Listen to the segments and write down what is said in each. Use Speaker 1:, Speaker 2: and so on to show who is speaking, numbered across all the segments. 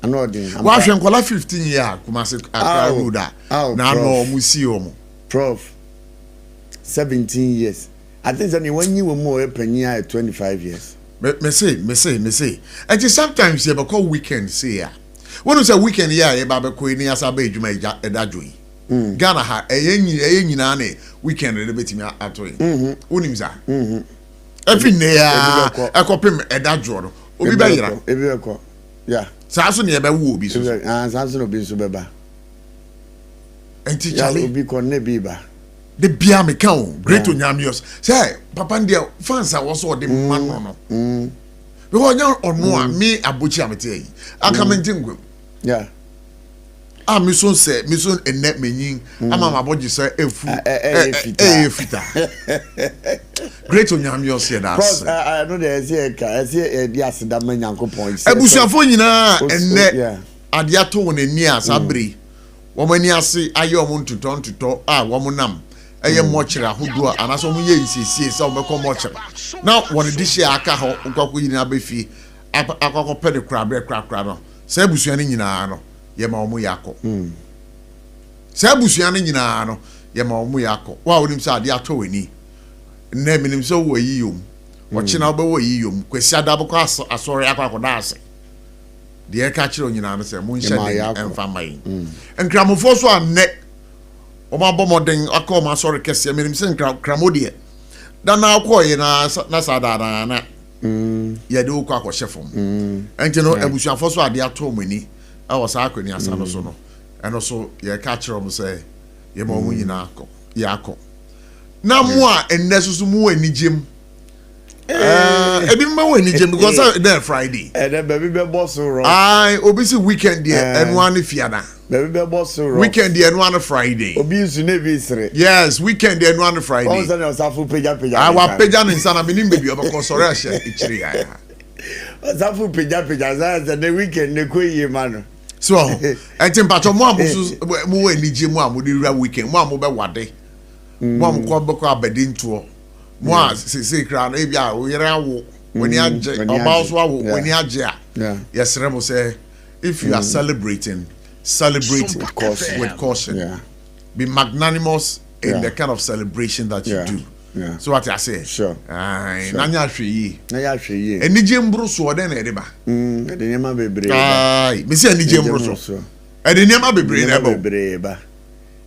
Speaker 1: Anodin.
Speaker 2: Wa hwe nkola 15 year Kumasi Accra Road na no musi omo.
Speaker 1: Prof 17 years. I think that when you were more penny 25 years.
Speaker 2: Me say. And sometimes you call weekend say ya. When you say weekend yeah, you ba ko ni asa ba edwuma edadwoi. Ghana ha nyina na weekend de betimi atoyi. Wonim za. Every near ekopem edadwo no. Obi ba yira.
Speaker 1: Ebi ekọ. Yeah.
Speaker 2: Saso ne be wo obi so.
Speaker 1: Saso no bi so beba.
Speaker 2: Enti chale
Speaker 1: obi ko ne bi ba.
Speaker 2: The bia me kan great onyamios. Say papa ndia fans a was the man no. Because nya ono a me abochi amete yi. Aka mentingwe.
Speaker 1: Yeah.
Speaker 2: Me so enet menyin ama maboji say efu fita. Great onyamios here that.
Speaker 1: I know there is here the asida man yankopon.
Speaker 2: Ebusuafo nyina enne ade ato won ani asabri. Wo mani ase aye omo ntuto wo nam eye mochira hodo anaso mo ye isiesie se wo meko mochira na won di hye aka ho nkwaku yina abefi akwaku pede kra no se abusuane nyina no ye ma omo yakọ se abusuane nyina no ye ma omo yakọ wa wonim se ade ato wani na minim se wo yiyom wo china wo wo yiyom kwesi adaboko asore akwakoda ase de ka kire nyina no se mo nhye emfa mai nkramofo so anne o ma bomoden akọ asore kese minim se nkramodie da na akọ ye na sada na ye de okọ akọ fom enti no abusuafo so ade ato mani awo sa akwani asa no so no eno so ye ka kire mo se ye ma mo nyina akọ ye akọ na mo a enne susu mo anijem ebi mma wani jem because that Friday
Speaker 1: and baby be boss ro
Speaker 2: obi si weekend there and one fiada
Speaker 1: baby be boss ro
Speaker 2: weekend there and one Friday
Speaker 1: obi su na bi sire
Speaker 2: yes weekend there and one Friday
Speaker 1: on say Sarfo peja
Speaker 2: wa peja ni sana me nim baby obako sore ahia ichiri ya
Speaker 1: Sarfo peja za the weekend ne ko yi ma no
Speaker 2: so entim pacho mo amusu mo wani jem mo amudi ra weekend mo amu be wade mo am ko beko abedi ntuo moi c'est cran e bia o yere awo woni age oba so awo woni age a yes remo say if you are celebrate with caution be magnanimous in the kind of celebration that you do so what I say
Speaker 1: sure
Speaker 2: na nya hwe
Speaker 1: yi
Speaker 2: enije mburu so de na edeba
Speaker 1: edeniama bebre
Speaker 2: me say enije mburu so edeniama bebre na ba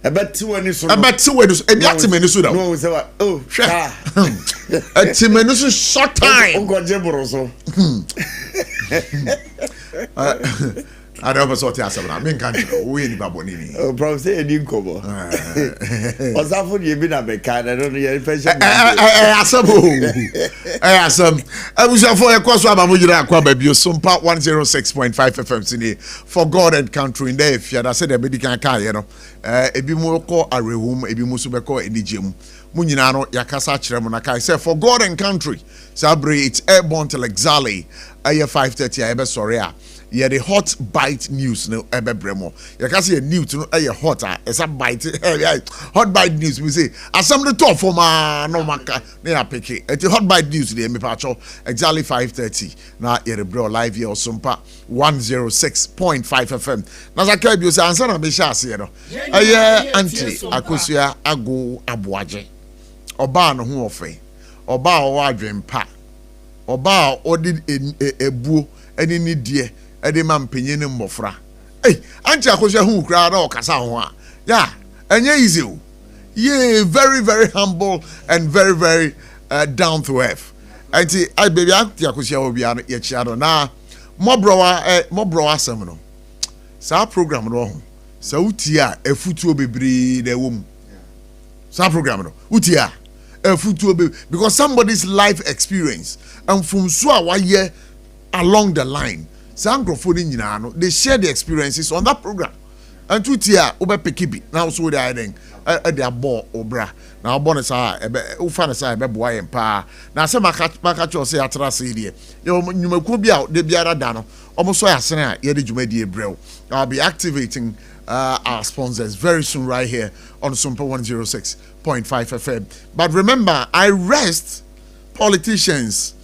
Speaker 1: About 2 and so
Speaker 2: about 2 and so many so that
Speaker 1: no say oh
Speaker 2: a tremendous short time
Speaker 1: go jeboro so
Speaker 2: I don't sort of asabra me kan we ni baboni ni
Speaker 1: oh prof say edi nkobo Sarfo dey be na be kan I don't know your fashion
Speaker 2: asam abusuafo e kwaso abamujira akwa babio SOMPA 106.5FM sini for God and country in there if you say the medical car you know ebi mo ko arehum ebi mo so be ko enigem mu nyina no yakasa kire mo na kai say for God and country sabre it's airborne till exale aye 5:30 I be sorry yeah the hot bite news no ebebremo you can see a news no hot esa bite hot bite news we say assembly talk for ma no maka na ya pick it hot bite news dey me pacho exactly 5:30 na yerebro live here SOMPA 106.5FM na zakai bi say answer na be sha ase no anti akosua ago aboaje oba no ho ofe oba o adwempa oba odi ebuo eni ni die ede man penyin mmofra anti akosua hu kra na okasa ho a enye easy o very very humble and very very down to earth anti baby anti akosua obi an ye chia do na mobrowa asem no sa program no ho sa utia efutuo bebre na ewom sa program no utia efutuo because somebody's life experience and from so a why along the line Sangrofoni nyina no they share the experiences on that program and to tia obe pekibi now so they are then they abo obra na obo sa ebe ufa na sa ebe boa yen pa na se maka cho se atra se die yo nyumaku bia de biara da no omo so yasene a ye de dwumadi ebrel I'll be activating our sponsors very soon right here on SOMPA 106.5FM but remember I rest politicians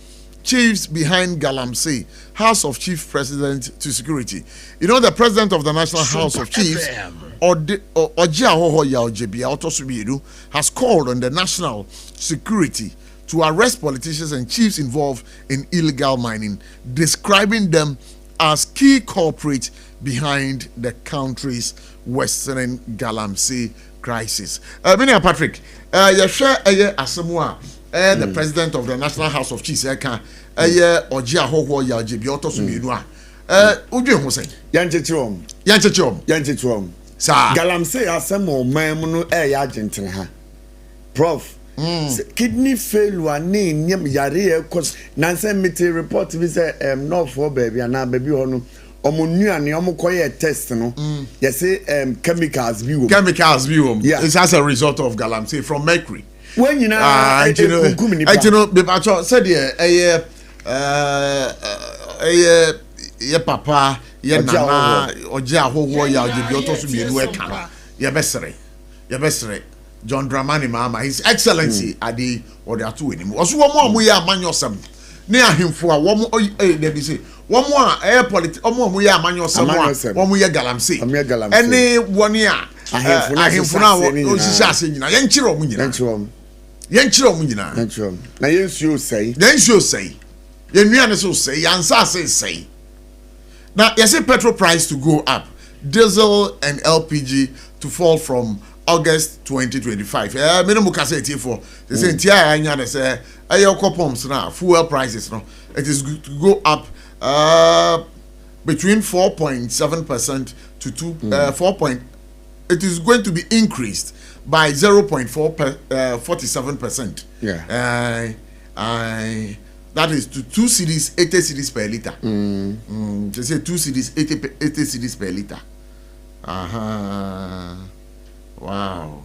Speaker 2: chiefs behind Galamsey, House of Chief President to Security. You know, the president of the National House of Chiefs, has called on the national security to arrest politicians and chiefs involved in illegal mining, describing them as key culprits behind the country's Western Galamsey crisis. Minia Patrick, you share Asamoah, the president of the National House of Chiefs, Ojia Hoho Yajibi Otosumidua. Uju Hussein.
Speaker 1: Yanchechom.
Speaker 2: Sir.
Speaker 1: Galamsey Asamo Mamuno Argentina. Prof. Kidney failure name yare cause Nancy Mete report we say not for baby and now baby hono omunuane omukoye test no you say chemicals view
Speaker 2: yeah. It's as a result of Galamsey from mercury
Speaker 1: when you know
Speaker 2: you know be pacho said ye papa ye nana oje ahoho ya oje bi otosu mienu e kan ye besere John Dramani Mama, His Excellency Adi or the Atu anymore. Also, one more ya manusam near him for one more. They say one more air politics, one more ya manusam, one more Galamsey, any 1 year. I have for now. Yanchiro Munina. Now, yes, you say, Yansa say. Now, you say petrol price to go up, diesel and LPG to fall from August 2025. Minimum cassette for the same time. They say, pumps now, fuel prices now. It is to go up between 4.7% to 4. It is going to be increased by 0.47%.
Speaker 1: Yeah.
Speaker 2: That is to 2 cedis, 80 cedis per liter. They say 2 cedis, 80 cedis per liter. Wow.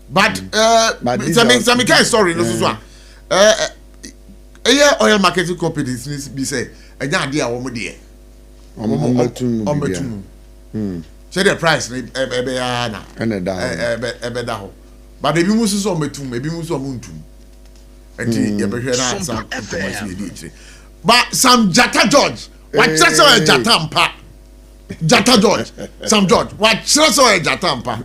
Speaker 2: But it's a kind of story. No, oil marketing companies needs to be said. I don't idea what we say the price but maybe musu so metum maybe musu omuntum enti ye behwe na some but some Jata George what say Jata mpa Jata George some George what say Jata mpa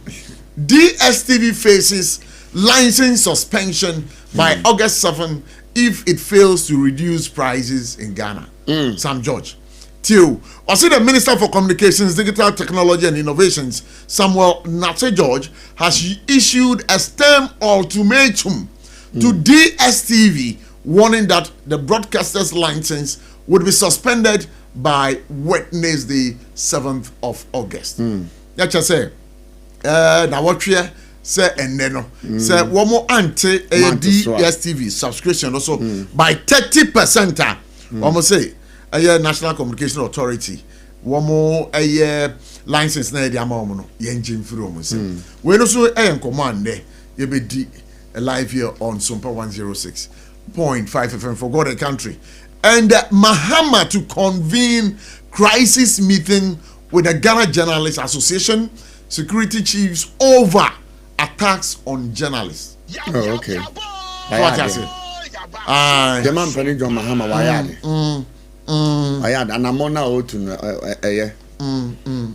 Speaker 2: DSTV faces license suspension by August 7 if it fails to reduce prices in Ghana. Sam George. Two, also the Minister for Communications, Digital Technology and Innovations, Samuel Natse George, has issued a stern ultimatum to DSTV, warning that the broadcaster's license would be suspended by Wednesday, 7th of August. That's just say. Now what we say and then say one more anti DSTV subscription also by 30%. Almost say a National Communication Authority one more a license na the amount no engine from say we no so command there you be live here on SOMPA 106.5 FM for God and country and Mahama to convene crisis meeting with the Ghana Journalists Association security chiefs over attacks on journalists.
Speaker 1: Oh, okay.
Speaker 2: What I say?
Speaker 1: The man Penny John Mahama Wayade. Ayad and Amona Otun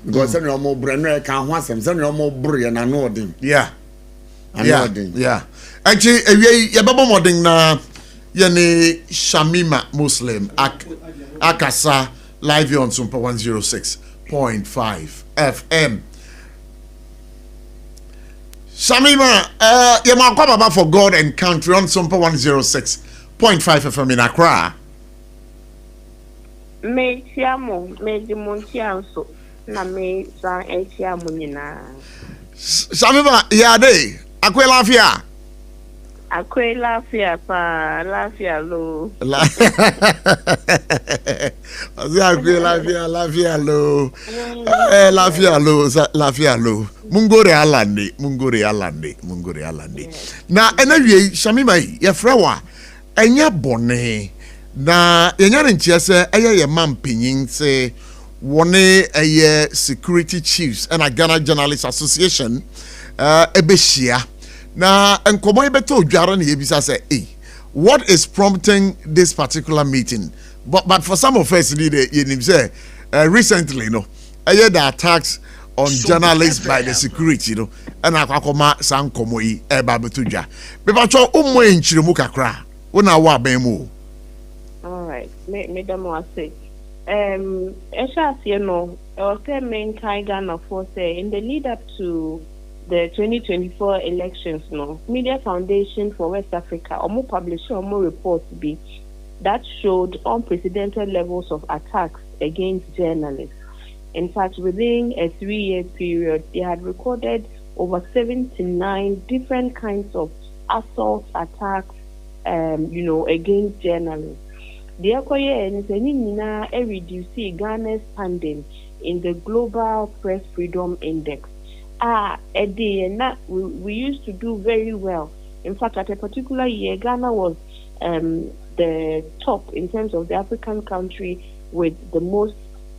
Speaker 1: because no more Brenner can want some more brie and I know them.
Speaker 2: Yeah. Actually, Yababa Modding na Yane Shamima Muslim Akasa live on SOMPA 106.5 FM. Shamima, Yama for God and country on SOMPA 106.5 FM in Accra.
Speaker 3: Me chiamo, me dimontianso, na me san e chiamo nina.
Speaker 2: Shamima, yade, akwe lafia.
Speaker 3: Akwe lafia pa, lafia lo.
Speaker 2: Akwe lafia lo. Lafia lo. Mungore alande. Na enawie Shamima ye frewa enya bone na yenya ntia se ye man pinyin se wone security chiefs and a Ghana Journalists Association ebehia na enkomo beto odware na yebisa se what is prompting this particular meeting? But for some of us, recently, I heard the attacks on journalists by the security, and Akakoma Sankomoyi Babutuja. Bebacho Umo in Chirimukakra, Una wa Bemu.
Speaker 3: All right, Madam Wase. Esha, I was saying main Ghana for say in the lead up to the 2024 elections, Media Foundation for West Africa, more published more reports that showed unprecedented levels of attacks against journalists. In fact, within a 3-year period, they had recorded over 79 different kinds of assault attacks, against journalists. The Okoye and reduced Ghana's standing in the Global Press Freedom Index. We used to do very well. In fact, at a particular year, Ghana was the top in terms of the African country with the most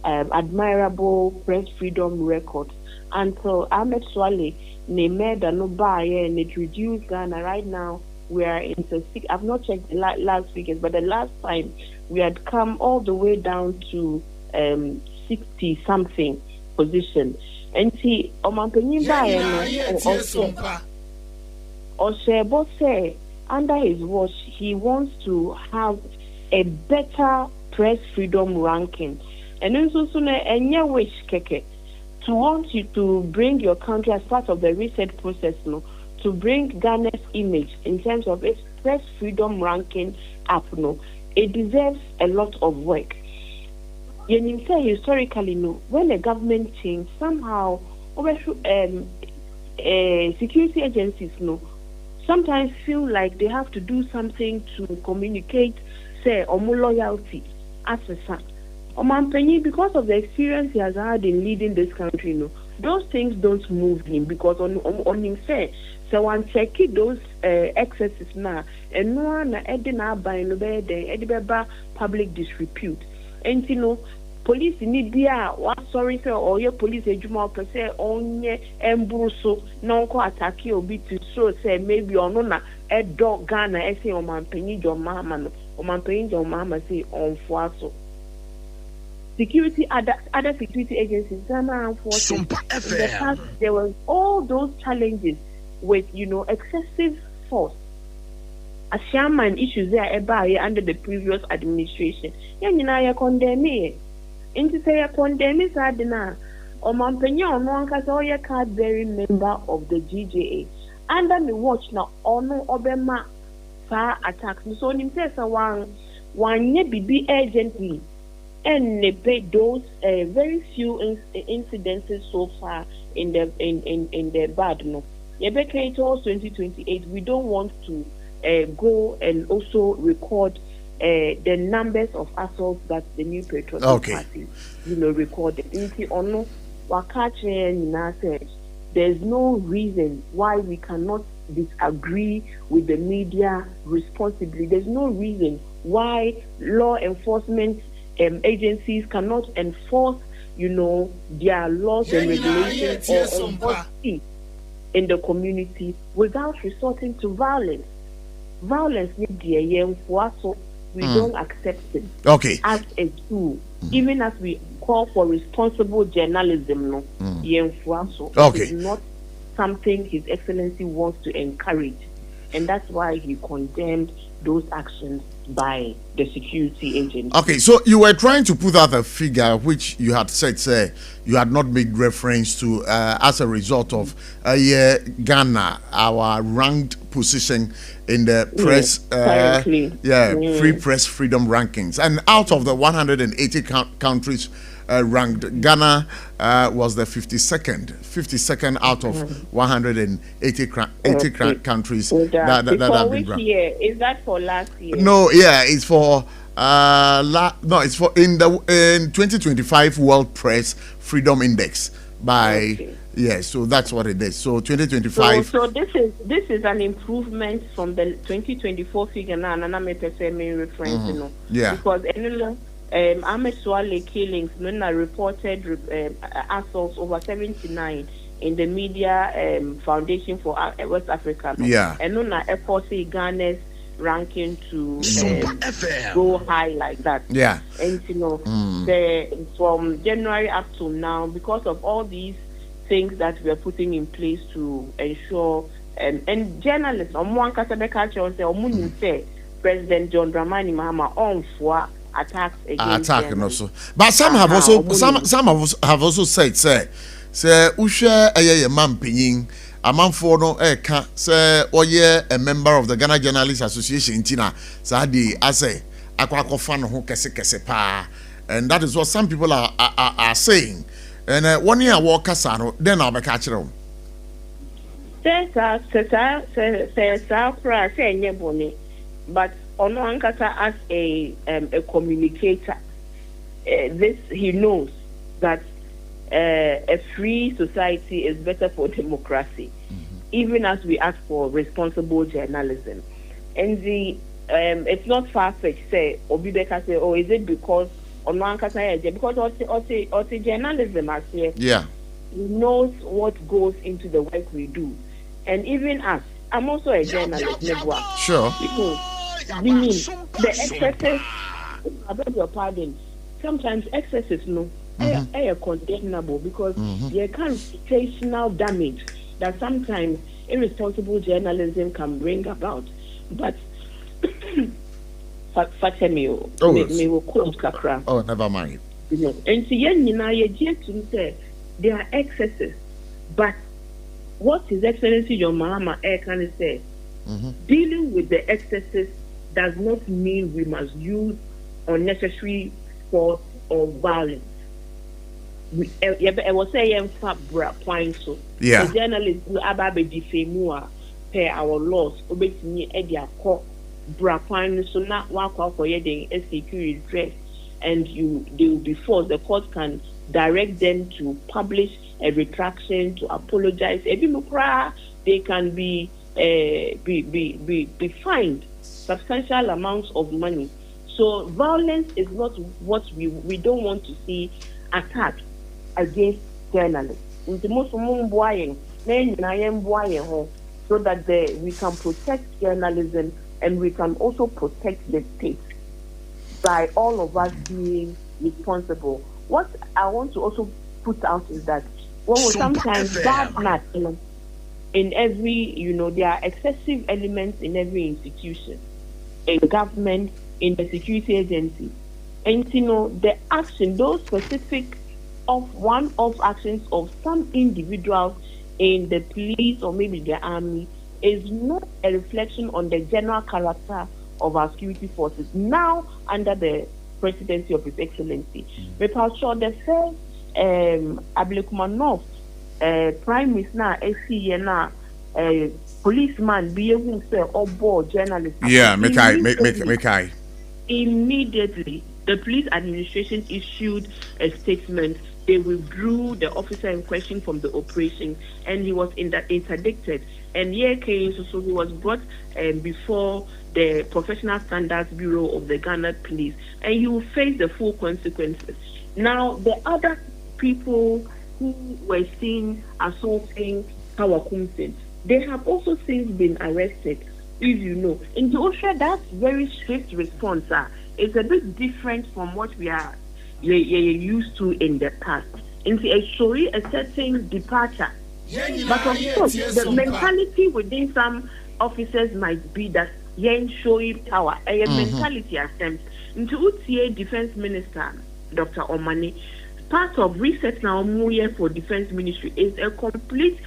Speaker 3: admirable press freedom record. Until Ahmed Swale made no buy and it reduced Ghana. Right now, we are into six. I've not checked the last figures, but the last time we had come all the way down to 60 something position. And see, Omanpenyin Osebo say under his watch he wants to have a better press freedom ranking. And also soon a wish keke to want you to bring your country as part of the reset process, to bring Ghana's image in terms of its press freedom ranking up, it deserves a lot of work. You say historically, when the government change, somehow, security agencies, sometimes feel like they have to do something to communicate, say, loyalty as a son. Because of the experience he has had in leading this country, those things don't move him because on him say, so one check those excesses now, and no one edina by no bed, public disrepute. And police need be what sorry sir or your police ejuma per se onye embruso non ko attack you be to show say maybe on na a dog Ghana say o man penyi jo mama no o man penyi jo mama say on foaso. Security other security agencies Ghana enforcement in the past there was all those challenges with excessive force. A shaman issues there under the previous administration. You condemn me. Into say a condemn is adina or Montpellier no one can say card bearing member of the GJA. Under me watch now ono obema far attacks. So him says one ye be urgently and they pay those very few incidences so far in the bad no. Yebeke towards 2028 we don't want to go and also record the numbers of assaults that the new patriotic party, recorded. There's no reason why we cannot disagree with the media responsibly. There's no reason why law enforcement agencies cannot enforce, their laws and regulations or enforce peace in the community without resorting to violence. Violence we don't accept it as a tool. Even as we call for responsible journalism, it is not something His Excellency wants to encourage. And that's why he condemned those actions by the security agents.
Speaker 2: Okay, so you were trying to put out a figure which you had said, you had not made reference to as a result of Ghana, our ranked position in the press, free press freedom rankings. And out of the 180 countries ranked, Ghana was the 52nd out of 180 countries that have been ranked.
Speaker 3: Year? Is that for last year?
Speaker 2: No, it's for it's for in 2025 World Press Freedom Index by so that's what it is. So 2025.
Speaker 3: So this is an improvement from the 2024 figure now, and I'm reference, because Ahmed Swale killings, reported assaults over 79 in the Media Foundation for West Africa. And Nuna FOC Ghana's ranking to go high like that.
Speaker 2: Yeah.
Speaker 3: And from January up to now, because of all these things that we are putting in place to ensure, and journalists, President John Dramani Mahama on for attacks against
Speaker 2: also. But some have also said, say Usha a man pinning. A man for no can't say, oh yeah, a member of the Ghana Journalists Association, Tina, Sadi, I say, Aquacofan who kese pa. And that is what some people are saying. And 1 year walk Casano, then I'll be catching them.
Speaker 3: But on Ankasa as a communicator, this he knows that a free society is better for democracy, even as we ask for responsible journalism. And it's not far-fetched, say, Obibeka say, oh, is it because because journalism as here,
Speaker 2: yeah,
Speaker 3: he knows what goes into the work we do. And even us, I'm also a journalist,
Speaker 2: sure.
Speaker 3: Because the excesses, I beg your pardon, sometimes excesses no. Are condemnable because there can reputational damage that sometimes irresponsible journalism can bring about. But Fatemio, me will quote Kakra.
Speaker 2: Oh, never mind.
Speaker 3: And see, to say there are excesses, but what His Excellency John Mahama can say, dealing with the excesses does not mean we must use unnecessary force or violence. I was saying, so
Speaker 2: yeah.
Speaker 3: The journalists will about defame pay our laws, obey me, Edia court, Braquine, so not walk out for a security dress, and they will be forced. The court can direct them to publish a retraction, to apologize. They can be fined substantial amounts of money. So violence is not what we don't want to see attacked against journalists. In the most so that we can protect journalism and we can also protect the state by all of us being responsible. What I want to also put out is that sometimes bad math in every, there are excessive elements in every institution, in government, in the security agency. And the action, those specific one-off actions of some individuals in the police or maybe the army is not a reflection on the general character of our security forces now under the presidency of His Excellency. Because the first Ablekumanov Prime Minister policeman be able to say or board journalist.
Speaker 2: Yeah, make I.
Speaker 3: Immediately, the police administration issued a statement. They withdrew the officer in question from the operation, and he was interdicted. And here came, so he was brought before the Professional Standards Bureau of the Ghana Police, and he will face the full consequences. Now, the other people who were seen assaulting Kawakumsin, they have also since been arrested, if you know. In the OSHA, that's very strict response. It's a bit different from what we are used to in the past. Into a certain departure. But of course, the mentality within some officers might be that showing power, a mentality attempt. Into UTA Defense Minister, Dr. Omani, part of research now for Defense Ministry is a complete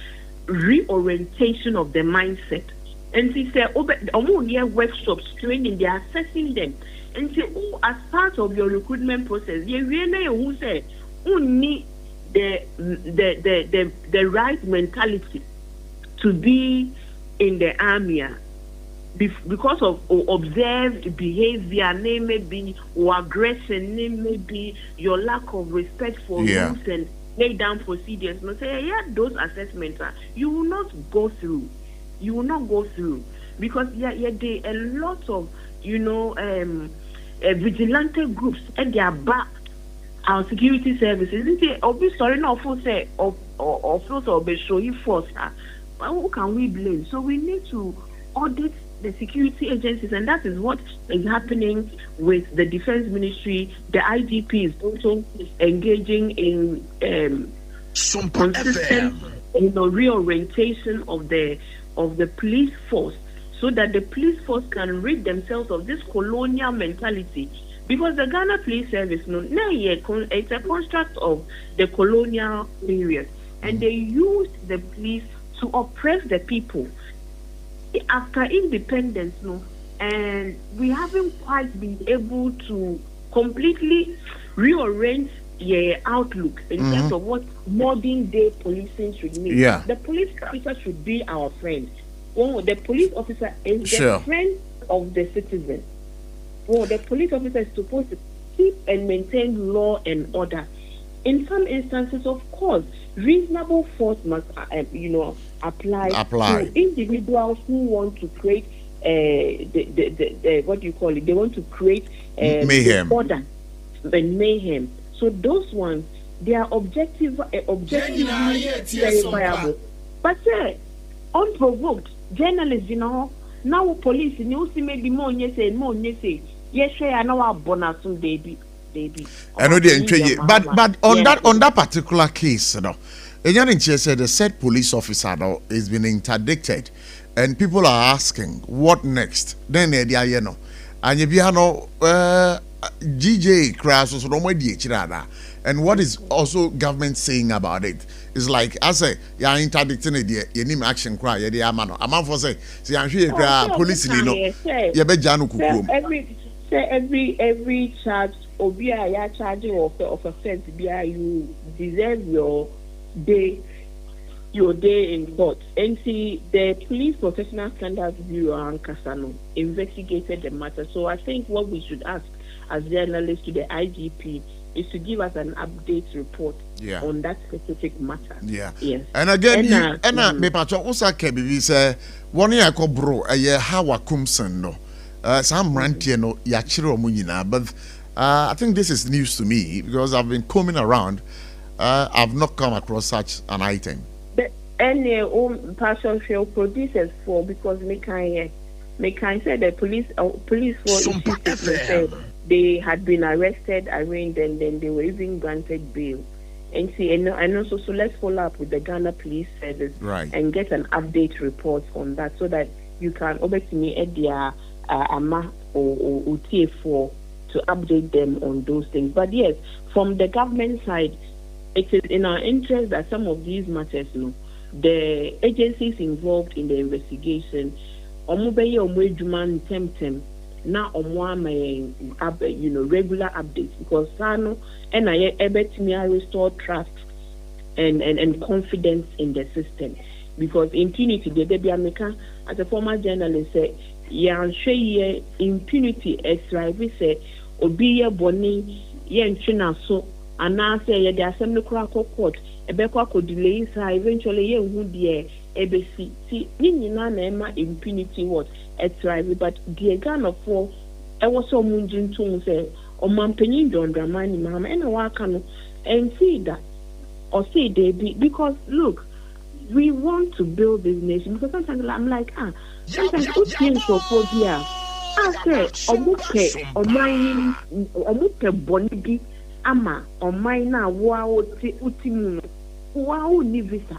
Speaker 3: reorientation of the mindset. And he said, workshops, training, they are assessing them. And say, as part of your recruitment process, you really who say, who need the right mentality to be in the army because of observed behavior, maybe or aggression, maybe your lack of respect for rules and lay down procedures. No, say those assessments you will not go through. You will not go through because there a lot of vigilante groups and they are back our security services. Sorry, no, for say or be showing force. Who can we blame? So we need to audit the security agencies, and that is what is happening with the Defense Ministry. The IGP is also engaging in
Speaker 4: SOMPA
Speaker 3: consistent, reorientation of the police force, so that the police force can rid themselves of this colonial mentality. Because the Ghana Police Service, it's a construct of the colonial period, and they used the police to oppress the people. After independence, and we haven't quite been able to completely rearrange your outlook in terms of what modern day policing should mean.
Speaker 2: Yeah.
Speaker 3: The police officer should be our friend. The police officer is the friend of the citizen. The police officer is supposed to keep and maintain law and order. In some instances, of course, reasonable force must, apply to individuals who want to create what do you call it? They want to create
Speaker 2: mayhem.
Speaker 3: Order and mayhem. So those ones, they are objectively verifiable. But unprovoked journalists, now police, see maybe more say. Yes, I know our bonus baby.
Speaker 2: I know the but on that particular case, said the said police officer has been interdicted, and people are asking what next. Then and GJ crashes and what is also government saying about it is like I say interdicting it you need action cry I'm for say I'm sure police
Speaker 3: every charge obia charging of offense you deserve your day in court. And see, the Police Professional Standards Bureau and Kasano investigated the matter. So I think what we should ask as journalists to the IGP is to give us an update report on that specific matter. Yeah. Yes.
Speaker 2: And again, me pacho usa kebi say one year ko bro how akumsen no. Some rantie no ya chire omo nyina, but I think this is news to me because I've been combing around. I've not come across such an item.
Speaker 3: Any partial show producers for because me can say the police for they had been arrested, arraigned, and then they were even granted bail. And see, and also so let's follow up with the Ghana Police Service and get an update report on that so that you can obviously me at their AMA or TF4 to update them on those things. But yes, from the government side, it is in our interest that some of these matters, the agencies involved in the investigation, now regular updates because Sano and I restore trust and confidence in the system. Because impunity, the Debbie as a former journalist said, impunity extra say obiye boni yenchina so anase ye the assembly court ebekwa ko delay sa eventually ye hu de ebesi ti nyina na ema impunity what extra but the Ghana for e was so munjin to say o mampanyin John Dramani mama and waka no and see that or say they be because look we want to build this nation because sometimes I'm like sometimes good things for phobia I say omupe bonibi ama omai na wa utimu wa ni visa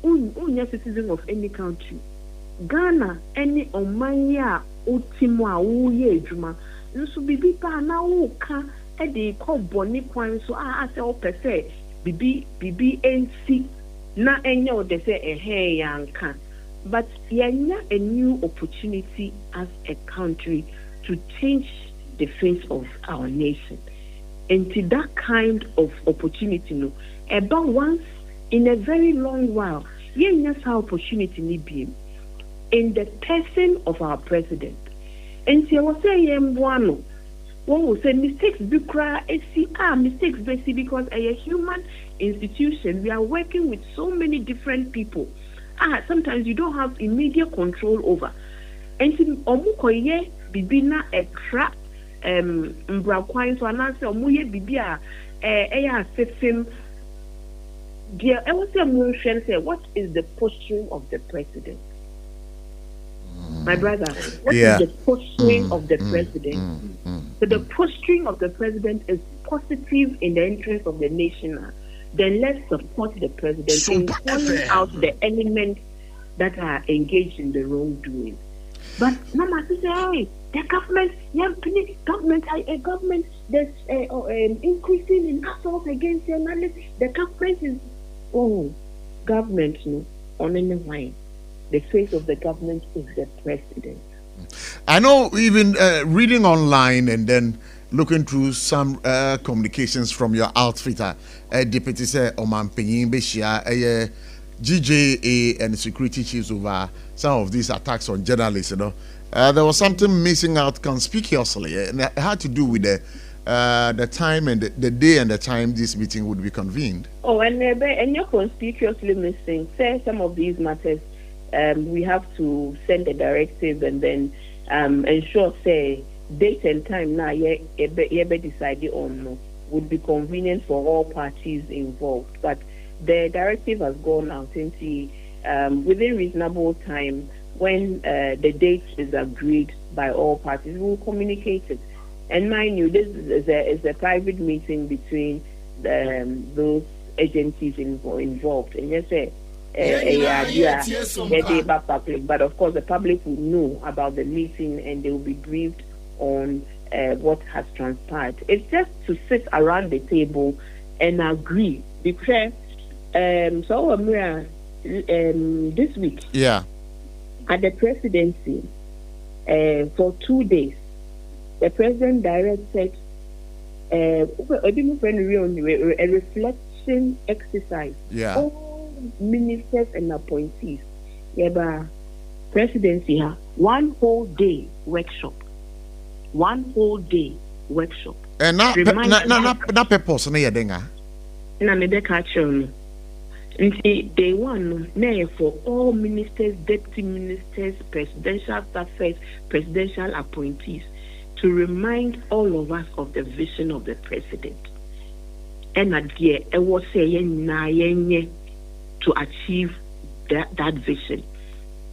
Speaker 3: unya citizen of any country Ghana any omai a utimu a uye adwuma nso bibi pa na wo ka e de ko boni kwan so say o pese bibi NC na enye o de say yanka. But yenya a new opportunity as a country to change the face of our nation. And to that kind of opportunity, about once in a very long while, yenya sa opportunity ni be in the person of our president. And so I was saying, one will say mistakes be mistakes basically because a human institution, we are working with so many different people. Sometimes you don't have immediate control over. And omukoye bibi na ekra mbrakwan so anase omuye bibi a asefem dia I was say what is the posture of the president? My brother, what is the posturing of the president? So the posturing of the president is positive in the interest of the nation. Then let's support the president in calling out the elements that are engaged in the wrongdoing. But Mama says, hey, the government, government that's increasing in assault against journalists. The government is government, on any line. The face of the government is the president.
Speaker 2: I know, even reading online and then looking through some communications from your outfitter, Deputy Oman Penyin Beshia, GJA and security chiefs over some of these attacks on journalists. There was something missing out conspicuously, and it had to do with the time and the day and the time this meeting would be convened. Oh,
Speaker 3: and you're conspicuously missing. Say some of these matters, we have to send a directive and then ensure say date and time now be decided on would be convenient for all parties involved. But the directive has gone out into within reasonable time. When the date is agreed by all parties, we will communicate it. And mind you, this is a private meeting between those agencies involved. And yes, public, but of course the public will know about the meeting and they will be briefed on what has transpired. It's just to sit around the table and agree because this week, at the presidency, for 2 days, the president directed a reflection exercise. All ministers and appointees. Presidency, 1 whole day workshop. 1 whole day workshop.
Speaker 2: And not purpose,
Speaker 3: Day one, for all ministers, deputy ministers, presidential staffers, presidential appointees, to remind all of us of the vision of the president. And again, I was saying to achieve that vision.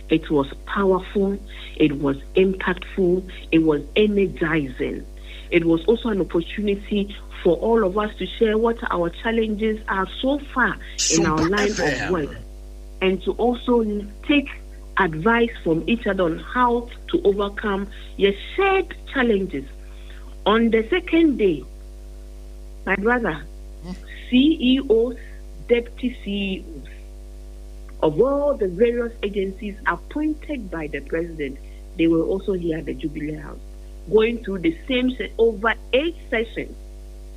Speaker 3: It was powerful, it was impactful, it was energizing. It was also an opportunity for all of us to share what our challenges are so far in our line of work, and to also take advice from each other on how to overcome your shared challenges. On the second day, my brother, CEOs, deputy CEOs of all the various agencies appointed by the president, they were also here at the Jubilee House, going through the same over 8 sessions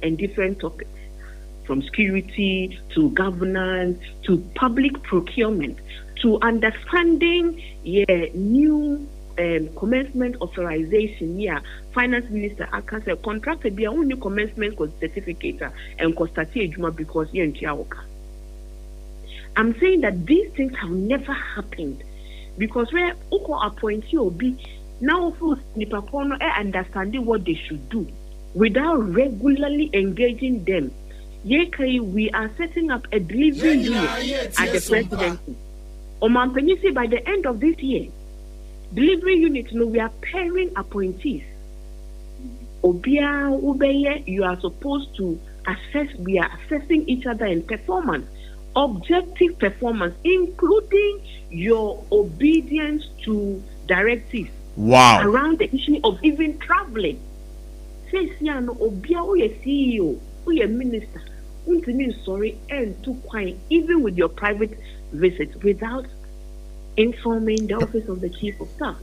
Speaker 3: and different topics, from security to governance to public procurement to understanding new commencement authorization. Finance minister Akase contracted be only commencement certificate and constated because I'm saying that these things have never happened because where Oko appointee will be now for Nipapono understanding what they should do without regularly engaging them. We are setting up a delivery unit at the presidency. Omanpenisi, by the end of this year, delivery unit, we are pairing appointees. Obia Ubeye, you are supposed to assess, we are assessing each other in performance, objective performance, including your obedience to directives.
Speaker 2: Wow.
Speaker 3: Around the issue of even traveling. Says Obia, who is CEO, who is minister, sorry, and too quiet, even with your private visits, without informing the office of the chief of staff.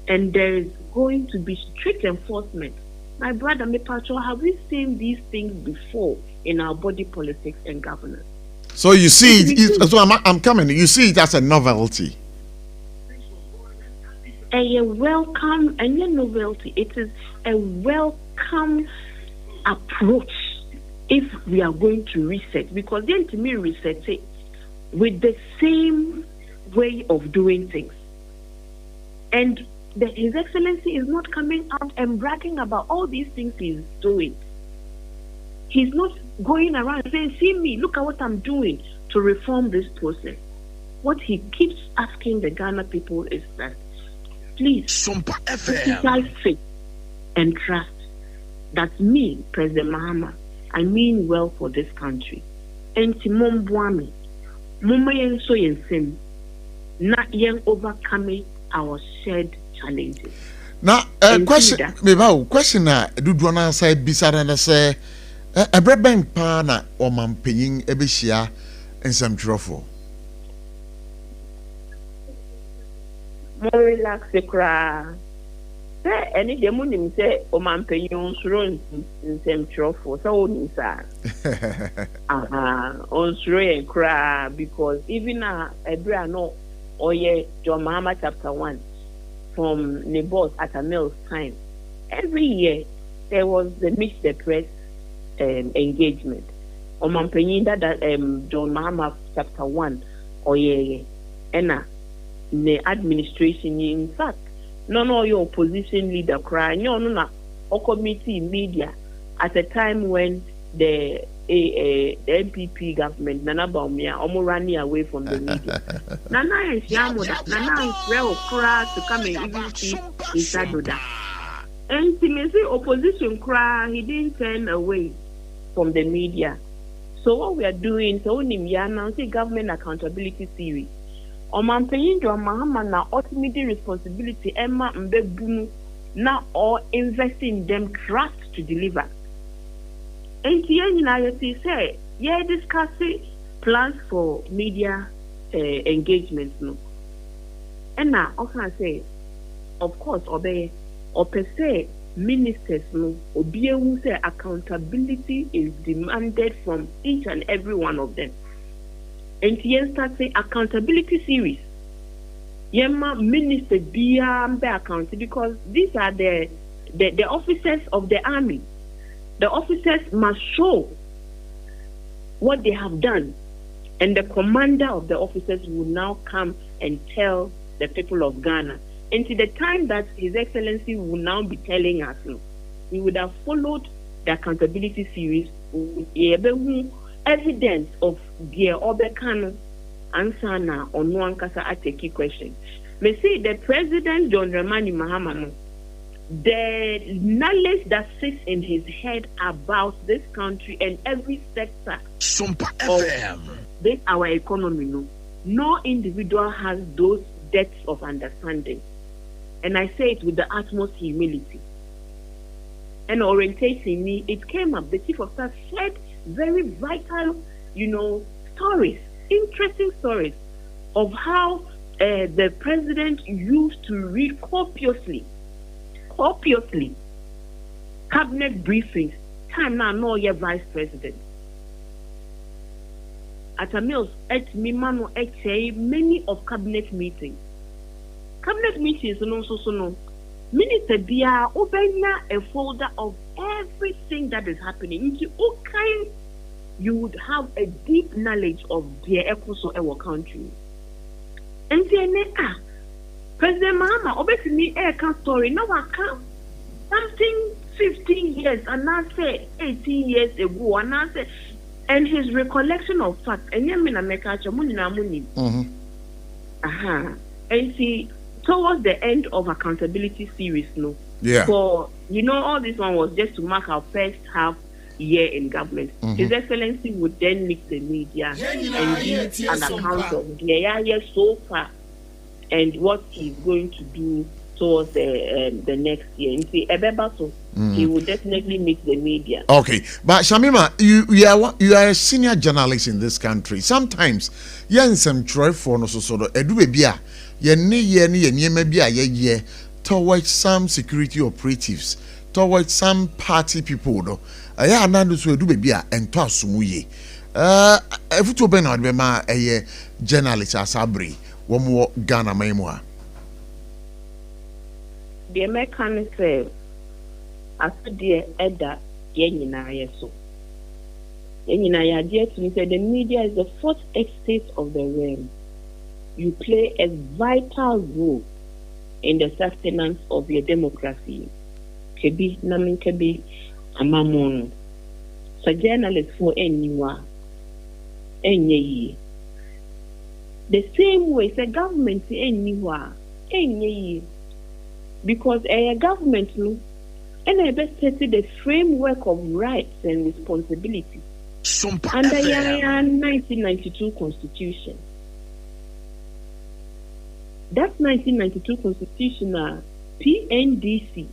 Speaker 3: And there is going to be strict enforcement. My brother, Mipacho, have we seen these things before in our body politics and governance?
Speaker 2: So you see, so I'm coming. You see it as a novelty.
Speaker 3: A welcome and a novelty. It is a welcome approach if we are going to reset, because then to me reset it with the same way of doing things. And His Excellency is not coming out and bragging about all these things he's doing. He's not going around saying, see me, look at what I'm doing to reform this process. what he keeps asking the Ghana people is that, please,
Speaker 4: SOMPA
Speaker 3: exercise faith and trust that me, President Mahama, I mean well for this country. And Timon Buami, Muma yen so yen sim, not yen overcoming our shared challenges.
Speaker 2: Now, question, maybe question do you wanna say bisara na say a breben pana or man paying ebishia and some truffle.
Speaker 3: More relax the cry. Say any demon say o man paying on some truffle, so on and cry because even a bra no or ye John Mahama chapter 1 from Nebos at a Mills time. Every year there was the Meet the Press engagement. O man paying that John Mahama chapter 1 or ye ena the administration in fact no your opposition leader cry no or committee media at a time when the MPP government Nana Baumia almost running away from the media. Nana is Nana is well cry to come and even see his shadow that. And see opposition cry, he didn't turn away from the media. So what we are doing, so we are announcing government accountability series. Oman paying John Mahama na ultimate responsibility Emma Mbebunu na or invest in them trust to deliver. And you say, yeah, discussing plans for media engagements. No. And now, I say, of course, obey or per se, ministers, no, obey who say accountability is demanded from each and every one of them. And here start say accountability series. Yema minister be accountable because these are the officers of the army. The officers must show what they have done, and the commander of the officers will now come and tell the people of Ghana. And to the time that His Excellency will now be telling us, we would have followed the accountability series with evidence of their Obekano answer now on one kasa ateki question. Me say the President John Dramani Mahama, the knowledge that sits in his head about this country and every sector
Speaker 4: SOMPA
Speaker 3: of
Speaker 4: FM.
Speaker 3: this our economy, no individual has those depths of understanding. And I say it with the utmost humility. And orientating me, it came up. The Chief of Staff said very vital, stories, interesting stories of how the President used to read copiously cabinet briefings. Time now, no, your Vice President. At a Mills, at Mimano, many of cabinet meetings. Cabinet meetings, no. Minister Bia open a folder of everything that is happening. You would have a deep knowledge of the echoes of our country. And then, President Mahama, obviously, story. Now I come something 15 years, and I say 18 years ago, and I say, and his recollection of facts. And you mean America, and see. Towards the end of accountability series, for all this one was just to mark our first half year in government. His Excellency would then meet the media and give an account of the year so far and what he's going to do towards the next year. And see, he will definitely meet the media.
Speaker 2: Okay, but Shamima, you are a senior journalist in this country. Sometimes, some try for no so edu bebia. Towards some security operatives, towards some party people, though. I am so do be and toss muye. If you open out a journalist as Sabri, one more Ghana memoir.
Speaker 3: The American say, as dear Edda, Yenina, so. Yenina, dear to me, said the media is the fourth estate of the realm. You play a vital role in the sustenance of your democracy. Kebi namin kebi amamon. Sa journalist for anyone, any The same way, the government anywhere, any because a government no, and I best set the framework of rights and responsibilities under the 1992 Constitution. That 1992 Constitution, PNDC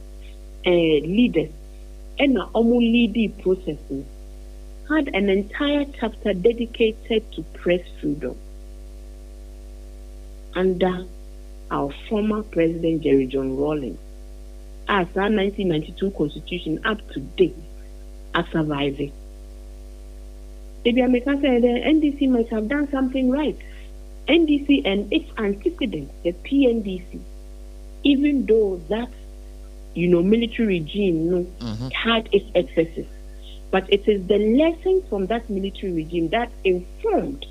Speaker 3: leaders and leading processes had an entire chapter dedicated to press freedom under our former President Jerry John Rawlings. As our 1992 Constitution up to date are surviving. Maybe America said the NDC might have done something right. NDC and its antecedent, the PNDC, even though that military regime had its excesses, but it is the lesson from that military regime that informed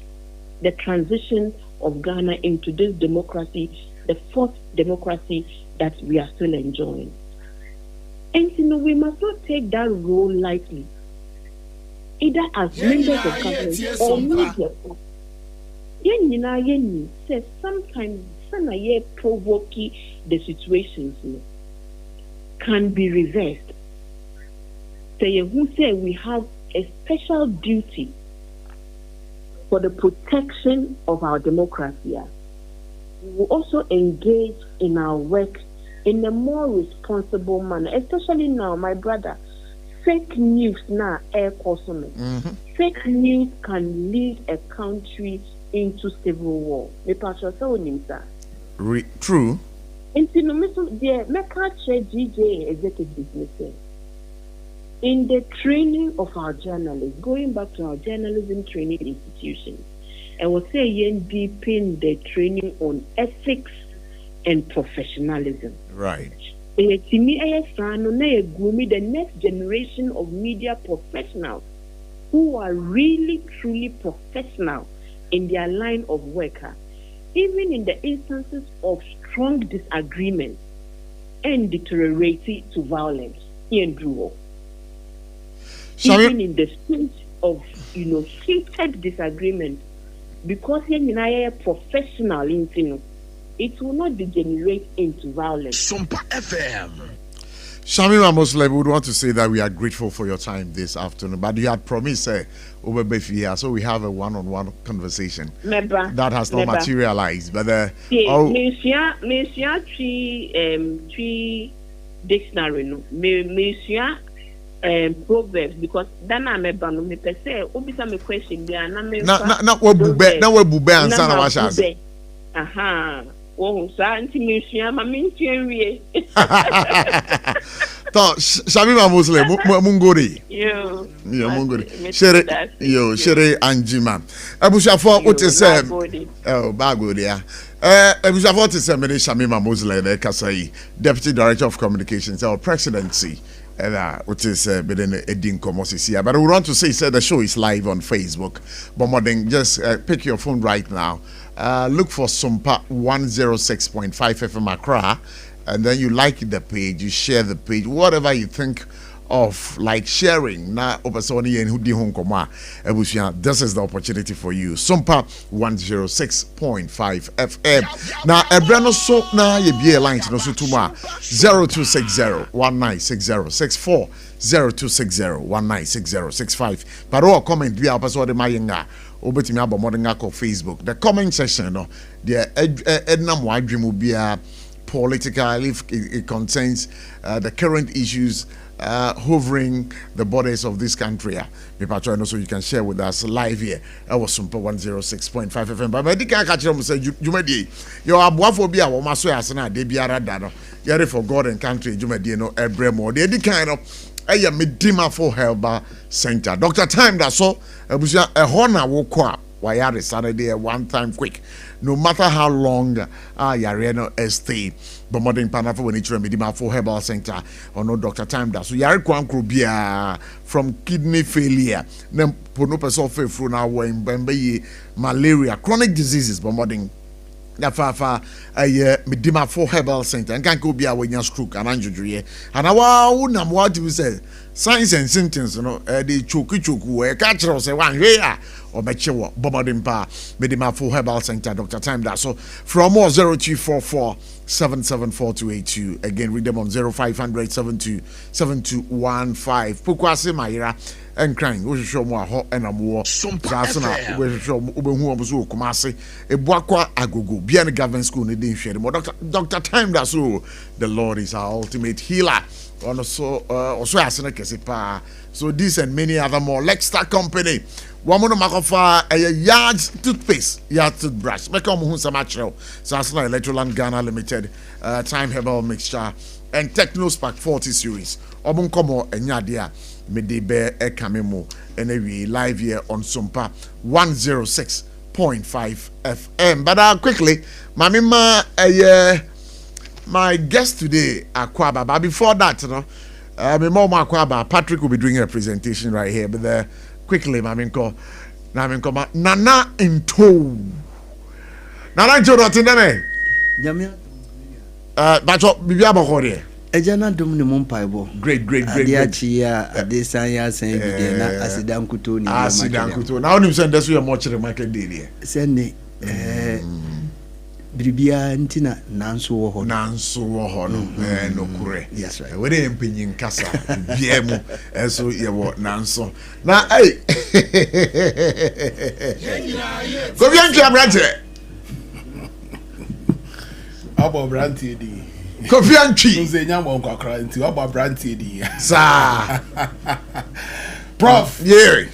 Speaker 3: the transition of Ghana into this democracy, the fourth democracy that we are still enjoying. And we must not take that role lightly, either as members of government or media. Says sometimes provoking the situations can be reversed. Say who say we have a special duty for the protection of our democracy. We will also engage in our work in a more responsible manner, especially now, my brother. Fake news now, fake news can lead a country into civil war.
Speaker 2: True.
Speaker 3: In the training of our journalists, going back to our journalism training institutions, I would say deepen the training on ethics and professionalism.
Speaker 2: Right.
Speaker 3: The next generation of media professionals who are really truly professional in their line of work, even in the instances of strong disagreement and deteriorating to violence. Even in the stage of heated disagreement, because you're professional in it will not degenerate into violence.
Speaker 4: SOMPA FM.
Speaker 2: Shamima Muslim would want to say that we are grateful for your time this afternoon, but you had promised over here, so we have a one-on-one conversation that has not materialized. But three
Speaker 3: dictionary no, proverbs, because then I'm a banu me per se obisa me question there na me
Speaker 2: na wabube ansa na washase
Speaker 3: oh so anti me hua ma me ntienwie
Speaker 2: to Shamima Muslim mungori
Speaker 3: yo
Speaker 2: mungori shere anjima abushafo otese bagodi ya abushafo otese me Shamima Muslim na kasai Deputy Director of Communications or Presidency. What is within Edin Komosisi. But we want to say the show is live on Facebook. But just pick your phone right now. Look for SOMPA 106.5 FM Accra, and then you like the page, you share the page, whatever you think of, like sharing. Now, this is the opportunity for you. SOMPA 106.5 FM. Now, Ebrano so na ye be lines no so tuma 0260-1960-64 0260-1960-65. Paro comment be a person de mayenga. Obetimi abomodenga ko Facebook. The comment section no the ednam wadwemu bia political if it contains the current issues hovering the borders of this country. So you can share with us live here. I was SOMPA 106.5 FM. But I can't catch them say Jumedi. Your abuaphobia or maso asana de biara dano. Yere for God and country, Jumedi no ebremo. They the kind of Medima for Helba Center. Dr. Time that so a honor will qua. Why are Saturday one time quick? No matter how long Yareno stay, but modern Panafa when it's Medima for Herbal Center or no Dr. Time that so Yari Kwankrobia from kidney failure, then Ponopa through now when Bembe malaria, chronic diseases, but modern. Nafafa Medima for Herbal Center and can't go be when you're stroke and injury. And I wouldn't what you say signs and symptoms, the choku, a catcher say one way obechewo bomodimpa medima full herbal center Dr. Time that so from more 0244 774282 again read them on 0500 7215 Pukwase Mayira and crying we show more hot and a more Zasana we show Ubehu Kumasi a Buakwa Agogo Bian Government School in the Dr. Time that so the Lord is our ultimate healer. Also asena kesipa. So this and many other more. Lextar Company. Wamono makofa a yard toothpaste, yard toothbrush. Make on muhun samachro. Sasna Electroland Ghana Limited. Time Herbal Mixture and Techno Spark 40 series. Obun komo enyadia medebe ekamemo. And we live here on SOMPA 106.5 FM. But quickly, mamima my guest today, Akwaba. But before that, you know, Akwaba, Patrick will be doing a presentation right here. But quickly, Nana in tow. Nana in tow, Rotiname.
Speaker 5: Jamia.
Speaker 2: But Bibia Bokore.
Speaker 5: Ejana dum ni mumpaibo.
Speaker 2: Great.
Speaker 5: Adiachia, adesanya sen bidena asidankuto ni.
Speaker 2: Asidankuto. Now you send us your much the market daily.
Speaker 5: Send Bribia ntina nanso wo ho no
Speaker 2: no kure
Speaker 5: yes right
Speaker 2: we dey mpinyin kasa bia mu eso ye wo nanso na hey go bien ki abrante
Speaker 6: abo brante di
Speaker 2: go bien ki
Speaker 6: nze nyamo nkakra nti abo brante di
Speaker 2: sa
Speaker 6: prof
Speaker 2: yeah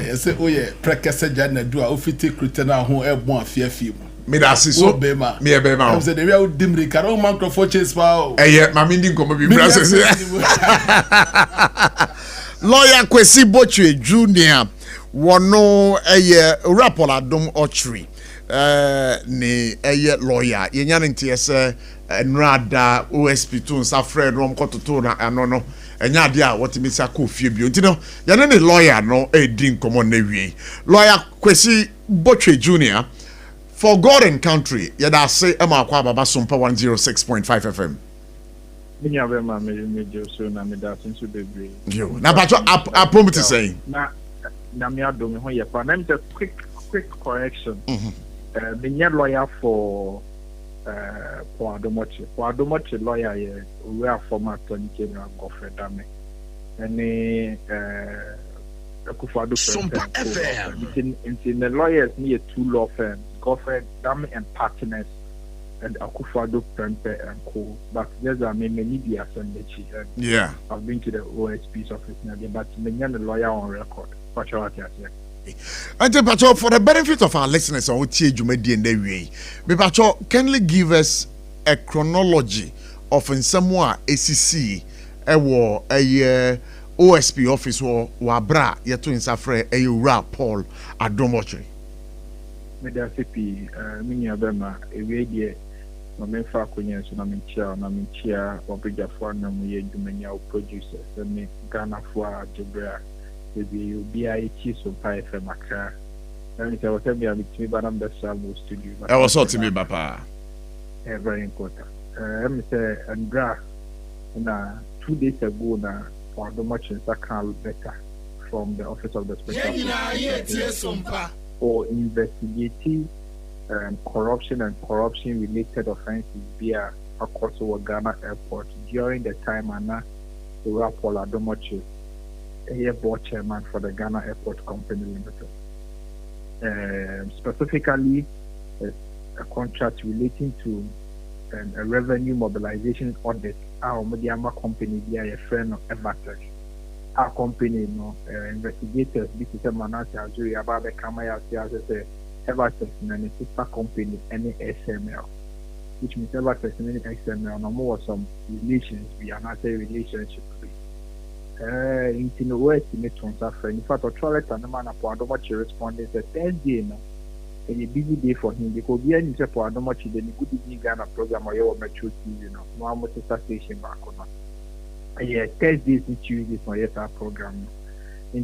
Speaker 6: yes oye prekese jana do a ofiti krutena ho ebon afiafi mu
Speaker 2: me da siso me e bema
Speaker 6: o say dey we dimri karo microphone chase pa o
Speaker 2: mami ndi nkomo bi process lawyer Kwesi Bochwe Junior wono Rapola Dom Ochri ni lawyer yenya ntie se nrada OSP to Safred rom kototo na anono enya de a wotimi sa ko fie bio ntino yane ne lawyer no edi nkomo na wie lawyer Kwesi Bochwe Junior. For God and country, yada say Emma Kwaba SOMPA 106.5 FM.
Speaker 7: Minya bema me so na me da since bebre.
Speaker 2: Yo, na bacho I promise say.
Speaker 7: Na me adom ho ye pa. Na me just quick correction. Minya lawyer for Adomoche. For Adomoche lawyer ye we are former Attorney General Godfrey Dame. Any
Speaker 4: SOMPA FM.
Speaker 7: In the lawyers near two law firms, Godfrey Dame and Partners, and Akufado Prempe and Co. But there's a many media and
Speaker 2: yeah.
Speaker 7: I've been to the OSP's office now, but many a lawyer on record. And
Speaker 2: for the benefit of our listeners on which you may be in the way, kindly give us a chronology of in somewhere ACC a OSP office or Wabra yetu insafre Ura Paul Adomoche.
Speaker 7: Media CP mini abema ewe die no memfa akonya so na menchia obrija for na mu ye dwumanya o producers me Ghana for Jebra ebi obi a echi SOMPA FM akra na me say what me abitimi banam the Sarfo studio
Speaker 2: I was so to me papa
Speaker 7: very important me say Andra na 2 days ago na Adomoche can better from the office of the special for investigating corruption and corruption related offenses via across Ghana airport during the time Anna Paul Adomoche board chairman for the Ghana Airport Company Limited. Specifically a contract relating to a revenue mobilization audit. Our Mediama company via a friend of Evertech. Our company, investigators, this is a Manati Azuri about the Kamaya as Evertech and a sister company, any SML, which means Evertech and any XML, no more some relations, we are not a relationship. In the West, in fact, a toilet and the man upon Adomoche responded the Thursday. A busy day for him because we are in for Adomoche the Good Evening Ghana program or your mature TV, no more station back on. Thursdays and Tuesdays for our program. You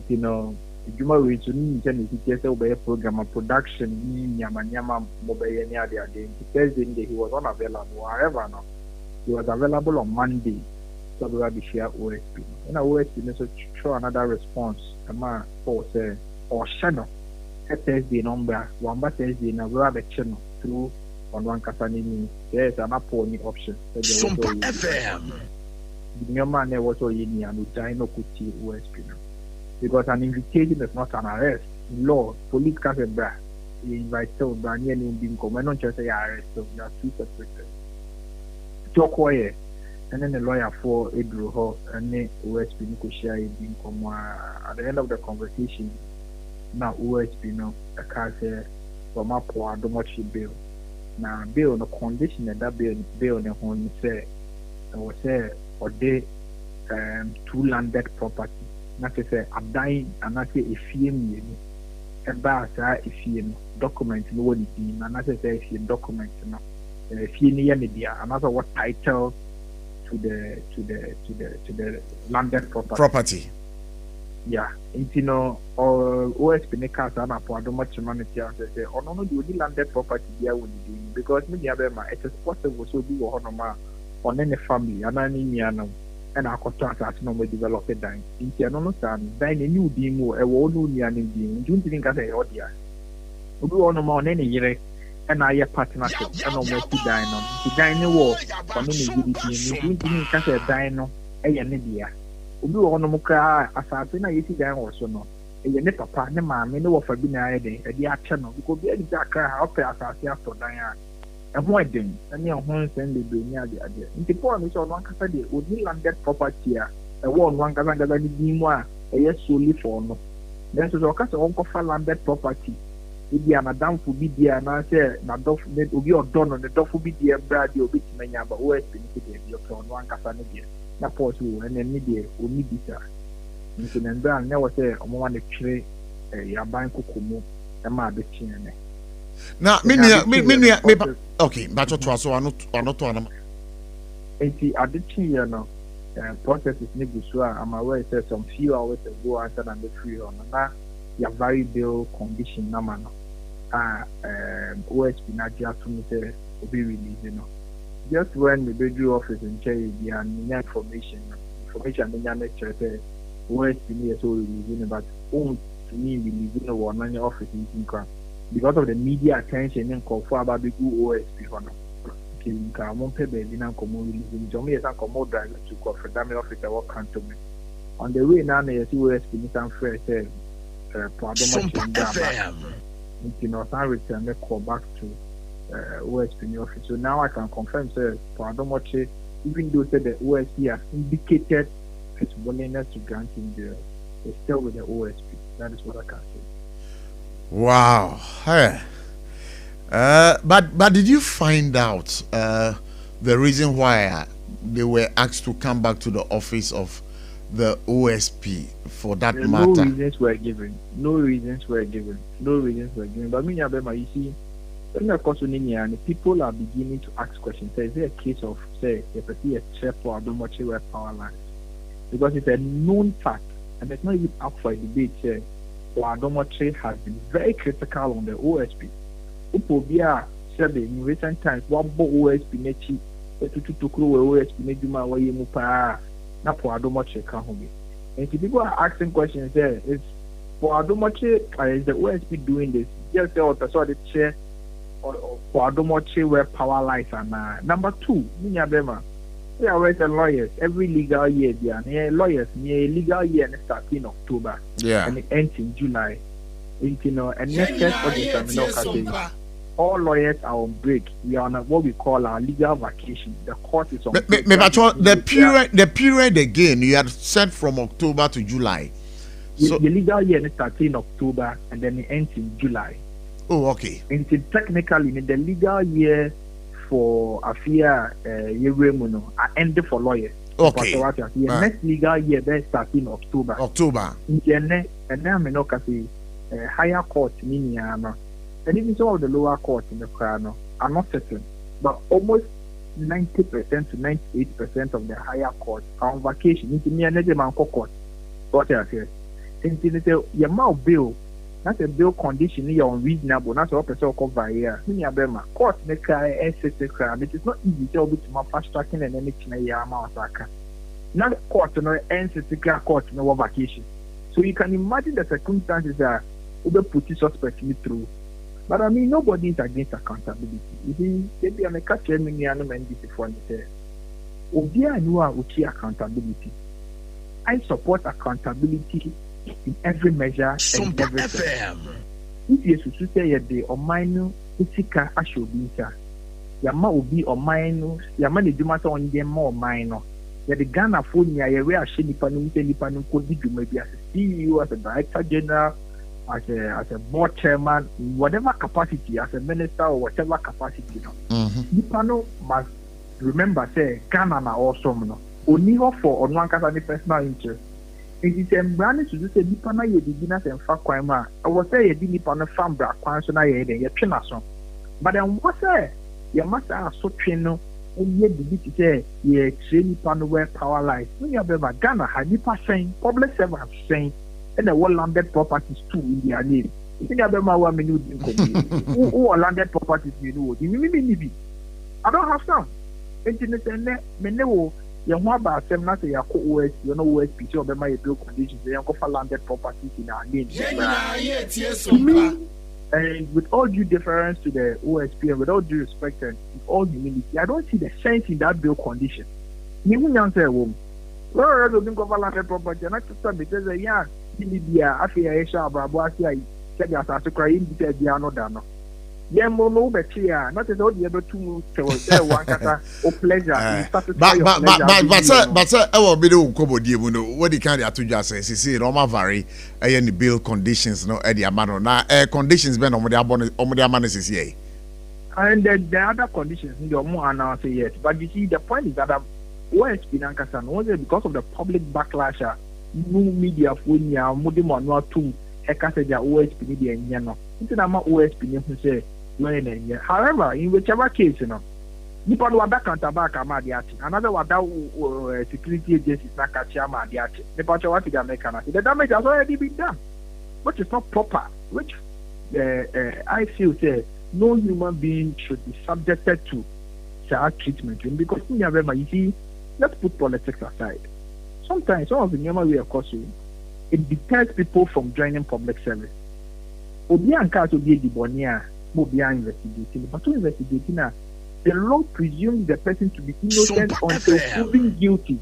Speaker 7: Juma we to need to program of production in Yamanyama mobile any other day. Thursday he was unavailable. However, no, he was available on Monday. So we will be share OSP. And OSP also show another response. The man for say or channel. Thursday number, one Thursday na we have a channel through on one Kasani. There's an only option.
Speaker 4: SOMPA FM.
Speaker 7: The man there was all in and Ujino Kuti OSP. Because an invitation is not an arrest. In law, police can't bra. You invite someone brand new being come. I don't just say arrest, so you are two separate. Talk quiet. And then the lawyer for Edru Ho and then OSP Nikoshia being come at the end of the conversation. Now OSP no a car say from up or how much bill. Now bill on the condition that bill on the home say was say or they 2 landed property. Not to say a dying and not say if you a bar if you document no one in and not say if you document no if you near media another what title to the landed property. Yeah, you know, or OSP Nekas and Apo, how much money say, oh no, you only landed property there when you doing because maybe it is possible so be on any family, and I mean, and our contract has no develop a dime. In the understand, then a new demo, a wall new demo, don't think I say, oh dear. We go on any year. And I partnership, and almost to dine on. To dine the war, for many GDP, you didn't catch a dino, a Yanidia. We on the Muka, as I think I see down also no. A Yanetta partner, man, may know for being a day, a dear channel, because the exact car up as I see after Diane. And why then? And your home send the near the idea. In the point, which on one Cassady would be landed property here, a one Gazanga Dimoa, a yes solely for no. There's a cast of Uncle landed property. Ibi anadam fu bi dia na say na dof ne obi odon no ne dof bi dia brade obi timanya ba OSP ni ke dia so no ankasa ne dia na port wo ene ni dia omi bisa nti na ndra na wo say omo wa ne twire ya ban kokomo e ma be chine ne
Speaker 2: na me okay but to so anoto anam
Speaker 7: enti adichi ya no process is negusu am aware say some few hours ago answer na the free on na ya very bill condition na man OSP Nadia to me say be released, you know. Just when the bedroom office in Cherry and information in your lecture say OSP near so releasing but to me releasing the one on your office in crime because of the media attention and call for about the OSP on killing car won't pay baby and come releasing Johnny as a commode driver to call for damn officer what come to me on the way now they see OSP need some fair say
Speaker 4: SOMPA FM.
Speaker 7: You know, I return the call back to OSP office. So now I can confirm, sir, for Adomoche, even though said the OSP has indicated its willingness to grant him the still with the OSP. That is what I can say.
Speaker 2: Wow. Hey. But did you find out the reason why they were asked to come back to the office of the OSP for that matter?
Speaker 7: No reasons were given. But me, you see, people are beginning to ask questions. So is there a case of, say, a check for Adomoche power lines? Because it's a known fact, and it's not even up for a debate. Adomoche has been very critical on the OSP. Upobia said in recent times, one OSP nechi, to OSP nejuma wa yemu pa. Na for Adomoche can home. And people are asking questions there. It's for Adomoche, is the OSP doing this? Just the the chair for Adomoche where power lines are. Number 2, Bema. We are writing lawyers every legal year. Lawyers near legal year and start in October.
Speaker 2: Yeah.
Speaker 7: And it ends in July. And next all lawyers are on break. We are on what we call our legal vacation. The court is on break.
Speaker 2: The period again, you had said from October to July.
Speaker 7: So the legal year starts in October and then it ends in July.
Speaker 2: Oh, okay.
Speaker 7: And technically, the legal year for Afia Yeremuno are ended for lawyers.
Speaker 2: Okay.
Speaker 7: The next legal year then starts in October. And then I'm higher court meaning and even some of the lower courts in the Crown are not certain, but almost 90% to 98% of the higher courts are on vacation. Into me and the court. What I say? Since it is your mouth bill, that's a bill condition you're unreasonable. That's what person call via. Court make crime. It is not easy to be to fast tracking and anything a year amount. Now court no NCC court no vacation. So you can imagine the circumstances are we put the suspect me through. But I mean, nobody is against accountability. You see, maybe I'm a catcher, many animals before say, Obia knew accountability. I support accountability in every measure and every FM. If you should say the Omino, Isika Ashobinka, Yama will be Omino, Yama the Dumata on them more minor. The Ghana phone, ya where Shenipanum could be maybe as a CEO, as a director general, as a board chairman, whatever capacity, as a minister or whatever capacity. Nipano must remember, say, Ghana na awesome. No, only for on one kind personal interest. It is a brand to do say Nipana ye beginners and far crime. I was say ye did Nipana farm bra kwansona ye de ye twinaso. But then what say ye must have so twino and ye did say ye train Nipana where power lies. When you have Ghana had Nipa saying public servants saying and the well landed properties too in their name. If you have a man who landed properties you know, maybe I don't have some. Internet and me you want about them not say OSP, you know OSP, so my bill conditions, they have landed properties in our name. To me, and with all due deference to the OSP and with all due respect and with all humility, I don't see the sense in that bill condition. You will answer woman. Well, I don't think of landed property, and I just said because Libya, I feel I shall Braboasia, said as I crying because they are not done. Yeah, no, but here, not as all the other two one kata or pleasure.
Speaker 2: But I will be the Kobo Diabuno. What the kind of to just say, see, Roma vary, any bill conditions, no, Eddie Amano. Now, conditions been on the Amanis here.
Speaker 7: And the other conditions, you're more announced yet. But you see, the point is that OSP Nankasan was because of the public backlash, new media for ya, Mudimo, no two, Ekasaja OSP media in Yano. It's not OSP, say. However, in whichever case, you know, Nippon Wada Cantabaka Madiati, another Wada security agencies Nakacha Madiati, the Pachawati Americana. The damage has already been done, which is not proper, which I feel say no human being should be subjected to such treatment. Because you see, let's put politics aside. Sometimes some of the normal way of course it deters people from joining public service. Obianka to be the Bonia. Investigating, but to investigating the law presumes the person to be innocent until proven guilty.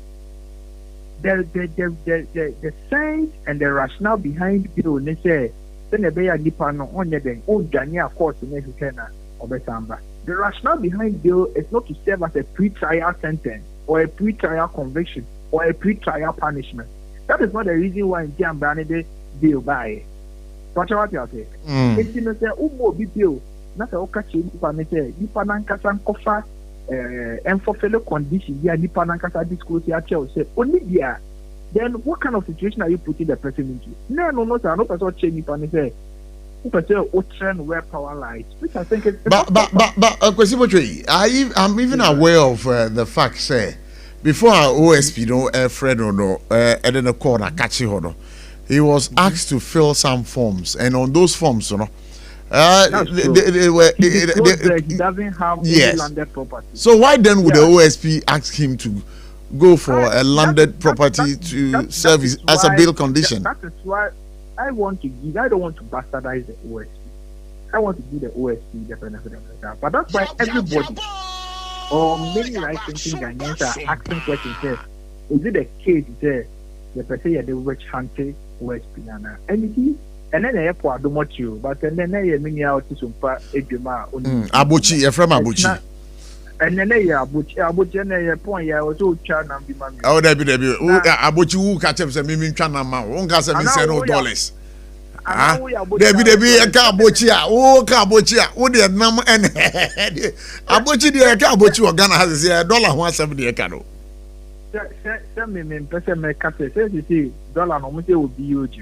Speaker 7: The science and the rationale behind bill they say then a bear nipa no onye den o dwane of course in Ghana obesamba. The rationale behind bill is not to serve as a pre-trial sentence or a pre-trial conviction or a pre-trial punishment. That is not the reason why in Jambanade bill by. What you say? It's in the Ubo bill, not a Okachi Nipanete, Nipanankasan Kofa, and for fellow conditions, yeah, Nipanankasa disclose your child say, only there. Then what kind of situation are you putting the person into? No, not at all change Nipanese. Where power lies, which I think is
Speaker 2: but I'm even aware of the fact, say, before our OSP, no, Fred or no, and then a corner catch you. He was asked to fill some forms, and on those forms, you know,
Speaker 7: they were. He doesn't have any landed property.
Speaker 2: So why then would the OSP ask him to go for a landed property to serve as a bail condition?
Speaker 7: That is why I want to give. I don't want to bastardize the OSP. I want to give the OSP the benefit of that. But that's why everybody or many right-thinking Ghanaians are asking questions. Is it a case there? The person the witch hunting OSP Nana. And then I pour the much you, but then I mean out to SOMPA Ejuma.
Speaker 2: Abochi, from Abochi.
Speaker 7: And then I Abochi and I point ya was all child and be mammy.
Speaker 2: Oh, there be Abochi who catch up some mimim chana ma, won't gas and $0. There be a Cabochia, oh Cabochia, oh dear number and Abochi the Cabochi or Ghana has $1.70 a canoe.
Speaker 7: Send me person make cut says you see dollar no say will be huge.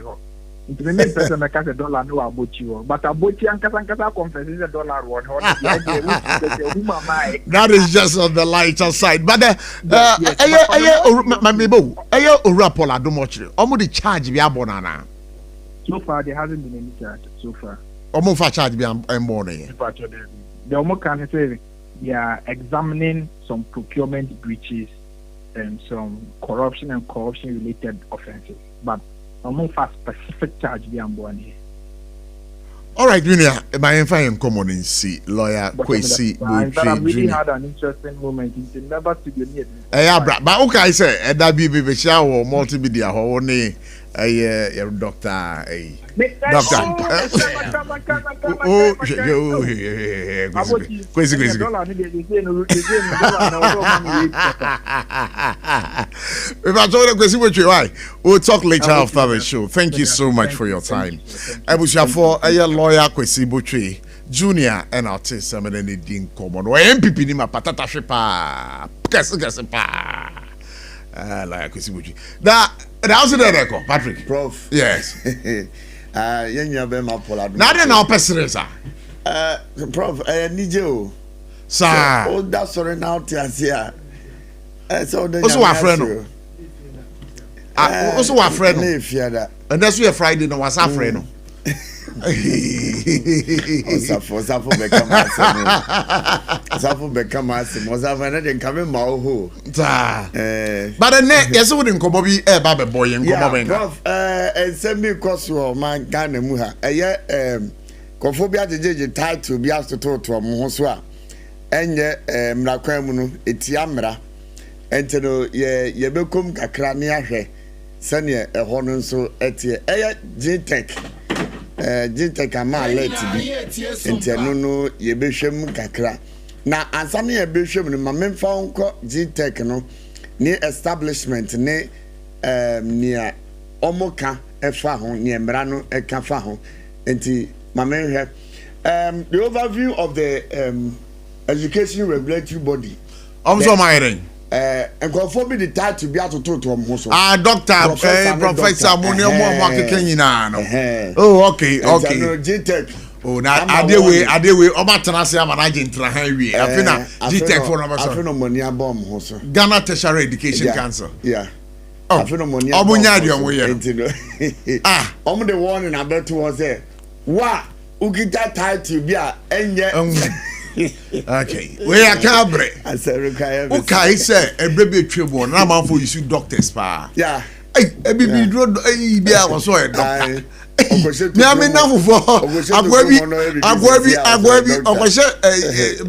Speaker 7: It remains person make cut $1 no about you, but Abochi and Kasa confesses $1
Speaker 2: That is just on the lighter side. But my mebo, Rapola do much. The charge be abonana.
Speaker 7: So far there hasn't been any charge so far.
Speaker 2: Almost charge be morning.
Speaker 7: The Omo can say they are examining some procurement breaches and some corruption and corruption related offenses, but among fast specific charge be born here.
Speaker 2: All right, Junior, my fine common in see lawyer Kwesi
Speaker 7: But I'm really
Speaker 2: Junior.
Speaker 7: had an interesting moment in never to be near.
Speaker 2: But okay, say that be shower multimedia ho ne doctor doctor. Oh, Kwesi. If I told Kwesi what you why, we'll talk later after the show. Thank you so much for your time. I wish you for a lawyer Kwesi Botchie Junior and artist some of the din common. Or MPP ni ma patata shepa. Kese pa. Lawyer Kwesi Botchie. That also there, Patrick.
Speaker 1: Prof.
Speaker 2: Yes.
Speaker 1: Yenya be ma pola.
Speaker 2: Now they now person sir.
Speaker 1: Prof, nije o.
Speaker 2: Sir.
Speaker 1: Oh, that's sorry now tia. So the
Speaker 2: Also our friend. Also our friend. And that's why Friday no was our friend.
Speaker 1: Osafo become asim. Osafo na den kame ma oho.
Speaker 2: But the net yes wouldn't come be baby boy and come over.
Speaker 1: Prof, send me course man Ghana mu ha. Kofobia jeje title bi astoto to mo ho so a. Enye mrakwan mu no etia mra. Ente no ye bekom kakra ne ahwe. Sane ho no nso etie. Gtech. Gtech ama alert bi. Ente no ye behwem kakra. Na ansane ye behwem no mamemfa onko Gtech no ni establishment ne nia omoka efa ho ni mra no eka fa ho. Enti mamenhwe the overview of the education regulatory body.
Speaker 2: Also my ring.
Speaker 1: And conform the title be to so.
Speaker 2: Doctor, Professor Munio Mo. Oh, okay.
Speaker 1: Gtech.
Speaker 2: Oh, now Adewe, Omatanasi Amanagin Trahawi. Afina Gtech for number.
Speaker 1: Afino Monia bomb also.
Speaker 2: Ghana Tertiary Education Council.
Speaker 1: Yeah.
Speaker 2: Oh,
Speaker 1: Afino Monia.
Speaker 2: Omunyadi
Speaker 1: The one in Alberta was there. Wa ukita title be a enye.
Speaker 2: Okay. We are cabre.
Speaker 1: I said require.
Speaker 2: Okay, sir. A baby trouble. Now man for you doctors pa.
Speaker 1: Yeah.
Speaker 2: Hey, a baby drone. Hey, there was so a doctor. Me am now for agwabi. Okoshe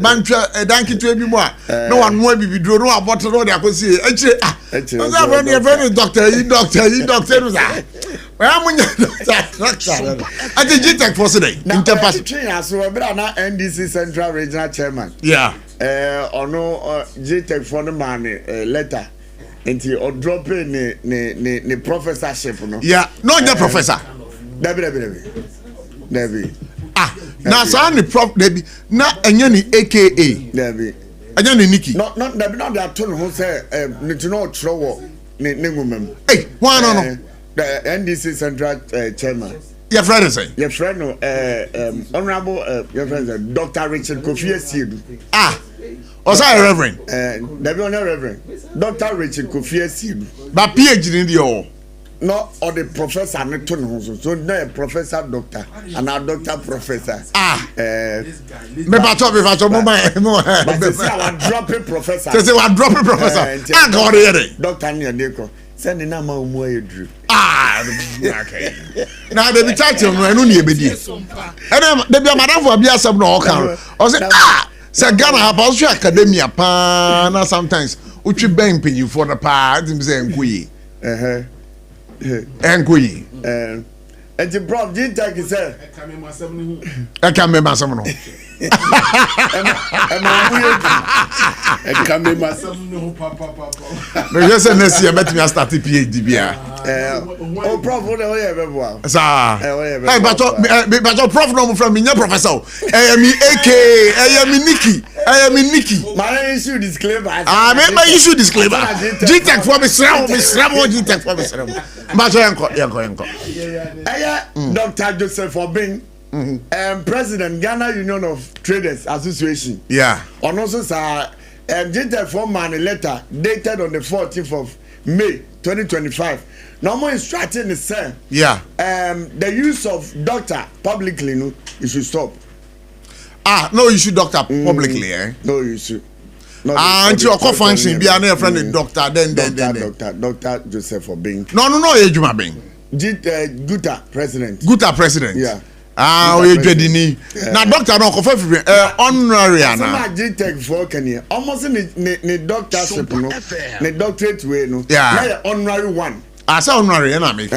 Speaker 2: mantra danki to ebi mo a. No one mo baby drone no about no dey akosi. Eche ah. No say very doctor, you doctor no say. Where am I? I did Gtech for today.
Speaker 1: Interpass. So we na NDC Central Regional Chairman.
Speaker 2: Yeah.
Speaker 1: Ono Gtech for the man letter. Enti o drop ni professorship no.
Speaker 2: Yeah. No your professor.
Speaker 1: Debbie.
Speaker 2: Ah. Na sa ni prof Debbie. Na enye ni AKA.
Speaker 1: Debbie.
Speaker 2: Enye ni Nikki.
Speaker 1: Not Debbie not that tone who say ni to know throw ni ngumem.
Speaker 2: Hey, why no?
Speaker 1: The NDC Central Chairman.
Speaker 2: Your friend say.
Speaker 1: Your friend no honorable your friend Dr. Richard Kofi Asiedu.
Speaker 2: Ah. Was I reverend?
Speaker 1: Debbie on reverend. Dr. Richard Kofi Asiedu.
Speaker 2: But PhD in the all.
Speaker 1: No, or the professor not to so no professor doctor and a doctor professor.
Speaker 2: Ah.
Speaker 1: But say I drop a professor.
Speaker 2: Say I drop a professor. I got it.
Speaker 1: Doctor Nyadeko. Send the name of Drew.
Speaker 2: Ah, okay. Now they be title no enu ni ebedi. And they be madam for bia sub no kan. O say say Ghana have also academia pa na sometimes uchi ben pin for the pa dem say enkuyi. Enkuyi.
Speaker 1: And the prof Gtech say
Speaker 2: I can remember some no. No, yes, and next year, bet me I start PhD.
Speaker 1: Oh, prof, what are you?
Speaker 2: Sir, hey, but prof, no from me, professor. I am AKA, I am Nikki.
Speaker 1: My issue disclaimer.
Speaker 2: I remember issue disclaimer. Gtech for me, Gtech for me, but
Speaker 1: Dr. Joseph Obing. President Ghana Union of Traders Association.
Speaker 2: Yeah.
Speaker 1: And also sir Gtech form man a letter dated on the 14th of May 2025. No more instructing is say the use of doctor publicly no you should stop.
Speaker 2: No issue doctor publicly
Speaker 1: no issue.
Speaker 2: And your co-function be a friend doctor then
Speaker 1: Dr. Joseph Obing.
Speaker 2: No ejuma Bing.
Speaker 1: Guta president.
Speaker 2: Guta president.
Speaker 1: Yeah.
Speaker 2: Ah, we dwedini. Na doctor no kofa fi honorary ana.
Speaker 1: Some G-Tech for Kenya. Almost ne doctorship no. Ne doctorate way no.
Speaker 2: Yeah.
Speaker 1: Na honorary one.
Speaker 2: Asa honorary na make.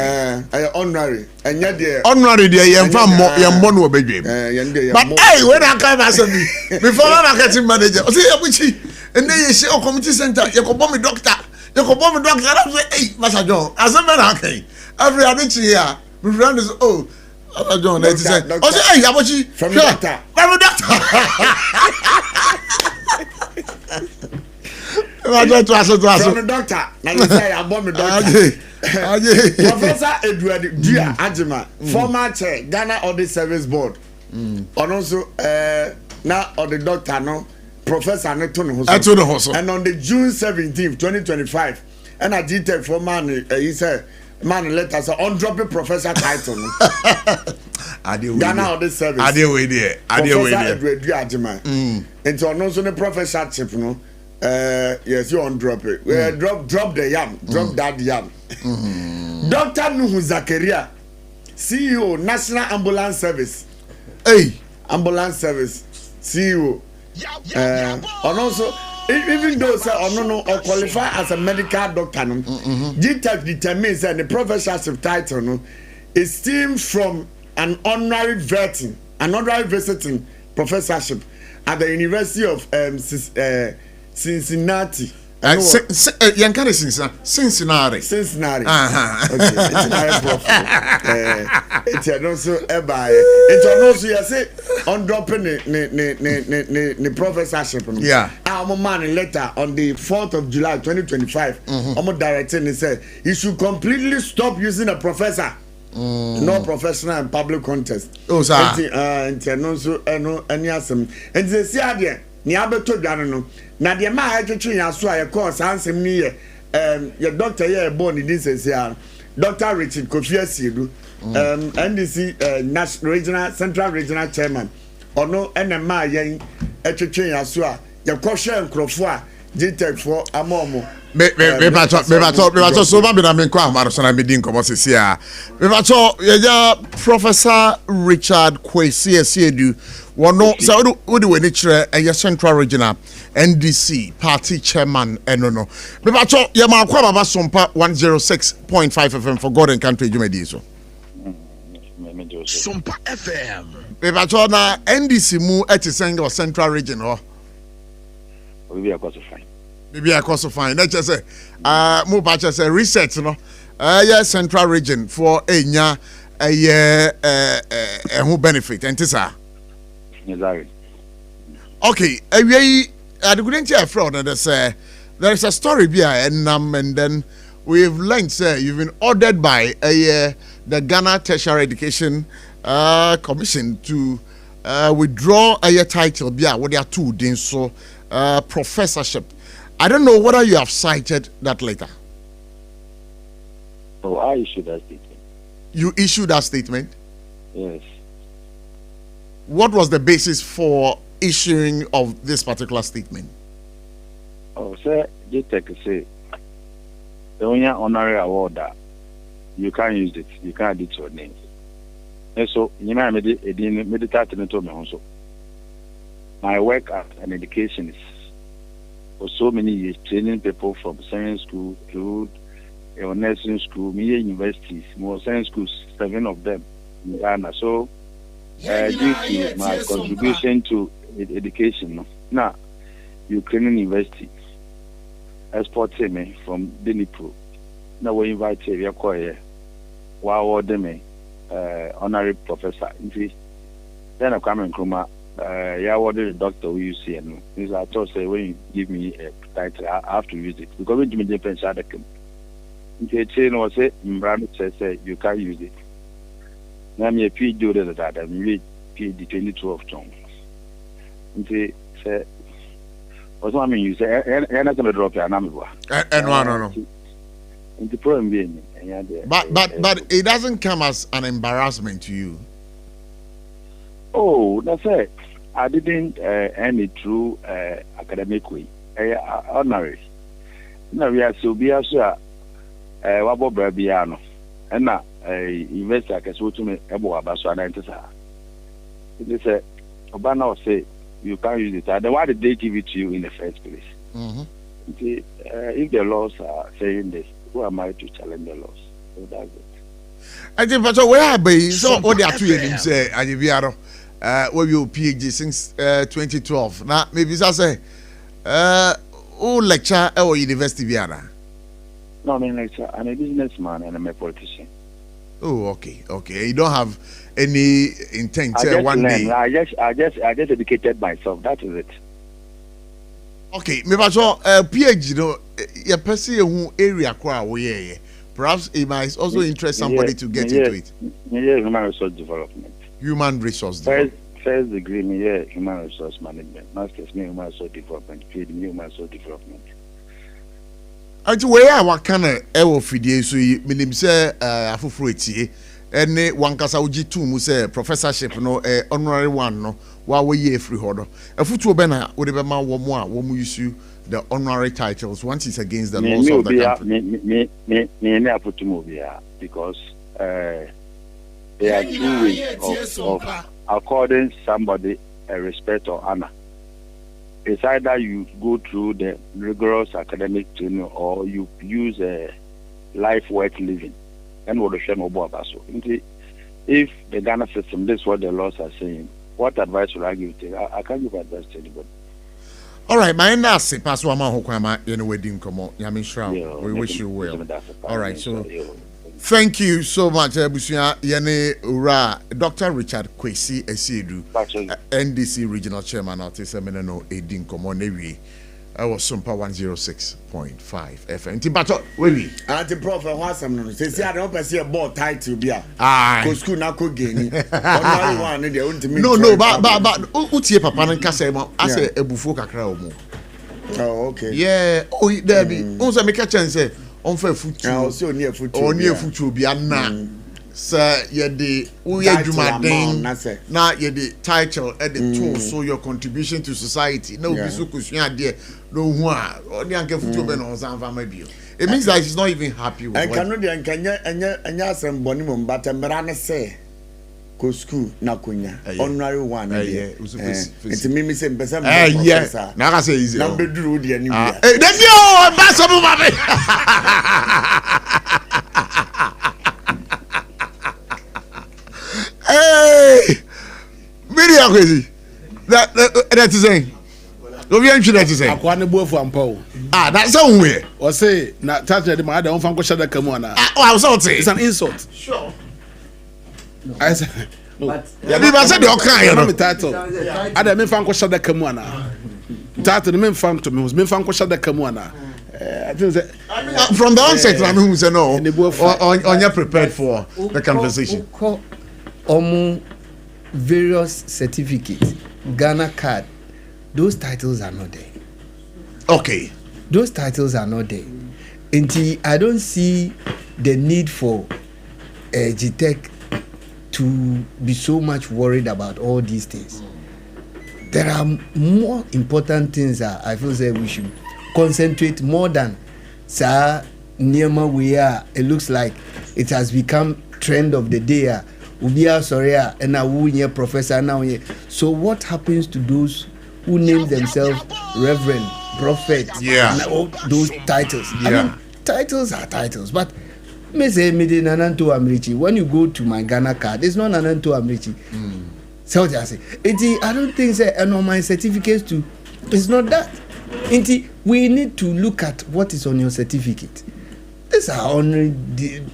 Speaker 1: Honorary. Enya de
Speaker 2: honorary de yemfa yembo no obedwem. But hey, when I come as me before marketing manager, o say yabuchi, ene ye she o community center, ye ko bomb doctor. You go bomb doctor, I say, hey, Master John, as a man, okay. Every other here, my friend is, oh, Master John, let's say, oh, say, hey, Yabochi,
Speaker 1: from the doctor.
Speaker 2: From the doctor.
Speaker 1: From the doctor. Now you say, I bomb the doctor. Professor Edward Dia Ajima, former chair, Ghana Audit Service Board. And also, now, or the doctor, no. Professor Anetono Hoso. And on the June 17th, 2025, and I did for man, he said, man, let us on dropping professor title. Ghana Audit Service.
Speaker 2: I deal with it.
Speaker 1: Professor Edward Diajima. And so also the professorship, no. Yes, you on drop it. Drop the yam. Drop that yam. Dr. Nuhu Zakaria, CEO, National Ambulance Service.
Speaker 2: Hey,
Speaker 1: Ambulance Service, CEO. And also, even though or qualify as a medical doctor, G-Tech determines that the professorship title is stemmed from an honorary visiting professorship at the University of Cincinnati.
Speaker 2: Cincinnati.
Speaker 1: Cincinnati. It's also you say on dropping the professorship.
Speaker 2: Yeah.
Speaker 1: Our man letter on the 4th of July 2025. I'm directing he said he should completely stop using a professor. No professional and public contest.
Speaker 2: Oh, sir.
Speaker 1: And also any asem. And they say there. Ni abeto dwane no na de ma ha twetwe yaso a course ansem ni ye doctor ye born in this area Dr. Richard Kofi Asiedu NDC National Regional Central Regional Chairman ono enema yen twetwe yaso a ye kohwe nkrofo a G-Tech for amomo
Speaker 2: me bato so ba be na me kwa amaro so na me din komo sisi a me bato ya Professor Richard Kofi Asiedu wono so wo de wani kire a Central Regional NDC party chairman eno no me bato ya ma kwa baba SOMPA 106.5 FM for God and country jumedi so
Speaker 8: SOMPA FM
Speaker 2: me bato na NDC mu etisenga o Central Region ho
Speaker 8: we are fine.
Speaker 2: Maybe I cost fine. Let's just say, more about just a research, no. Yeah, Central Region for a year, who benefit, and this are.
Speaker 8: Exactly.
Speaker 2: Okay, I couldn't hear fraud, and there is a story behind, and then we've learned, you've been ordered by the Ghana Tertiary Education Commission to withdraw a title, what they are two, then so professorship. I don't know whether you have cited that letter.
Speaker 8: Oh, I issued that statement.
Speaker 2: You issued that statement?
Speaker 8: Yes.
Speaker 2: What was the basis for issuing of this particular statement?
Speaker 8: Oh, sir, G-Tech say, the only honorary award that you can't use it, you can't add it to your name. And so, you know, I made it also. My work as an educationist for so many years, training people from science school to nursing school, universities, more science schools, 7 of them in Ghana. So, due to my contribution to education, now, Ukrainian University exported me from Dnipro. Now we invited me to award me honorary professor. Then I come in Kruma. Yeah, what the doctor will you see? And I thought, say, when you give me a title, I have to use it because when you depends on the chain, was say, say you can't use it. Now, I'm a PhD that I'm really PhD 22 of John. And say, what's what I mean? You say, and I'm going to drop your number.
Speaker 2: No.
Speaker 8: The problem being,
Speaker 2: but it doesn't come as an embarrassment to you.
Speaker 8: Oh, that's it. I didn't end it through academic way. Honorary. Now we are so be as wabo brabiano. And now investor can so to me ebo abaso and They say, Obama will say, you can't use it. Then why did they give it to you in the first place? If the laws are saying this, who am I to challenge the laws? So that's it.
Speaker 2: I think, but where I be so what they are doing, say, Ajibiaro, where you PhD since 2012. Now, maybe I say, who lecture or university Viana?
Speaker 8: No, I mean, lecture. I'm a businessman and I'm a politician.
Speaker 2: Oh, okay. You don't have any intent one day.
Speaker 8: I just educated myself. That is it.
Speaker 2: Okay, maybe so PhD, no, your person who area kwa we perhaps it might also interest somebody to get into it.
Speaker 8: Yeah, human resource development.
Speaker 2: Human resource development.
Speaker 8: First degree, me human resource management. Master's, me human resource development. PhD, me human resource development.
Speaker 2: Ati where what kind of ewo fidie so minim say afoforo etie ene wankasa uji tu mu say professorship no honorary one no wa we ye free hodo afutu be na wo de be ma wo mu a wo mu use the honorary titles once it's against the laws of the country.
Speaker 8: Me afutu mu bia because there are two ways of according somebody a respect or honor. It's either you go through the rigorous academic training or you use a life worth living. And what the shame about so. If the Ghana system, this is what the laws are saying, what advice would I give to you? I can't give advice to anybody.
Speaker 2: All right, my nasi pass one man hokwama in wedding come on. Yamin Shroud. We wish you well. All right, so thank you so much, Busia Yene Ura, Dr. Richard Kwesi Esiedu, NDC Regional Chairman of Seminano Edin Komonewi. I was SOMPA 106.5 FM. Tibato, we.
Speaker 1: Anti Prof. Wasam no. Say I don't see a ball title bia.
Speaker 2: Aye.
Speaker 1: School na ko geni. No,
Speaker 2: but utie papa nka say mo ase ebufu kakra omo.
Speaker 1: Oh, okay.
Speaker 2: Yeah, oh there be. Once make a chance say on fa futu.
Speaker 1: Oh, so near futu.
Speaker 2: Oh, near futu bia na. Sir, ye the Uyajumaden na ye the title at the tool, so your contribution to society. No, be so kusua there. No one or the uncle futu ben on some family. It means that he's not even happy with
Speaker 1: what. I cannot anya some bonimum, but a marana say go school na kunya honorary one. It's me say person.
Speaker 2: Yeah, now I say easy.
Speaker 1: Number drew the anywhere.
Speaker 2: That's your basabu baby. Hey, very crazy. That is saying. Obi antwi that is saying.
Speaker 6: Akwa ne bofu ampa.
Speaker 2: That's how we.
Speaker 6: O say na tata de ma da on fan ko shada kamu ana.
Speaker 2: I was out.
Speaker 6: It's an insult.
Speaker 2: Sure.
Speaker 6: No. I say no.
Speaker 2: But people say they okay, you know.
Speaker 6: Me title. Ada me fan ko shada kamu ana. Tata me fan to me fan ko shada kamu ana. I think
Speaker 2: from the onset, I mean, say no. On you prepared for the conversation.
Speaker 5: Various certificates, Ghana card, those titles are not there.
Speaker 2: Okay.
Speaker 5: Those titles are not there. Until I don't see the need for GTech to be so much worried about all these things. There are more important things that I feel say we should concentrate more than Niyama we are. It looks like it has become trend of the day. Ubia Soria and a professor now. So what happens to those who name themselves Reverend, Prophet, and all those titles?
Speaker 2: Yeah.
Speaker 5: I mean, titles are titles, but me say me de Nananto Amrichi. When you go to my Ghana card, it's not Nananto Amrichi. So what I say, I don't think say on my certificates too. It's not that. We need to look at what is on your certificate. These are honorary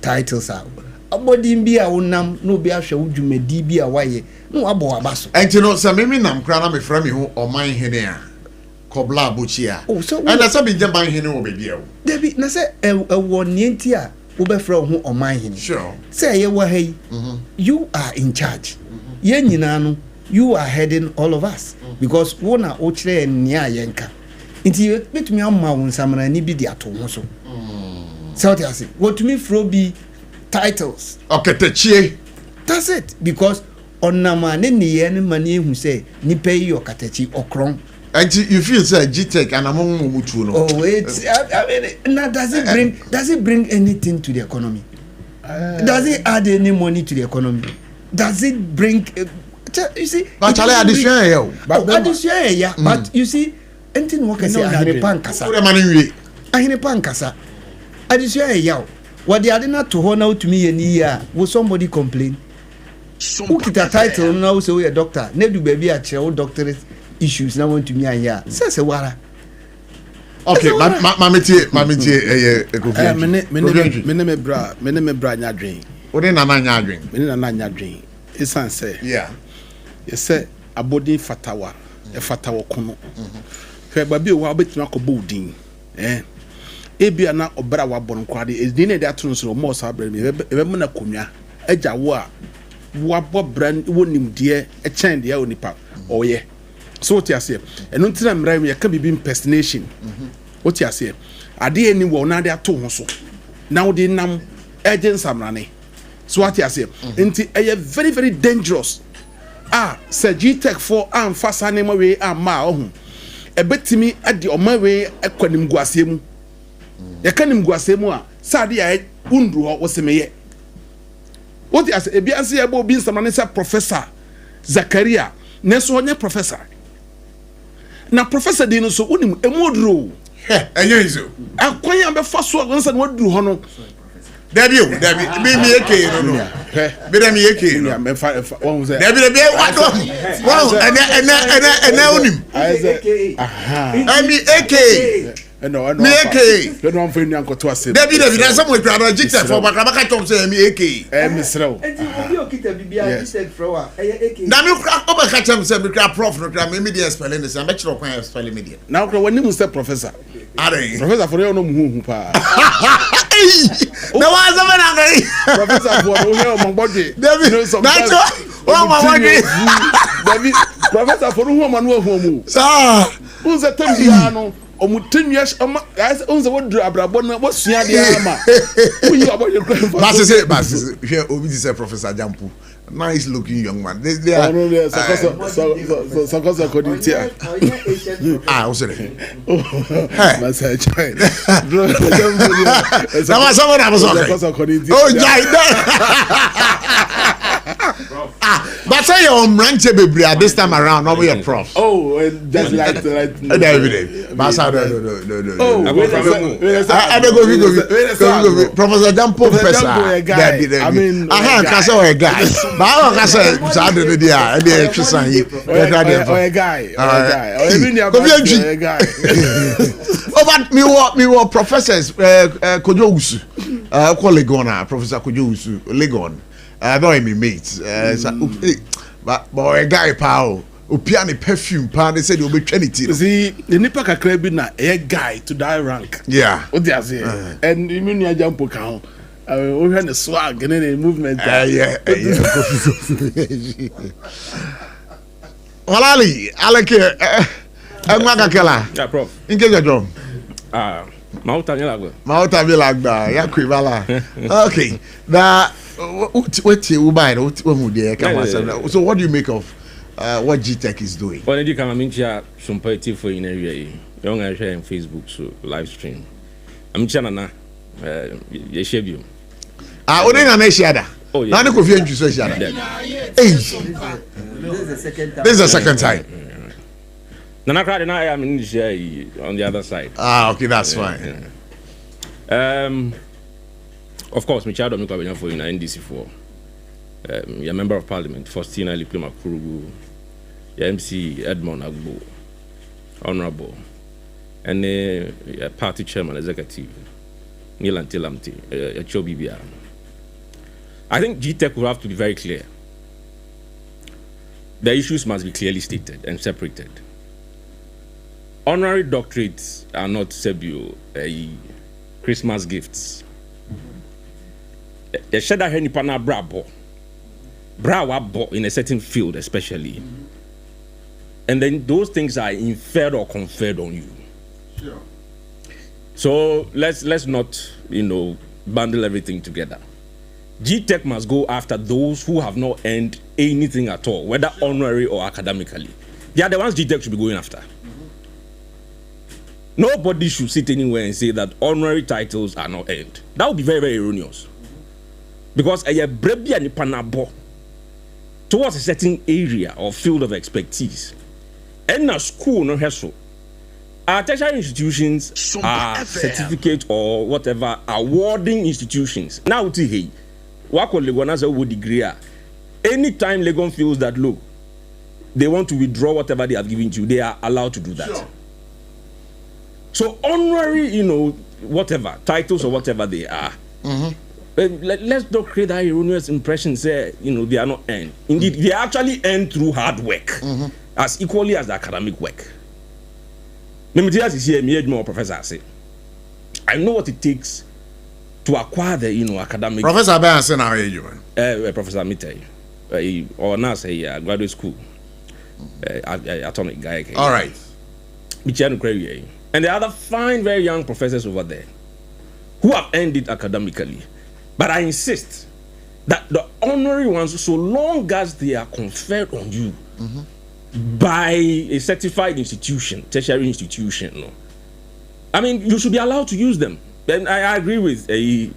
Speaker 5: titles are. Abodi mbia unam no be ahwe udwumadi bi a waye no abo abaso
Speaker 2: enti no se meme nam kra na me fra me ho oman hene a Kobla Abotchie a and na se be je ban hene wo be dia wo
Speaker 5: debi na se ewo nienti a wo be fra ho oman hene
Speaker 2: sure
Speaker 5: say ye wa hey you are in charge ye nyina no you are heading all of us because wo na o kire nia yenka enti betumi amma wo nsamana ni bi di ato ho so so what I say what to me fro be titles.
Speaker 2: Okay, Techie.
Speaker 5: That's it. Because on Namane Nian Mani who say Nipei or Katechi or Kron.
Speaker 2: And you feel say GTech and among Mutuno.
Speaker 5: Oh, it's I mean now does it bring anything to the economy? Does it add any money to the economy? Does it bring You see,
Speaker 2: But Charlie, addition, yo.
Speaker 5: But you see, anything what can say, ahine pankasa. Ahine pankasa. Addition, yo. What the adina to honor to me any year? Will somebody complain? Who get a title now? So we a doctor. Never baby a child doctorate issues now want to me a year. Says a wara.
Speaker 2: Okay, mammy,
Speaker 6: nya dream.
Speaker 2: What in a nanya dream?
Speaker 6: Nya dream. It's say.
Speaker 2: Yeah.
Speaker 6: You say a body fatawa, a fatawa kono. Baby, wa bit na ko bodin. Ebi ana obra wa bon kwade e dine de atun so mo sa bra mi e be na konwa agya wo a wa bobran wonim de e chen de onipa oye so what you say eno ntina mra mi ka bibi impersonation what you say ade ani wo na de ato ho so na wo de nam agent samrane so what you say enti e very very dangerous Sir G-Tech for fasa ne ma we ma ohun e betimi ade o ma we ekwanim guasem yakanim guasemu a sade ya undu ho wosemeye what as ebi anse ebo bi nsamane say Professor Zakaria neso onye professor na professor di no so unim emodro
Speaker 2: enye izo
Speaker 6: akwan ya be fa so nsa no waduru ho no
Speaker 2: Debi mi eke no be dem eke no
Speaker 6: me fa won say
Speaker 2: Debi wow ene unim eke
Speaker 6: no
Speaker 2: me eke
Speaker 6: no am fenu ankoto ase
Speaker 2: Debi na some we grab G-Tech for bakra talk say me eke
Speaker 6: misrew
Speaker 5: Enti obi okita bibia G-Tech flower eke
Speaker 2: na me obaka tell say me grab prof no grab me dey explain this am be chiro kwan explain me dey
Speaker 6: now when you say professor
Speaker 2: Professor
Speaker 6: for you no mu pa
Speaker 2: na wa za me na ngai
Speaker 6: professor for you no body
Speaker 2: Debi na to o ma body
Speaker 6: Debi professor for you ma no hu mu
Speaker 2: sa
Speaker 6: unza tambia no omutinwa unza wodru abrabo na wosua de ama uyi aboye kwan
Speaker 2: Bas here obi say Professor Jampu nice looking young man they are
Speaker 6: so koditia
Speaker 2: what's it
Speaker 6: mas I try bro
Speaker 2: someone oh jai but say your branch bebre this time around over your prof
Speaker 6: just like
Speaker 2: David but no
Speaker 6: go
Speaker 2: Professor Jampo Professor I mean a guy but I can say Saturday dia e twisan yi
Speaker 6: a guy
Speaker 2: but me what professors Kojo Usu call Legon Professor Kojo Usu Legon no me mate but boy a guy pal opiani perfume pan they said you be trinity
Speaker 6: see the nipa kakra bi na a guy to that rank
Speaker 2: yeah
Speaker 6: what they say and you mean you jump kan we had the swag and the movement
Speaker 2: yeah walali aleke magakela
Speaker 9: yeah prof
Speaker 2: inke jodom
Speaker 9: Mauta
Speaker 2: Milagba ya kwibala okay na what you buy what there so what do you make of what G-Tech is doing?
Speaker 9: Well, you come here SOMPA for in area. Young I share on Facebook so live stream. I'm channel you share you.
Speaker 2: Only na share that.
Speaker 9: Oh yeah.
Speaker 2: Na ko fi enju so share that.
Speaker 5: This is the second time.
Speaker 2: This is the second time.
Speaker 9: Nana crowd na I am in share on the other side.
Speaker 2: Okay, that's fine.
Speaker 9: Of course, my child of me for in NDC4. You're member of parliament, Faustina Liplima Kurugu, your MC Edmond Agbo, honorable, and a party chairman executive, Nilan Tilamti, a Chobibia. I think G-Tech will have to be very clear. The issues must be clearly stated and separated. Honorary doctorates are not Sebio, Christmas gifts. The Shada Henipana Brabo. Brawa in a certain field, especially, and then those things are inferred or conferred on you.
Speaker 2: Sure.
Speaker 9: So let's not bundle everything together. G-Tech must go after those who have not earned anything at all, whether honorary or academically. They are the ones G-Tech should be going after. Nobody should sit anywhere and say that honorary titles are not earned. That would be very, very erroneous. Because a brebi and panabo. towards a certain area or field of expertise. And a school no has so. Our tertiary institutions are certificate or whatever awarding institutions. Now, hey, what called Legon a degree? Anytime Legon feels that look, they want to withdraw whatever they have given to you, they are allowed to do that. Sure. So honorary, whatever titles or whatever they are. Let's not create that erroneous impression. Say, they are not earned. Indeed, they are actually earned through hard work, as equally as the academic work. Professor say, I know what it takes to acquire the academic.
Speaker 2: Professor Benson, how are you?
Speaker 9: Professor Mitay, or now say graduate school, atomic guy.
Speaker 2: All right.
Speaker 9: And the other fine, very young professors over there who have earned it academically. But I insist that the honorary ones, so long as they are conferred on you by a certified institution, tertiary institution, I mean, you should be allowed to use them. And I agree with a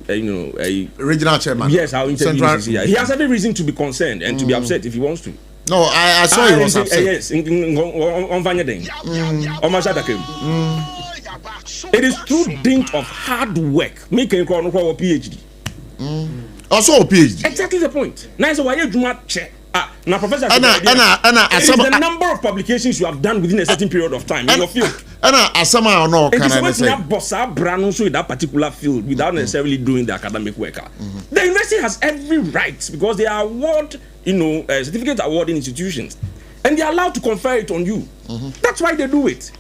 Speaker 2: regional chairman.
Speaker 9: Yes, our interview is here. He has every reason to be concerned and to be upset if he wants to.
Speaker 2: No, I saw he was upset.
Speaker 9: Yes, on Vanyadeng, on Mashadakim. It is through dint of hard work. Make a PhD.
Speaker 2: Also a PhD.
Speaker 9: Exactly the point. Now, so why you do not check? Now, Professor, the number of publications you have done within a certain period of time in your field.
Speaker 2: No,
Speaker 9: can I say? In that particular field without necessarily doing the academic work. The university has every right because they are award, certificate awarding institutions, and they are allowed to confer it on you. That's why they do it.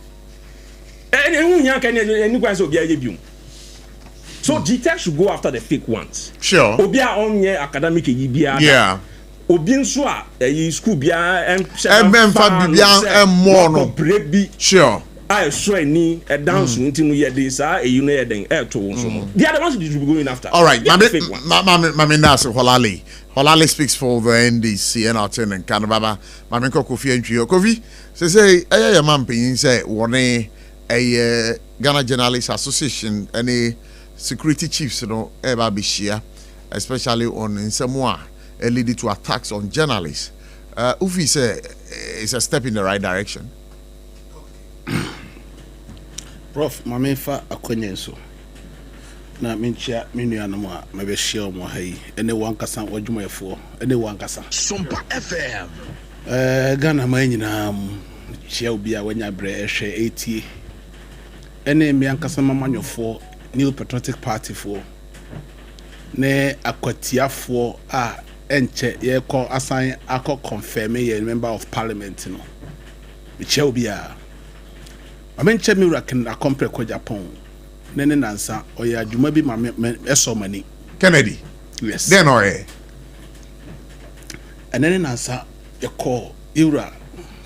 Speaker 9: So GTech should go after the fake ones.
Speaker 2: Sure.
Speaker 9: Obia on your academic
Speaker 2: yeah.
Speaker 9: Obin swa school bia
Speaker 2: and more sure.
Speaker 9: I swear ni a dance into no year this are a den air to the other ones you should be going after.
Speaker 2: All right, Mami Nasi Holali speaks for the NDC and our tenant Canababa. Mami Kofi and Trio Kofi say a man paying say one a Ghana Journalists Association any security chiefs ever be share, especially on in Samoa. Leading to attacks on journalists. Ufi say it's a step in the right direction.
Speaker 6: Prof, Mamefa Akwenyenso. Na mincha minuanoma maybe share mo hai. Anyone kasa wajuma for anyone kasa.
Speaker 10: SOMPA FM.
Speaker 6: Ghana manyina share ubia wanya bre ehwe 80. Ene me ankasa mamanyo for New Patriotic Party for. Ne akwatia for enche ye call assign ako confirm ye member of parliament Michel bia amenche mi raken akompre ko Japan nene nansa oya adwuma bi ma eso mani
Speaker 2: Kennedy
Speaker 6: yes
Speaker 2: then oye
Speaker 6: nene nansa ye call Ira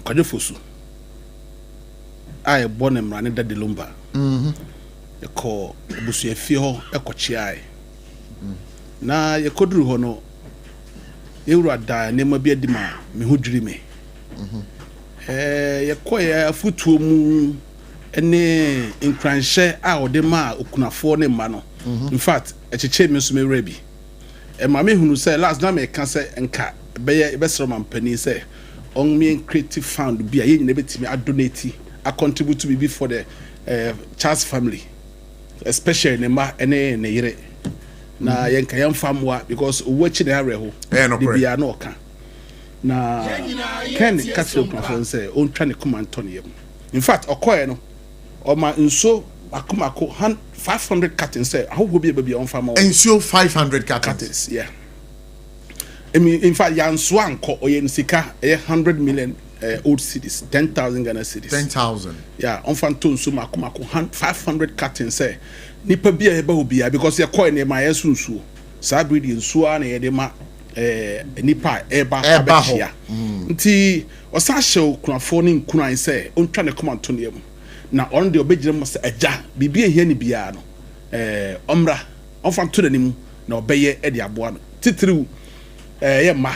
Speaker 6: kwadefosu ai bonem rane da delumba ye call busu efie ho ekochiai na ye koduru ho no Eura da nema bi adima me ho dwiri me ye koye afutuo mu ene nkranhye a odema okunafo ne ma no in fact echeche me so me rebi ma me hunu say last na me ka say nka be sro mampani say on me creative fund bi a ye nyina betimi adonate a contribute to be for the Charles family especially ne ma ene ne yire na yenka yamfamwa because owachi na areho bia na oka na ken catch platform say on try ne come Antonio yam in fact okoye no o ma nso akomako 500 cartons say how go be on farm
Speaker 2: nso 500 cartons
Speaker 6: yeah I mean in fact yanso anko oye sika 100 million old cities 10,000 Ghana cities
Speaker 2: 10,000
Speaker 6: yeah on fan to nso akomako 500 cartons say nipa bia eba obia because ye coin e ma yesunsu sa breed nsu a na ye de ma nipa eba abehia nti osa hyew kunafo ne nkunan say ontwa ne command to ne mu na on de obegire mo say agya bibia ehia ne bia no omra onfa to nanim na obeye e de aboa no titiriw ye ma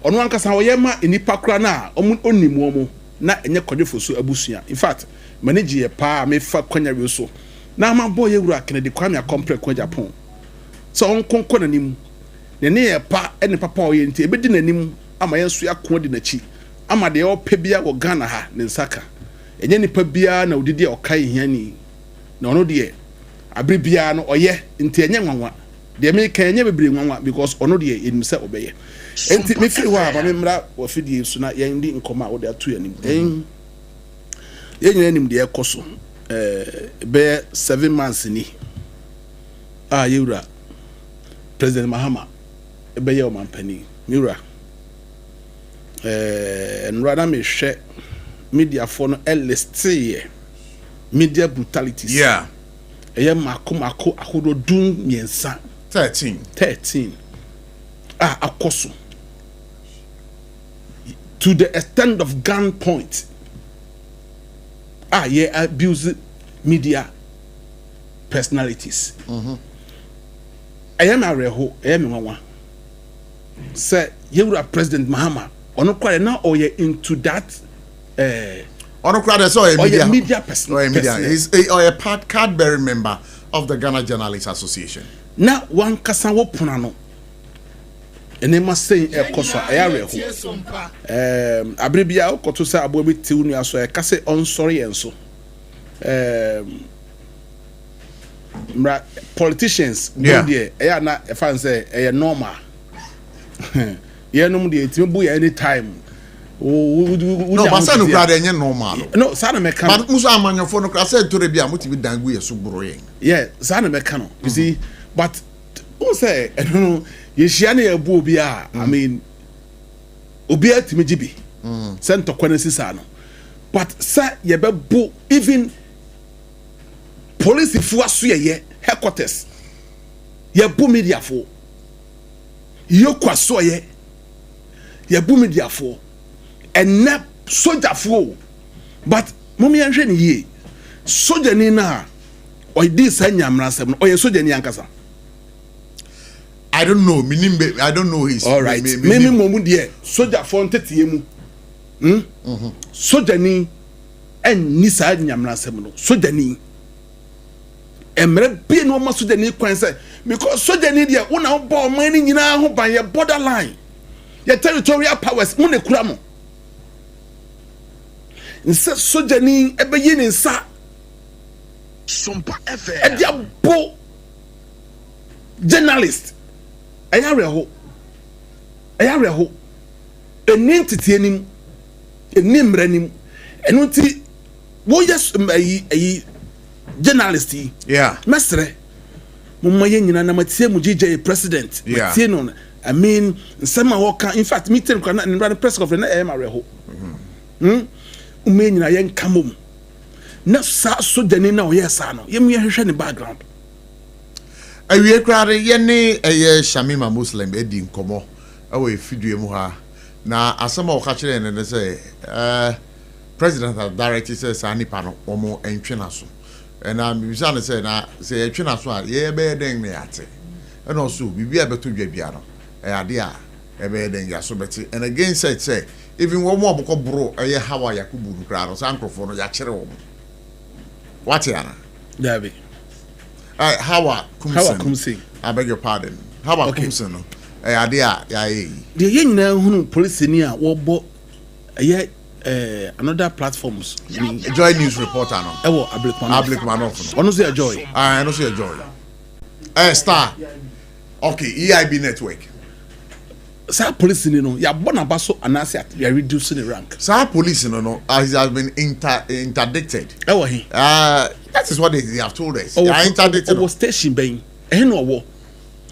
Speaker 6: ono ankasa wo ye ma nipa kura na onimu omo na enye kodwefoso abusua in fact manage ye pa me fa kwanya wi so na ma boy Ewura Kennedy Kwame complex ko Japan so on konko nanim ne ye pa ene papa o ye nti ebedi nanim ama yɛn so akɔ di n'akyi ama deɛ ɔpɛ bia wɔ Ghana ha ne nsaka enye nipa bia na odidi a ɔka hiani na ɔno deɛ abere bia no ɔyɛ nti enye nwanwa deɛ me ka enye bebre nwanwa because ɔno deɛ enim sɛ ɔbɛyɛ enti me firi hɔ a ma me mmra wɔ fidie so na yɛn di nkɔma a wɔde ato yanim yɛn nyina nim deɛ ɛkɔ so bɛyɛ 7 months ni a yɛwura President Mahama ɛbɛyɛ ɔmampani yɛwura nwura na mehwɛ media for no elisteye media brutalities
Speaker 2: yeah
Speaker 6: ɛyɛ mako ahodo dum miensa 13 akoso to the extent of gun point abuse media personalities ɛyɛ mareho ɛyɛ menwanwa sɛ yewura President Mahama ono kware na oye into that
Speaker 2: ono kware so
Speaker 6: media person
Speaker 2: he's a card bearing member of the Ghana Journalists Association
Speaker 6: na wan kasa wo pona no ene ma say ekoso ayare ho abrebia okoto say abo bi tiw nu aso e kase on sorry enso politicians dey e na e fan say e normal yenum de etime bu ya anytime
Speaker 2: no basa no grade enye normal
Speaker 6: no sana meka
Speaker 2: but muso amanyofo no klase tore bia mutibi dangu ye so buro yen
Speaker 6: sana meka no you see but who say no ye hia na ebu obi a I mean obi atime gibi sento kwana sisa no but sa ye bebu even police fu aso ye headquarters ye bu media fo yo kwaso ye bu media fo enne soldier fo but mummy anhwe ne ye soldier ni na o di sanyamra sem no o ye soldier ni ankasa
Speaker 2: I don't know I don't know his
Speaker 6: all right me momu de soldier fo ntetie mu soldier ni enni sa nyamra sem no soldier ni emre bi no ma soldier ni kwan say because soldier ni de una bo man ni nyina ho ban ye borderline your territorial powers mo ne kura mo nse soldier ni ebeyi ni nsa SOMPA FM e dia bo journalist ayare ho eni ntete nim eni mranim eno ti wo yes ayi journalist mesre mo maye nyina na matie mu GJ president matie no I mean nsema woka in fact meeting kwa na press conference na ayare ho umenyina yen kamom na sa so dani na oyesa no yem ye hwehwe ne background
Speaker 2: awie krare ye ne eye Shamima Muslim edi nkomo awe fidue mu ha na asema wo ka kire ne say president has directed says anipa no omo entwe na so na mbisa ne say na say etwe na so a ye be den ne ate and also bibia beto dwa bia no ade a e be den ya so beti and again say even one more boko bro eye hawa yakubu nu kra no sankrofo no ya kire wo what yana
Speaker 6: David
Speaker 2: Hawa Kumsin. I beg your pardon. Hawa Kumsin no. Idea
Speaker 6: the yen na hunu police ni a wo bo another platforms
Speaker 2: Joy News reporter no.
Speaker 6: Ewo Ablikman no. Ono say Joy.
Speaker 2: I no say Joy. Star. Okay, EIB network.
Speaker 6: Sa police ni no ya bona baso anase ya reduce the rank.
Speaker 2: Sa police no has been interdicted.
Speaker 6: Ewo he.
Speaker 2: That is what they have told us. Interdicted.
Speaker 6: Our station ben no wo.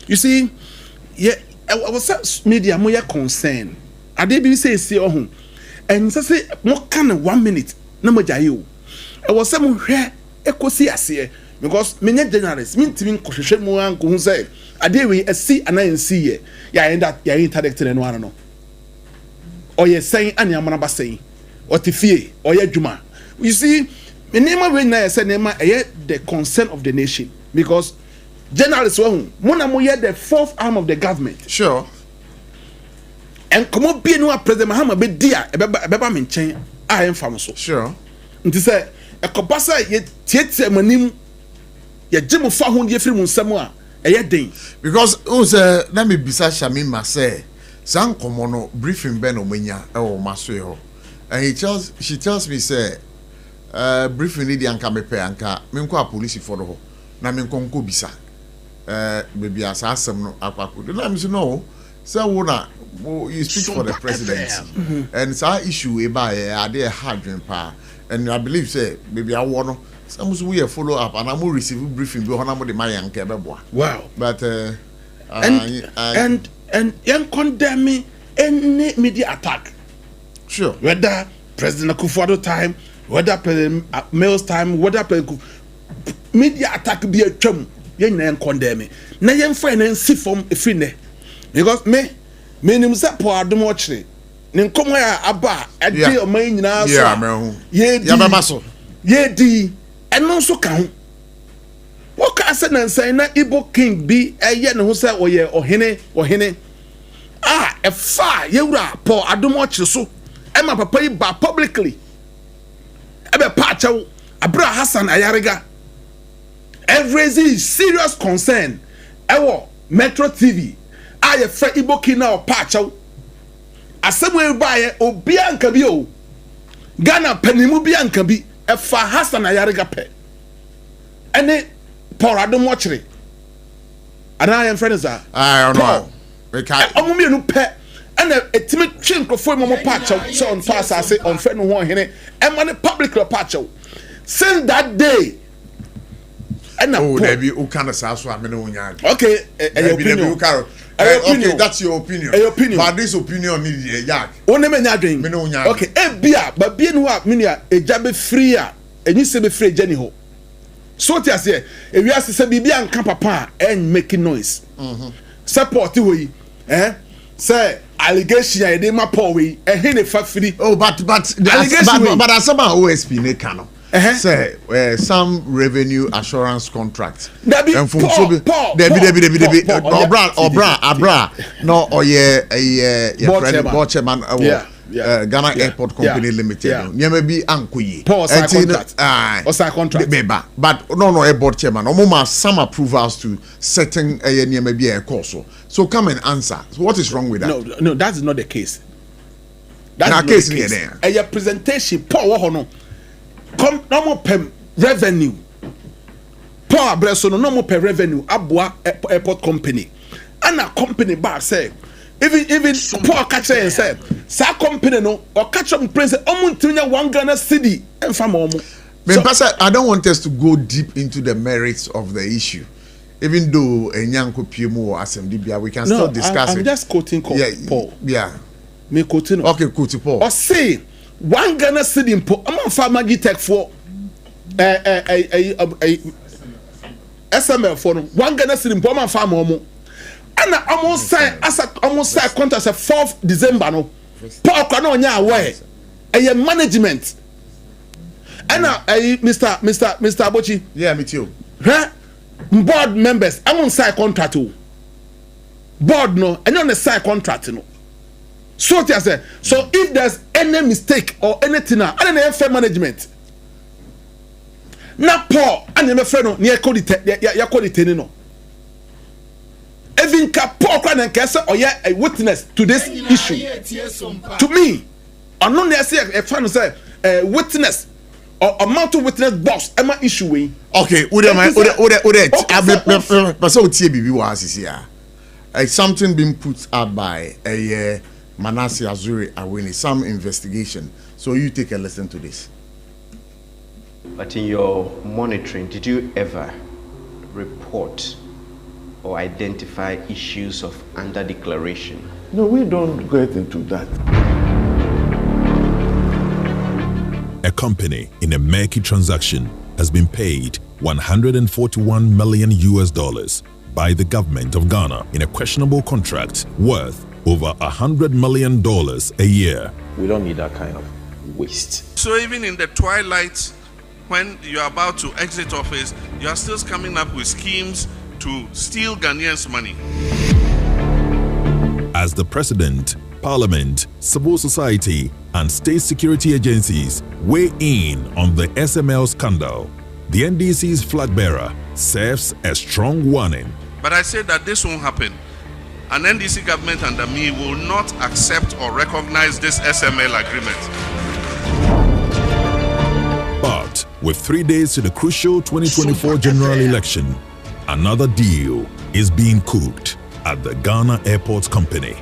Speaker 6: You see, was media mo concern. Ade bi say ohun. And say mo kan 1 minute na mo jaye o. E was say mo hwe ekosi ase because menye journalist min timi nkohwehwe mo anko hu say ade we asi anansi ye ya end that ya interdicted no ano no. Oye saying ani amana ba saying. Otifie oye dwuma. You see, Nema we na say nema the concern of the nation because journalists who mona mo the fourth arm of the government.
Speaker 2: Sure.
Speaker 6: And come on be no President Mahama be dia beba me nchen a emfa so.
Speaker 2: Sure.
Speaker 6: Nti say e kobasa ye tietie manim ye gemu fa ho ye firi mu nsam a eye den
Speaker 2: because let me bisa Shamima say San komono briefing ben omenya e wo maso e ho. And she tells me say briefing ni di anka mepe anka menko a police for ho na menko nko bisa. Baby asa asem no akwako. Na me say no. Say wo na you speak for the presidency. And sa issue e ba e dey hard pa. And I believe say baby I want some we follow up and I'm receive briefing be honor the my yanke beboa. Wow. But
Speaker 6: and young condemn any media attack.
Speaker 2: Sure.
Speaker 6: Whether President Akufo-Addo time, whether President Mills time, whether media attack be a term, young condemn. Na young friend and see from a friend. Because me nimsa po adomochre. Ninkomo ya aba ade o man nyina so.
Speaker 2: Yeah, man.
Speaker 6: Ye di eno so ka ho. Wo ka se na nsan na Igbo king bi eye ne ho se oye ohene. E fa yewura po adomochre so. E ma papa yi ba publicly. E be pa chawo Abra Hassan Ayariga. Every serious concern. Ewo Metro TV. Aye fa Igbo king na o pa chawo. Asemwe baye obi anka bi o Ghana panimu bi anka bi e fa Hassan Ayariga pe ene Paul Adomochre ana I am friends are
Speaker 2: I don't know we can
Speaker 6: omumi no pe ene etimi twe nkrofo mo patch so on pass ase on friend no ho hene e ma ne public patch since that day ena
Speaker 2: there be o kind of so amene onya
Speaker 6: okay opinion.
Speaker 2: Okay, that's your opinion. But this opinion need a yak.
Speaker 6: Okay, bia, but bien wa minia a jabe free and you say be free Jenny ho. So te say, if you ask say bibia and papa and making noise. Support we say allegation I dey ma poor we and he fa free.
Speaker 2: Oh, but allegation but as some OSP ne cano. Say some revenue assurance contract. And from so Debbie Abra no or friend Bocheman Ghana Airport Company Limited. Nyame bi ankoyi.
Speaker 6: Contract.
Speaker 2: But no airport chairman. Omoma some approvals to certain nyame bi e course. So come and answer. So what is wrong with that?
Speaker 6: No, that is not the case. That's not the case. A presentation Paul no. Come no more per revenue. Paul Abreso no more per revenue. Abua airport company. And a company bar say even Paul catcher and said, "Sa company no or catch up prince omuntinya 1 Ghana cedi and famomo."
Speaker 2: I don't want us to go deep into the merits of the issue. Even though Nyanko PMO or SMDBia, we can still discuss it.
Speaker 6: I'm just quoting Paul.
Speaker 2: Yeah.
Speaker 6: Me quoting.
Speaker 2: Okay, quoting Paul.
Speaker 6: Or say 1 Ghana cedi impo. I'm on farm Magitech for SML for 1 Ghana cedi impo. I'm on farm omo. And I'm on sign contract 4th December no. Paul kwana onya aware. A management. And Mr. Abotchie.
Speaker 2: Yeah, me too.
Speaker 6: Huh? Board members, I'm on sign contract. Board no, and on the sign contract no. So I say, so if there's any mistake or anything, I don't have fair management. Now Paul, and your friend no, near call it no. Even Paul and Kessa or a witness to this issue. To me, I know they say a fan say a witness or amount of witness boss. Am I issuing?
Speaker 2: Okay, something being put up by a Manasseh Azuri Awini, some investigation. So you take a listen to this.
Speaker 10: But in your monitoring, did you ever report or identify issues of under-declaration?
Speaker 11: No, we don't get into that.
Speaker 12: A company in a murky transaction has been paid $141 million by the government of Ghana in a questionable contract worth over $100 million a year.
Speaker 11: We don't need that kind of waste.
Speaker 13: So even in the twilight, when you're about to exit office, you are still coming up with schemes to steal Ghanaians' money.
Speaker 12: As the president, parliament, civil society, and state security agencies weigh in on the SML scandal, the NDC's flag bearer serves a strong warning.
Speaker 13: But I said that this won't happen. an NDC government under me will not accept or recognize this SML agreement.
Speaker 12: But with 3 days to the crucial 2024 general election, another deal is being cooked at the Ghana Airports Company,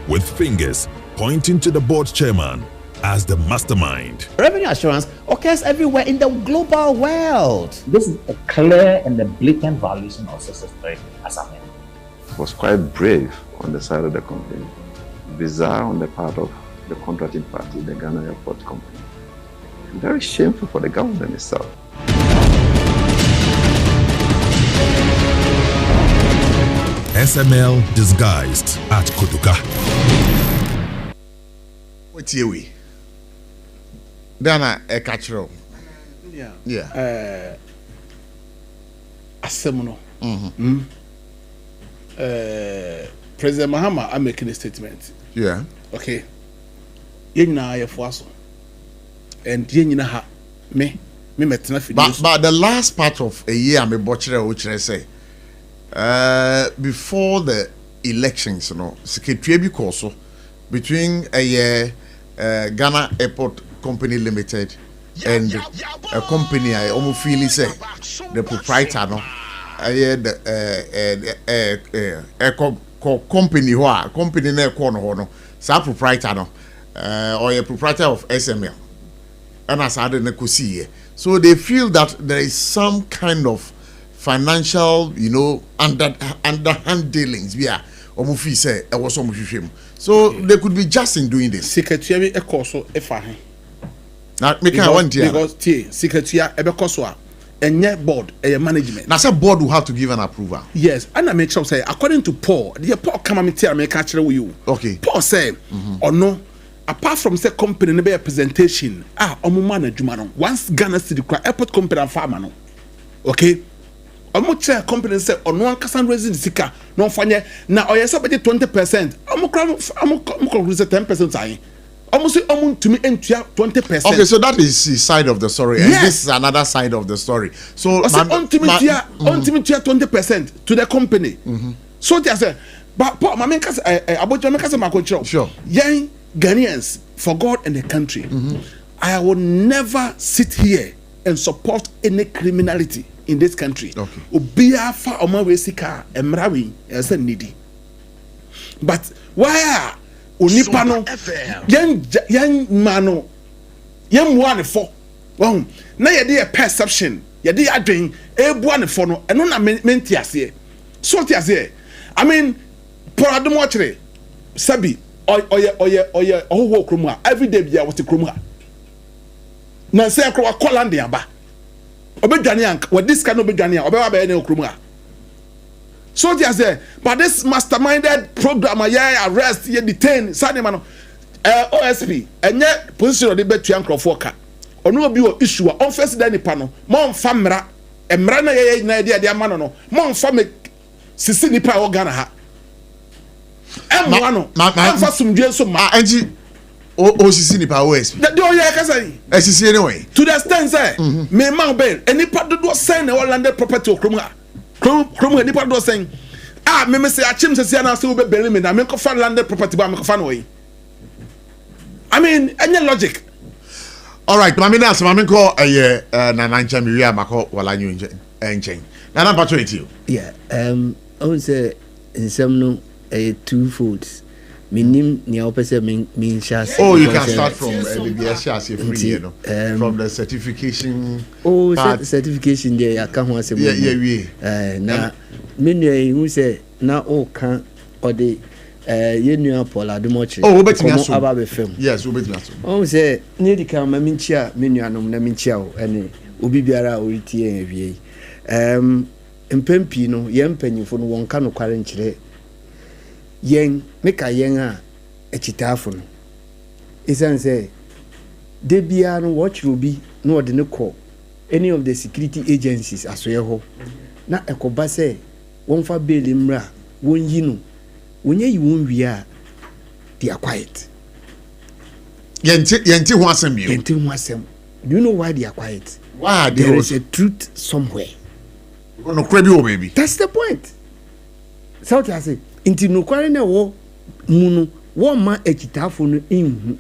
Speaker 12: with fingers pointing to the board chairman as the mastermind.
Speaker 14: Revenue assurance occurs everywhere in the global world.
Speaker 15: This is a clear and a blatant violation of 663 as a man.
Speaker 11: Was quite brave on the side of the company, bizarre on the part of the contracting party, the Ghana Airport Company. Very shameful for the government itself.
Speaker 12: SML disguised at Kotoka.
Speaker 2: What's your way? Dana a catcher.
Speaker 6: Yeah. Asemono. President Mahama, I'm making a statement.
Speaker 2: Yeah.
Speaker 6: Okay. Yena yefuaso. And yena ha me metena fidus.
Speaker 2: But the last part of a year I'm a butcher which I say before the elections, you know, secretary because between a year Ghana Airport Company Limited and a company I almost feel say the proprietor no company who are company na corner no sa proprietor no or a proprietor of SML and as I don't see, so they feel that there is some kind of financial, you know, underhand dealings. Yeah, Omufi say I was Omufi. So they could be just in doing this.
Speaker 6: Secretary Ekoso Efahin.
Speaker 2: Now, make I want here
Speaker 6: because Secretary Ebekoso and yet board a management.
Speaker 2: Now, some board will have to give an approval.
Speaker 6: Yes, and I make sure say according to Paul, the Paul come and tell me catch with you.
Speaker 2: Okay.
Speaker 6: Paul said, or no. Apart from say company ne be a presentation, omo management no. Once Ghana City Airport Company and farmer no. Okay? Omo chair company say ono ankasa raising the sika no fanye na oyesa be 20%. Omo raise 10% ayi. Omo say omo to me entua 20%.
Speaker 2: Okay, so that is the side of the story. And this is another side of the story. So
Speaker 6: on to me 20% to the company. So they say but Paul my kasa abojo me kasa makochiro.
Speaker 2: Sure.
Speaker 6: Yen Ghanaians, for God and the country, I will never sit here and support any criminality in this country.
Speaker 2: Okay.
Speaker 6: Ubia fa oma wesika emrawi ese needy. But why unipa no yen mano yen one for well na yede a perception yede adwen ebu ne for no eno na menti ase so ti ase I mean poradom watchere sabi oye oho kroma every day bia what kroma na say akwa Holland aba obedwane ank what this can obedwane obewa ba na kroma so they say but this masterminded program ya arrest ya detain sanema no OSP enye position de betu ankrofo ka ono obi o issue on first day nipa no mo mfa mra emra na ye na de ama no mo mfa me sisi nipa o Ghana ha no fa sumdwe so ma
Speaker 2: anji o sisi nipa OSP
Speaker 6: the do ya kasa yi
Speaker 2: sisi anyway
Speaker 6: to the extent say me man bail enipa do sign na landed property okrom enipa do sign me say achim say na say we be bail me na me ko fa landed property ba me ko fa no yi I mean any logic.
Speaker 2: All right, mami na so mami ko na nancha mi wi amako wala nyu enchen na na pato etio.
Speaker 5: Yeah, I would say in some no two foods. Minim ni opese min shas.
Speaker 2: Oh, you can start from the BS free, you know, from the certification.
Speaker 5: Oh, certification there ya kan ho asem.
Speaker 2: Yeah.
Speaker 5: Na menu who say na o kan or the yenu Paul Adomochi.
Speaker 2: Oh, obetimi aso.
Speaker 5: Aba be fam.
Speaker 2: Yes, obetimi aso.
Speaker 5: Oh, say ni di kan ma minchia menu anom na minchia o ene obi biara o ritie awie. Mpempi no yempanyifo no wonka no kware nkyere yen meka yen a ekitafo no isan say de bia no watch obi no de ne call any of the security agencies asoye ho na ekoba say wonfa bail mra wonyi no wonye yi won wi a they are quiet
Speaker 2: yenti ho asem yo
Speaker 5: yenti ho asem. Do you know why they are quiet?
Speaker 2: Why
Speaker 5: there is a truth somewhere.
Speaker 2: No crazy baby.
Speaker 5: That's the point. So I say Inti nokware na wo mu no ma echitafo no enhu.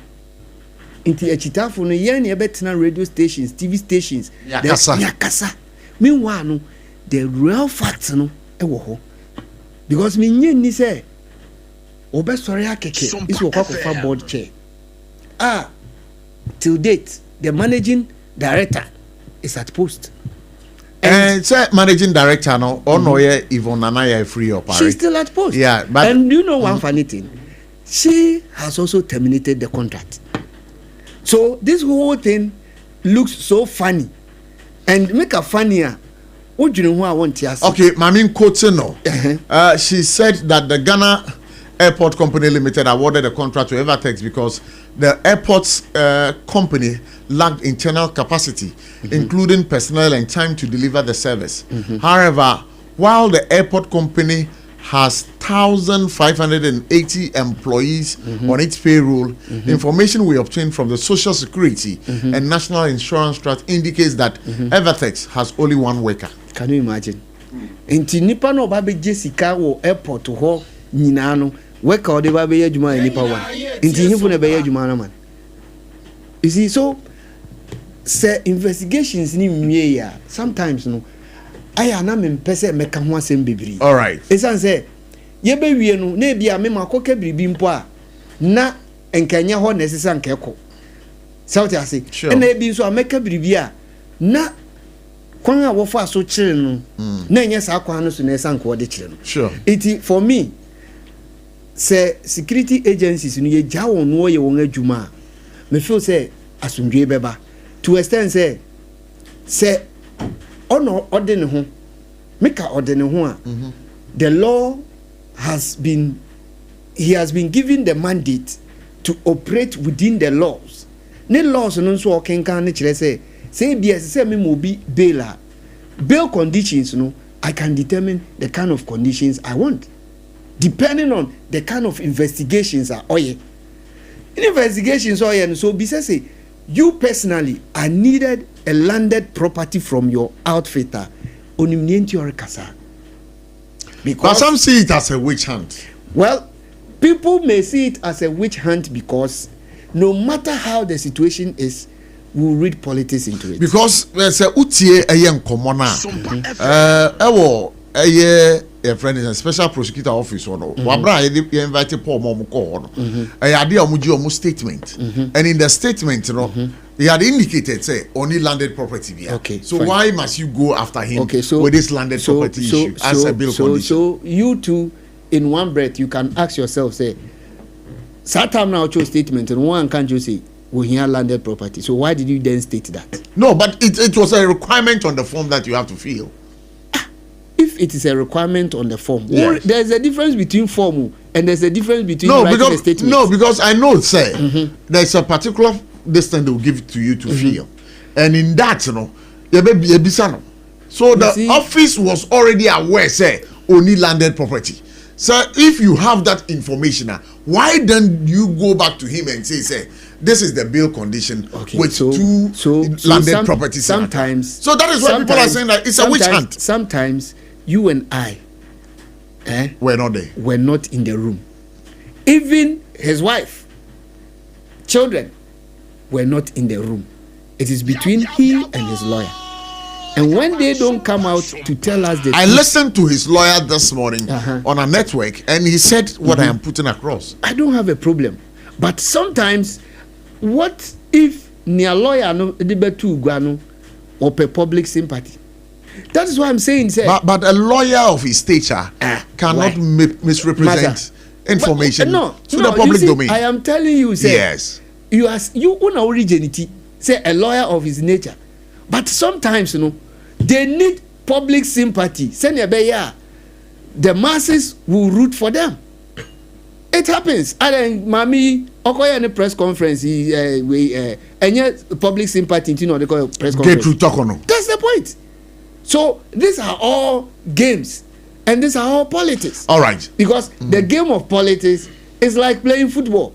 Speaker 5: Inti echitafo no yen na betena radio stations, TV stations, yakasa. Meanwhile no the real facts no ewo ho. Because me nye ni say obesore akeke is wo kwakofa board chair. Till date the managing director is at post.
Speaker 2: And say managing director no no Yvonne Nanaya free or
Speaker 5: she's still at post.
Speaker 2: Yeah, but
Speaker 5: and you know one funny thing, she has also terminated the contract. So this whole thing looks so funny, and make a funnier. What do you know who I want to ask?
Speaker 2: Okay, Mamin Kotino. She said that the Ghana Airport Company Limited awarded the contract to Evertex because the airport's company lacked internal capacity, including personnel and time to deliver the service. However, while the airport company has 1,580 employees on its payroll, information we obtained from the Social Security and National Insurance Trust indicates that Evertex has only one worker.
Speaker 5: Can you imagine? Inti nipa no ba be Jessica wo airport ho nyina no worker o de ba be adwuma nipa wa. Inti hifo na be adwuma na man. You see, so say investigations ni mwie ya sometimes no aya na me mpese meka ho asem bebiri.
Speaker 2: All right.
Speaker 5: Esan say ye be wie no na bia me makoka biribi mpo a na enkanya ho nesesa nkeko. South ase. Na ebi nso ameka biribi a na kwan a wo fa so kire no na enya sa kwan no so na esa nko de kire no.
Speaker 2: Sure.
Speaker 5: It for me say security agencies no ye ja won no ye won adwuma me feel say asundwe beba to extend say ono ode ne ho meka ode ne ho a the law has been given the mandate to operate within the laws. Ne laws no so okenkan ne kire say BS say me mo bi bail conditions no I can determine the kind of conditions I want depending on the kind of investigations are oye. Investigations oye so be say you personally I needed a landed property from your outfitter onimnienti or kasa.
Speaker 2: Because some see it as a witch hunt.
Speaker 5: Well, people may see it as a witch hunt because no matter how the situation is, we'll read politics into it.
Speaker 2: Because there's a utie a young commoner. A friend is a special prosecutor office or no. Wabra invited Paul Momuko. I had the statement. And in the statement, you know, he had indicated say only landed property.
Speaker 5: Okay.
Speaker 2: So
Speaker 5: fine.
Speaker 2: why must you go after him
Speaker 5: so,
Speaker 2: with this landed property issue as a bill condition?
Speaker 5: So you two in one breath you can ask yourself, say, Satam now chose statement and one can't you say we hear landed property. So why did you then state that?
Speaker 2: No, but it was a requirement on the form that you have to fill.
Speaker 5: If it is a requirement on the form,
Speaker 2: yes.
Speaker 5: There's a difference between form and there's a difference between writing a statement.
Speaker 2: No, because I know, say, there's a particular distance they will give it to you to fill. And in that, you know, so the office was already aware, say, only landed property. So if you have that information, why don't you go back to him and say, this is the bill condition with two landed properties?
Speaker 5: Sometimes.
Speaker 2: So that is why people are saying that it's a witch hunt.
Speaker 5: Sometimes you and I
Speaker 2: were not there.
Speaker 5: Were not in the room. Even his wife, children were not in the room. It is between he and his lawyer. And when they don't come out to tell us the
Speaker 2: I listened to his lawyer this morning on a network and he said what I am putting across.
Speaker 5: I don't have a problem. But sometimes, what if near lawyer no debetu guano or public sympathy? That is why I'm saying, say.
Speaker 2: But a lawyer of his stature cannot misrepresent information to the public domain.
Speaker 5: I am telling you, say.
Speaker 2: Yes.
Speaker 5: You own originality, say a lawyer of his nature. But sometimes, they need public sympathy. The masses will root for them. It happens. And then, Mami, okoye any press conference, public sympathy, they call press conference. That's the point. So these are all games, and these are all politics.
Speaker 2: All right.
Speaker 5: Because the game of politics is like playing football.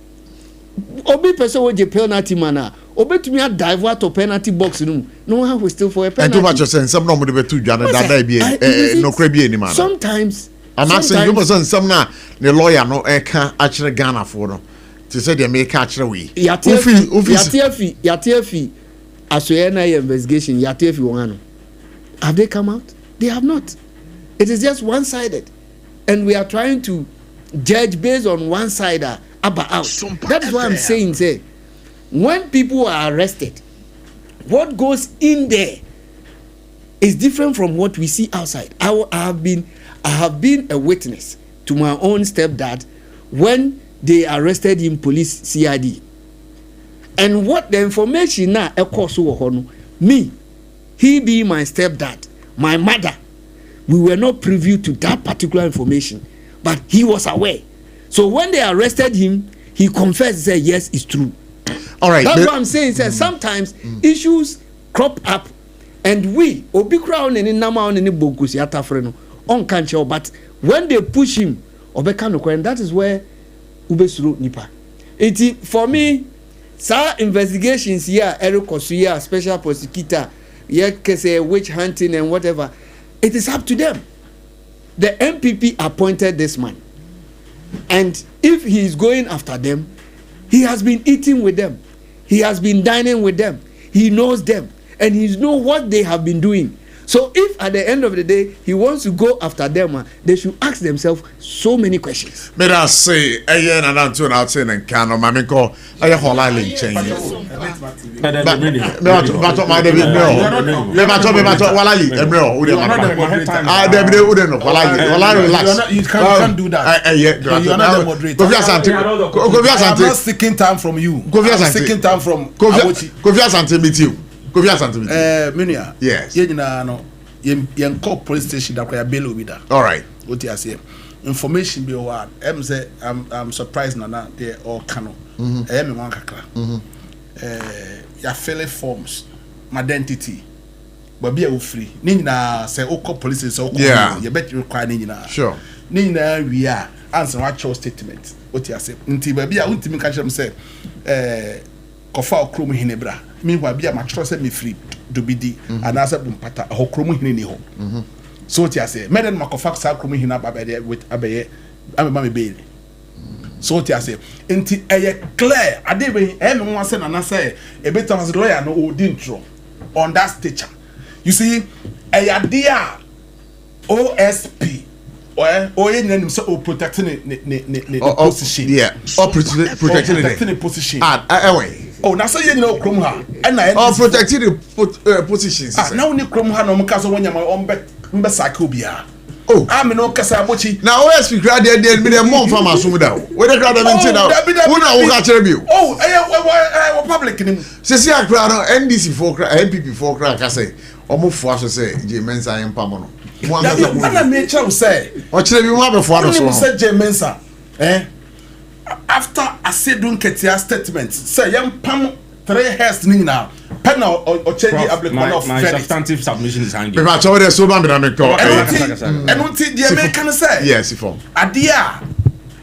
Speaker 5: Obi person with a penalty manner. Obi to me a divert to penalty box room. No one will still for a penalty.
Speaker 2: And too much saying some number be too jana that be no crabby anymore.
Speaker 5: Sometimes
Speaker 2: I'm asking you person some na the lawyer no eka actually Ghana for no. To say they make actually we.
Speaker 5: Yatiafi Asoyana investigation Yatiafi Wangano. Have they come out? They have not. It is just one-sided. And we are trying to judge based on one side about. That is why I'm saying, say, when people are arrested, what goes in there is different from what we see outside. I have been a witness to my own stepdad when they arrested him, police CID. And what the information now, me, he being my stepdad, my mother, we were not privy to that particular information, but he was aware. So when they arrested him, he confessed, said, yes, it's true.
Speaker 2: All right.
Speaker 5: That's what I'm saying. Sometimes issues crop up, and we, Obi Crown and Nama on any Bogus Yatafreno, on Kancho, but when they push him, and that is where Ubesuru Nipa. For me, sir, investigations here, Eric Kosuya, special prosecutor, witch hunting and whatever, it is up to them. The MPP appointed this man, and if he is going after them, he has been eating with them, he has been dining with them, he knows them, and he knows what they have been doing. So if at the end of the day he wants to go after them, they should ask themselves so many questions.
Speaker 2: May I say, and I'm too outside and can mammy call a whole island change. But my David, no,
Speaker 6: you can't do that. You're not the moderator. I'm not seeking time from you. I'm seeking time from Abotchie. Minia.
Speaker 2: Yes.
Speaker 6: Yen call police station that we bail with that.
Speaker 2: All right.
Speaker 6: What you say? Information be one. I'm surprised na they all cano. Me wan kakra. Ya fill forms, my identity. But be a free. Ni na say o call police station.
Speaker 2: Yeah.
Speaker 6: You bet you require ni na.
Speaker 2: Sure.
Speaker 6: Ni na we are answer what your statement. What you say? Nti ba bia untimi ka kire me say kofa okromu hinebra. Meanwhile, be a mattress me free to be the and as a bumpata a hokromu hini ho. So what you say, Madam Macofax Sacromu hina with Abaye, I'm a mammy baby. So what you say, inti a clear, I did everyone said and I say a bit of lawyer no dintro on that stature. You see, a idea OSP. Or in so protecting the position.
Speaker 2: Yeah, or protecting
Speaker 6: the position.
Speaker 2: Anyway.
Speaker 6: Oh, now say you know Krumha. And I
Speaker 2: protecting the positions.
Speaker 6: Now only Krumha no Mukasa when you're on Sakubia. Oh, I'm no Kasabochi.
Speaker 2: Now, OSP crowd there, there'll be a month from us. Whether crowd have been out. Who know what you? Oh, I public. Say, I crowd NDC for MPP for crack. I say, almost for us to say, Mensa and Pamono. What
Speaker 6: I may say,
Speaker 2: what should you have before us?
Speaker 6: Said Mensa. After I said, don't get your statements. Say, young Pam 3 hairs now. Pen or change the application of
Speaker 9: my substantive submission is hanging.
Speaker 2: But I told you so bad, I'm a call.
Speaker 6: I don't think the American say.
Speaker 2: Yes, if
Speaker 6: Adia,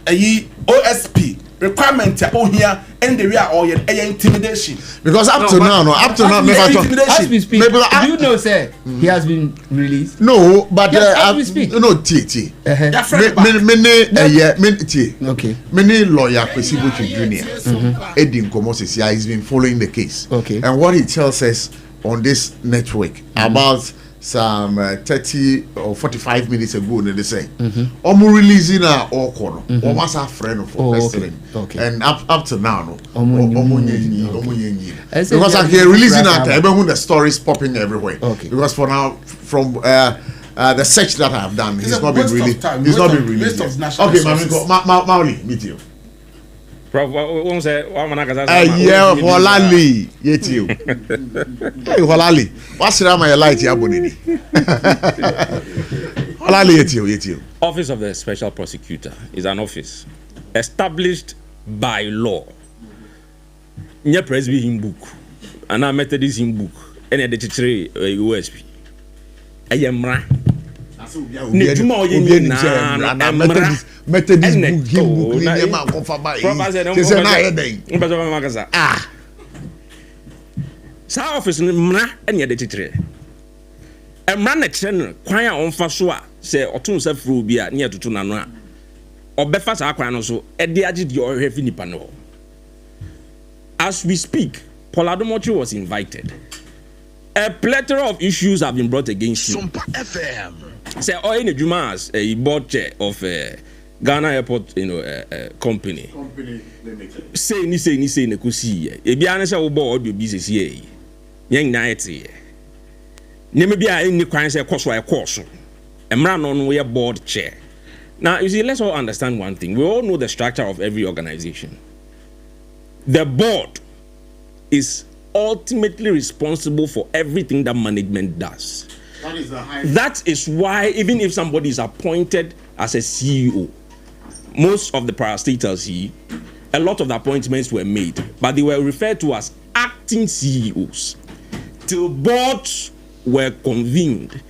Speaker 6: a OSP requirement here and the real or intimidation.
Speaker 2: Because up to now,
Speaker 5: as we speak, do you know, sir, he has been released?
Speaker 2: No, but
Speaker 5: as we speak.
Speaker 2: No, TT. Okay. Many lawyer Kwesibuchi Jr. Edin Komosisia has been following the case.
Speaker 5: Okay.
Speaker 2: And what he tells us on this network about some 30 or 45 minutes ago, they say, Omu releasing our corner, or what's our friend for pestering. And up to now, no. Because I can releasing out everyone, the stories popping everywhere.
Speaker 5: Okay.
Speaker 2: Because for now, from the search that I have done, he's not been released. He's not been released. Okay, Mauli, meet you.
Speaker 9: Prof, one say one man
Speaker 2: yeah, Holali, yet you. Hey, Holali, what's the my light here, Bonini? Holali, yet you.
Speaker 9: Office of the Special Prosecutor is an office established by law. Nye Presby in book, and I Methodist in book, and a detective USP. I am ra.
Speaker 2: Methodist book
Speaker 9: sa office ni mra ene de titre emra na kire no kwan a onfa so a say otun se fru bi a ne atoto nano a obefa sa akwan no so e de age de ohwe fi nipa no. As we speak, Prof Abotchie was invited. A plethora of issues have been brought against him.
Speaker 16: SOMPA FM.
Speaker 9: Say all in Juma as a board chair of Ghana Airport, company.
Speaker 2: Company limited.
Speaker 9: Say ni ne kusi. E bia na say wo board audio business here. Yen na ete. Ne me bia ni kwan say course e course. Emra no no board chair. Now you see, let's all understand one thing. We all know the structure of every organization. The board is ultimately responsible for everything that management does. That is why even if somebody is appointed as a CEO, most of the parastatals a lot of the appointments were made, but they were referred to as acting CEOs. Till boards were convened,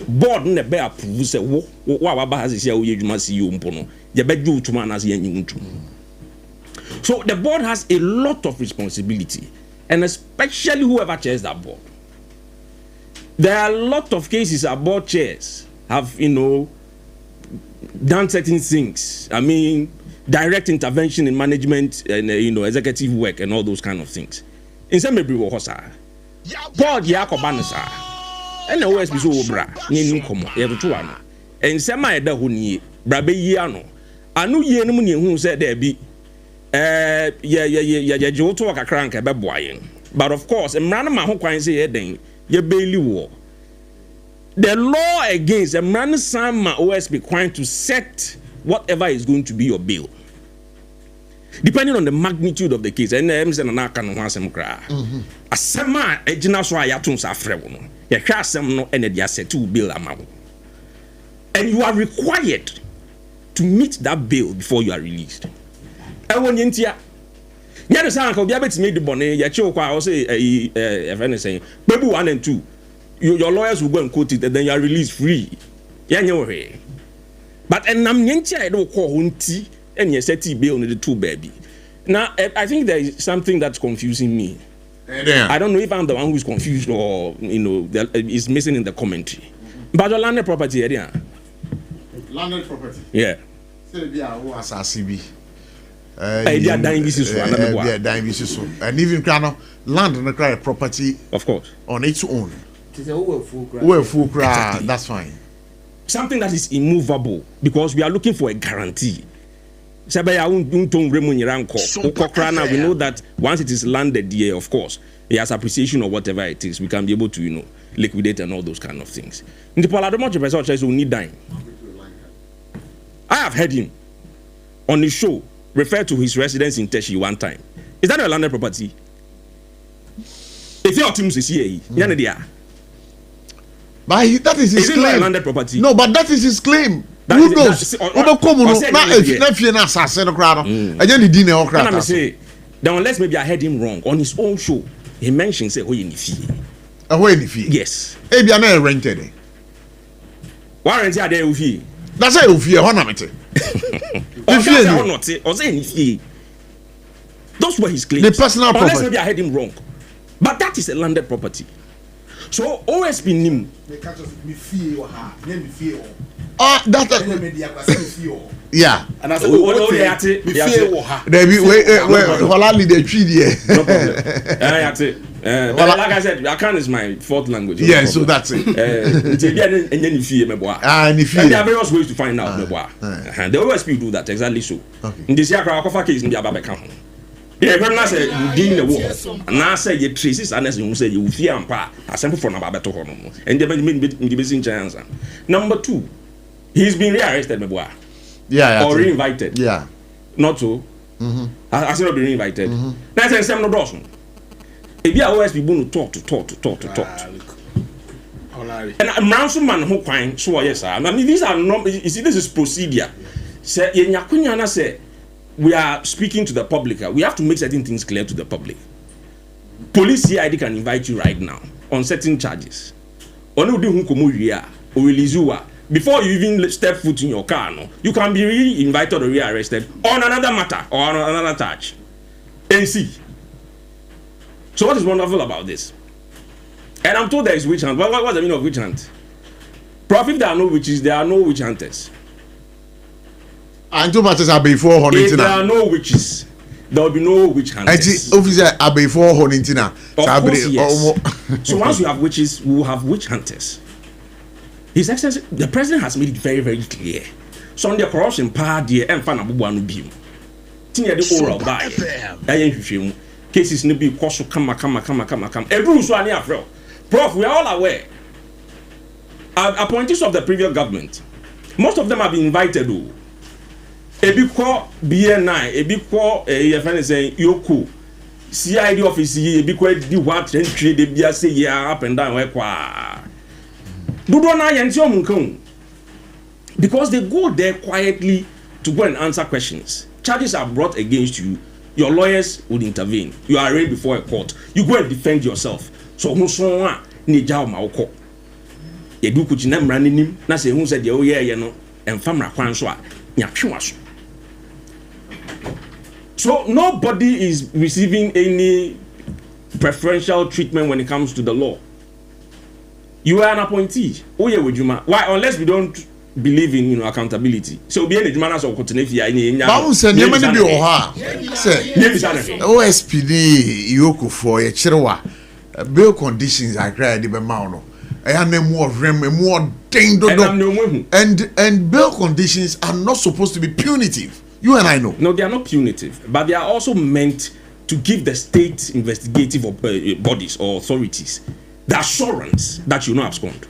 Speaker 9: board ne be approve say wa ba has say we adwuma CEO mpo no ye be dwu tuma na say yin ntu. So the board has a lot of responsibility, and especially whoever chairs that board. There are a lot of cases our board chairs have, done certain things. I mean, direct intervention in management and, executive work and all those kind of things. In some maybe wohosa. Board yakobanasa. And always be so bra. Ni komo. E to ano. And some my da huni brabe yi ano. Anu ye no mu hu say there be ya joto kakra nka be boayen. But of course, emra na ma ho kwan say ye den. Ye bailey war. The law against a man sama OSP trying to set whatever is going to be your bill, depending on the magnitude of the case. And I'm saying na kan ho asem kra. Asema ejina so ayatum sa frɛ wo no. Ye hwa asem no ene dia settle bill amawo. And you are required to meet that bill before you are released. E won yentia. Nya de san ka obi abetime di bone ye che kwa o say friend saying baby 1 and 2 your lawyers will go and quote it and then you are released free. Yeah, but and nam nyentia e do call hunti and you set bail on the 2 baby. Now I think there is something that's confusing me. I don't know if I'm the one who's confused or is missing in the commentary. But the landed property area.
Speaker 2: Landed property.
Speaker 9: Yeah.
Speaker 2: Say be a wo asase bi.
Speaker 9: And
Speaker 2: even land and cry property,
Speaker 9: of course,
Speaker 2: on its own.
Speaker 9: Exactly.
Speaker 2: That's fine.
Speaker 9: Something that is immovable because we are looking for a guarantee. We know that once it is landed here, of course, it has appreciation or whatever it is, we can be able to, liquidate and all those kind of things. In the Prof Abotchie says we need dime. I have heard him on the show refer to his residence in Teshi one time. Is that a landed property? If your team is here,
Speaker 2: but that is his claim.
Speaker 9: A landed property?
Speaker 2: No, but that is his claim. Who knows?
Speaker 9: Then unless maybe I heard him wrong on his own show, he mentioned say yes.
Speaker 2: Maybe I'm not rented.
Speaker 9: Why rent are there?
Speaker 2: That's a
Speaker 9: those were his claims.
Speaker 2: The personal property.
Speaker 9: Unless maybe I heard him wrong. But that is a landed property. So OSP nim.
Speaker 2: Yeah.
Speaker 9: And I said, like I said, Akan is my fourth language.
Speaker 2: Yeah, so that's it.
Speaker 9: And there are various ways to find out. The OSP do that exactly so. In this year, case in the Ababeka. Yeah, when I say you the war, and I say you traces, and as you say you fear and pa, a sample from Ababeto Hono, and the missing chance. Number 2, he's been rearrested,
Speaker 2: yeah,
Speaker 9: or reinvited.
Speaker 2: Yeah,
Speaker 9: not so. I said, be reinvited. That's a seminal Dawson. If you always be going to talk. And a mountain man who crying, so yes, I mean, these are not, you see, this is procedure. Say, Yakunyana say, we are speaking to the public. We have to make certain things clear to the public. Police CID can invite you right now on certain charges. Before you even step foot in your car, you can be re-invited or rearrested on another matter or on another charge. And see. So what is wonderful about this? And I'm told there is witch hunt. What's the meaning of witch hunt? Prof, if there are no witches, there are no witch hunters.
Speaker 2: And two parties are before Honintina.
Speaker 9: If there are no witches, there will be no witch hunters.
Speaker 2: Officer are before Honintina.
Speaker 9: Of course, yes. So once you have witches, we will have witch hunters. His Excellency, the president has made it very, very clear. So on the corruption part, the fan of one will be. Tinya the oral by cases no be cost come. Every so any afro. Prof, we are all aware. Appointees of the previous government, most of them have been invited. Ebi ko BNI, ebi ko friend say Yoku, CID office, ebi ko di what entry de bia say ya up and down where kwa. Dudo na yanti omunkun. Because they go there quietly to go and answer questions. Charges are brought against you. Your lawyers would intervene. You are arraigned before a court. You go and defend yourself. So who so ni jaw maoko. Edu kuchina mraninim na se hu said ye ye no emfamra kwan so a nyatwewa so. So nobody is receiving any preferential treatment when it comes to the law. You are an appointee. Oh yeah, why? Unless we don't believe in accountability. So be any man as or continue here.
Speaker 2: Bawo se nyema ne bi o ha. Say OSPD Yoko for a chirewa. Bail conditions are clear the be ma no. More and bail conditions are not supposed to be punitive. You and I know.
Speaker 9: No, they are not punitive, but they are also meant to give the state investigative bodies or authorities the assurance that you not abscond.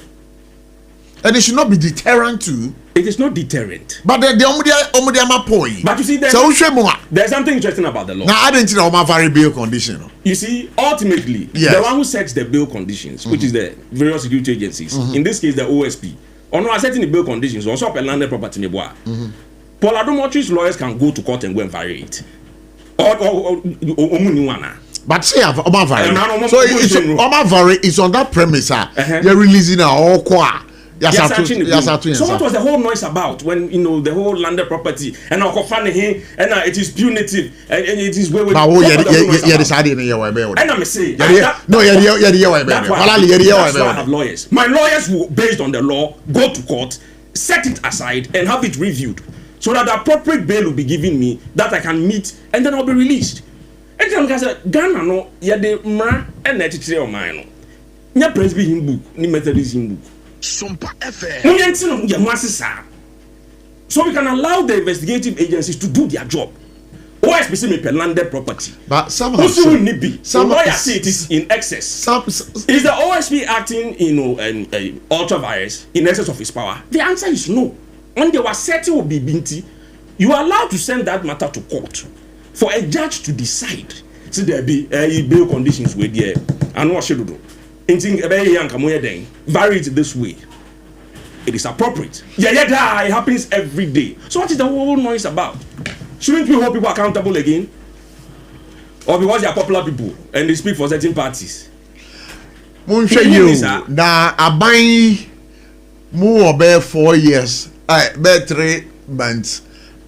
Speaker 2: And it should not be deterrent too.
Speaker 9: It is not deterrent.
Speaker 2: But the point.
Speaker 9: But you see, there's something interesting about the law.
Speaker 2: Now, I didn't know my very bail condition.
Speaker 9: You see, ultimately, the one who sets the bail conditions, which is the various security agencies, in this case, the OSP, or not setting the bail conditions, also up a landed property in the bois. Paul Adomotri's lawyers can go to court and go and vary it.
Speaker 2: But say Omavary. So Omavary is on that premise. You're releasing all qua.
Speaker 9: So what was the whole noise about when the whole landed property and it is punitive and it is way and I'm saying that's why I have lawyers. My lawyers will, based on the law, go to court, set it aside and have it reviewed so that the appropriate bail will be given me that I can meet and then I'll be released. And then I said, Ghana no yade mra and netitire o man no. Nya Presbyterian book, ni Methodism book.
Speaker 16: SOMPA FM.
Speaker 9: So we can allow the investigative agencies to do their job. OSPC may per landed property.
Speaker 2: But some
Speaker 9: lawyer say it is in excess. Is the OSP acting, ultra virus in excess of his power? The answer is no. When they were setting will be binti, you are allowed to send that matter to court for a judge to decide. So there be bail conditions with there and what should do. Vary it this way. It is appropriate. It happens every day. So what is the whole noise about? Shouldn't we hold people accountable again? Or because they are popular people and they speak for certain parties?
Speaker 2: Now I buy more about 4 years. About 3 months.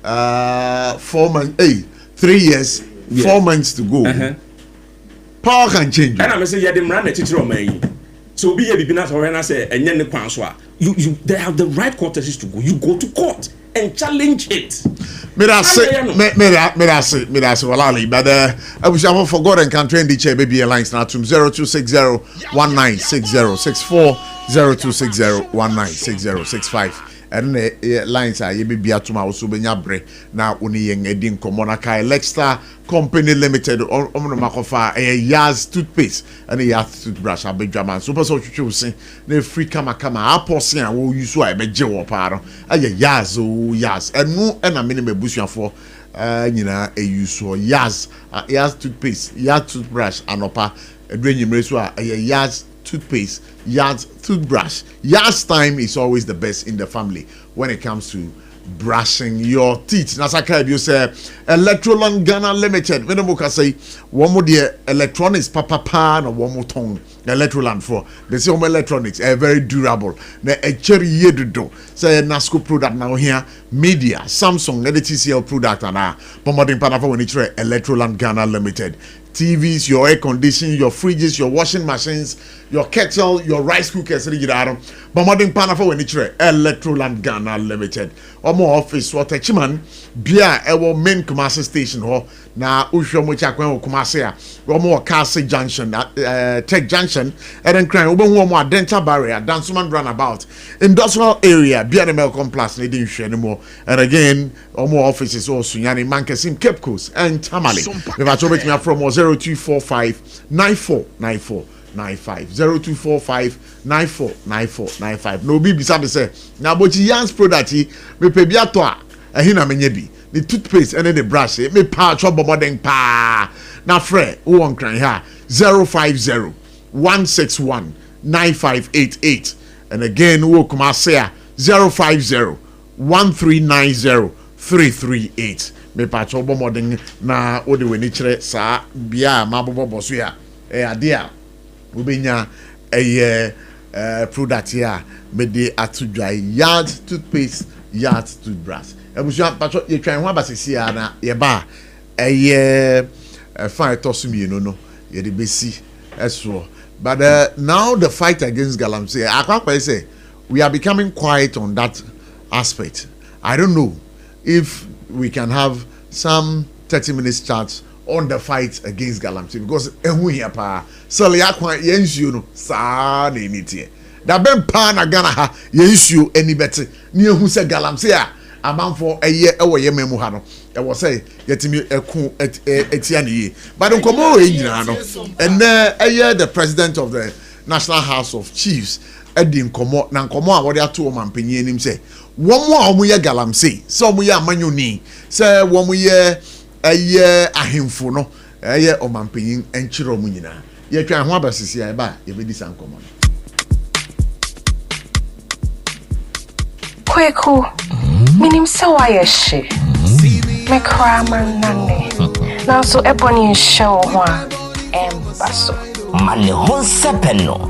Speaker 2: 4 months. 3 years. 4 months to go. Power can change.
Speaker 9: And I'm saying, yeah, they run a teacher on me. So be a bibina or I say, and then the Kwanswa. They have the right courtesies to go. You go to court and challenge it.
Speaker 2: But I wish I have forgotten can train the chair baby lines now to 0260-196064 0260-196065. And lines are be atuma also benya bre na oni yen edin komonaka Lexstar Company Limited omo makofa Yaz toothpaste and Yaz toothbrush abedwaman so person twetwe se na free kama aposen a wo use a beje wo paaro aye Yaz o Yaz enu na me ne mebusuafo nyina use Yaz toothpaste Yaz toothbrush anopa edrenyimre so a Yaz toothpaste, Yaz toothbrush. Yaz time is always the best in the family when it comes to brushing your teeth. Nasaka, you say Electroland Ghana Limited. When I say one more dear electronics, papa no one more tongue. Electroland for they say electronics are very durable. A cherry year to do. Say Nasco product now here, media, Samsung, TCL product and Bombarding Panafa when it's Electroland Ghana Limited. TVs, your air conditioning, your fridges, your washing machines, your kettle, your rice cookers, but modern panafa when it's Electroland Ghana Limited. Or more office, what a chiman, beer, our main Kumasi station, or now Ushomuchakwen Kumasia, or more Castle Junction, Tech Junction, and then crying over more dental barrier, Dansuman runabout, industrial area, BNML Complex, needing share anymore. And again, or more offices also, Yani Mankasim, Cape Coast, and Tamale. If I told me from 0245 9494. 0245-949495. No be beside say na bochi Yans product me pe bia to a ehina menye bi the toothpaste and the brush me pa trouble modern pa na frɛ wo won kran ha 050-161-9588 and again wo kuma say 050-1390-338 me pa trouble modern na wo de weni kire sa bia mabobo so ya ade a Ubenya a product here, made the atudry yard toothpaste, yard toothbrush. And we should patch you trying one basis here, a bar a fire tossing you know, you're the BC as well. But now the fight against galamsey, I can't say we are becoming quiet on that aspect. I don't know if we can have some 30 minutes chats on the fight against galamsey because here pa so ya kwa yensu no sa na enitie da ben pa na Ghana ha yensu any better ni ehu se galamsey a amanfo eye ewo ye memu ha no e wo say yetimi eku etia ne yi but nkomo we nyina no and eye the president of the National House of Chiefs edi nkomo na nkomo a wode ato o mampanyi anim say womo a omo ye galamsey so omo ye amanyoni say womo ye eye ahemfo no eye omampanyin enchiro mu nyina ye twa ho abasisi a ba ye bedi sankomo
Speaker 16: Kweku minim se waye hye me kra manane na so eboni hye wo ho a embaso
Speaker 17: Mane hon sepeno.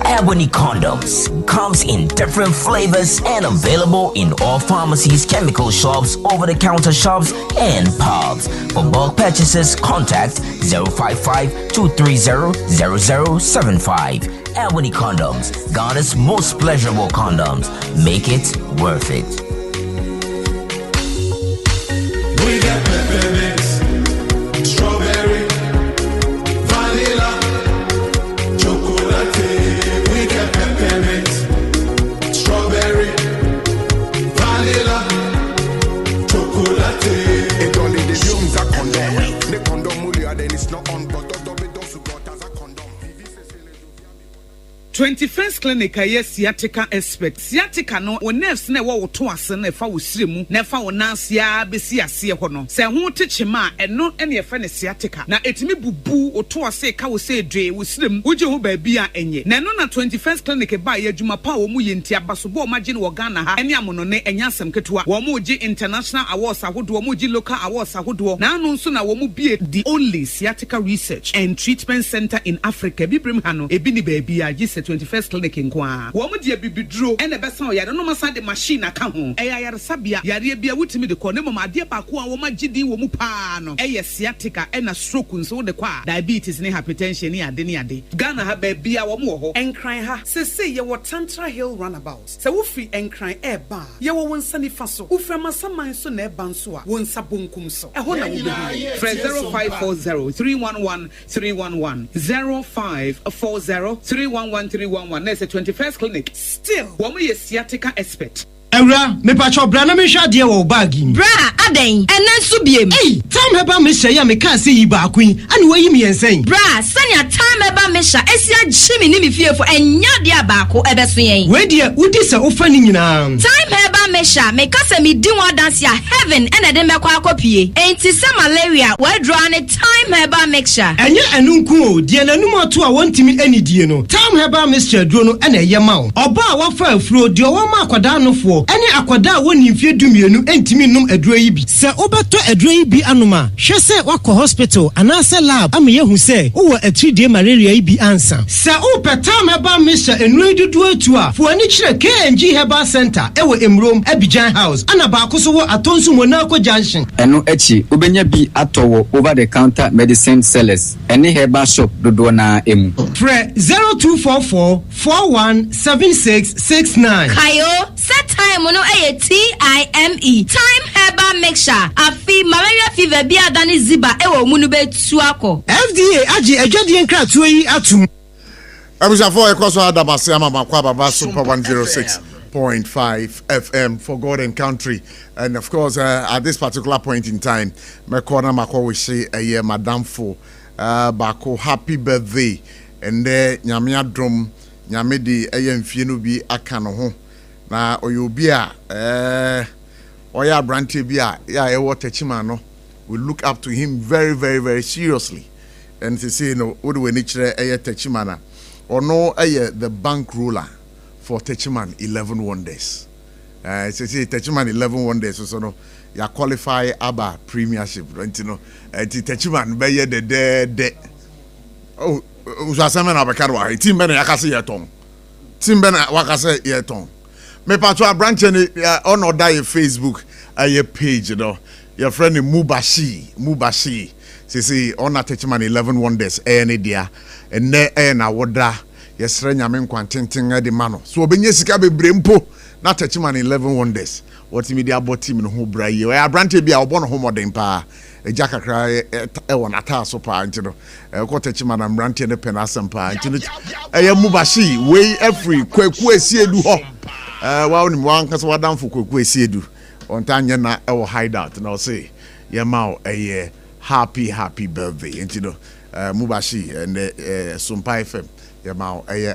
Speaker 17: Ebony Condoms comes in different flavors and available in all pharmacies, chemical shops, over-the-counter shops, and pubs. For bulk purchases, contact 055-230-0075. Ebony Condoms, Ghana's most pleasurable condoms. Make it worth it.
Speaker 18: We got peppermint, strawberry, vanilla, chocolate. We got peppermint, strawberry, vanilla, chocolate.
Speaker 19: It only the fumes are condom. The condom mulia then it's not on, but those who got as a condom.
Speaker 20: 21st Clinic a sciatica expert. Sciatica no o nerves na wo to ase na fa wo siremu na fa wo nansia besi ase ho no. Se ho techema eno ene ye fa ne sciatica. Na etimi bubu o to ase ka wo se dwe wo siremu. Wo je ho ba bia enye. Na no na 21st Clinic ba ye adwuma pa wo mu ye ntia baso bo ma je no Ghana ha. Ene amono ne enya asem ketua. Wo mu je international awards ahodo, wo mu je local awards ahodo. Na anu nso na wo mu bie the only sciatica research and treatment center in Africa. Bibrim ha no ebi ni ba bia je 21st Clinic nkwa wo mo dia bibidro ene besa o yare no masa de machine aka ho yare sabia yare bia wutimi de ko ne mama de pa ko a wo magidi wo mu pa no sciatica ena stroke nso de kwa diabetes ne hypertension ne ade Ghana ha ba bia wo mo ho enkran ha sese ye wo Tantra Hill runabout se wo free enkran ba ye wo wonsa ni fa so wo fra masaman so na ba nso a wonsa bonkum so ho na wo be 0540-311-311 0540-311-311 Next 21st Clinic. Still, woman is sciatica expert.
Speaker 21: Ewra, me pacho bra na me hwa de wo bagi. Bra, aden, enen so biem. Hey, time heba me hye ya me ka se yi ba akun, ane wayi me yensen. Bra, sanya time heba me hya, esia gyimi ni me fiefo enya de abako ebeso yen. We de udi se ofa ni nyina. Time heba me hya, me ka se me di one dance ya heaven ene de me kwa akopie. Enti se malaria, we draw ne time heba mixture. Enye enu nku o, de nanum ato a wontimi ani die no. Time heba mixture duro no ene ye ma o. Oba a wafa afuro de o ma akwada no fo. Any akwada woni mfie dumienu entimi num aduro yi bi se obeto aduro yi bi anoma hwe se wakọ hospital anase lab am ye hu se wo atridie malaria yi bi ansa se o petam heba misha enu dudu atu a fo ani kire KNG Herbal Center ewo emrom Abidjan House ana baako so wo Atonsu Monaco Junction.
Speaker 3: Eno echi obenya bi atowo over the counter medicine sellers any herbal shop dodo na emu.
Speaker 21: Fre 0244 417669.
Speaker 22: Kayo set time no TIME time herbal mixture afi malaria fever bi adani ziba ewo mu no betu akọ.
Speaker 21: FDA agi adwadie nkratoyi atum.
Speaker 2: Abusafo ekoso adabase amamakwa baba SOMPA 106.5 FM for God and country. And of course, at this particular point in time, Mekona Mako we say Madam Fo Bako happy birthday. And there Nyamia drum Nyamedi mfie no bi aka no ho. Na oyobia oya brante bia ya ewo techima no. We look up to him very, very, very seriously. And to say no, what do we need to techimana? Or no, the bank ruler for Techiman 11 Wonders. Say Techiman 11 Wonders, so no, you qualify ABBA Premiership, right? You know, Techiman be the oh, usasemen abakarwa. Team bene yakase yeton. Team bene wakase yeton. Me patwa branch on order Facebook a page, you know. Your friend Mubashi. Say on Techiman 11 Wonders any dia and ne na woda yesre nyame nkwantentin de mano so obenye sika bebre mpo na Techiman 11 Wonders what media bot no ho braye we abrante bia obo no ho modern pa eja kakra e won ata so pa ntino ko Techiman abrante ne pen asempa ntino Mubashi we every kwaku esiedu ho wa oni wan kasa wadamfo kwaku esiedu ontanye na e wo hideout na say yemao happy birthday and you know Mubashi and SOMPA FM yemao I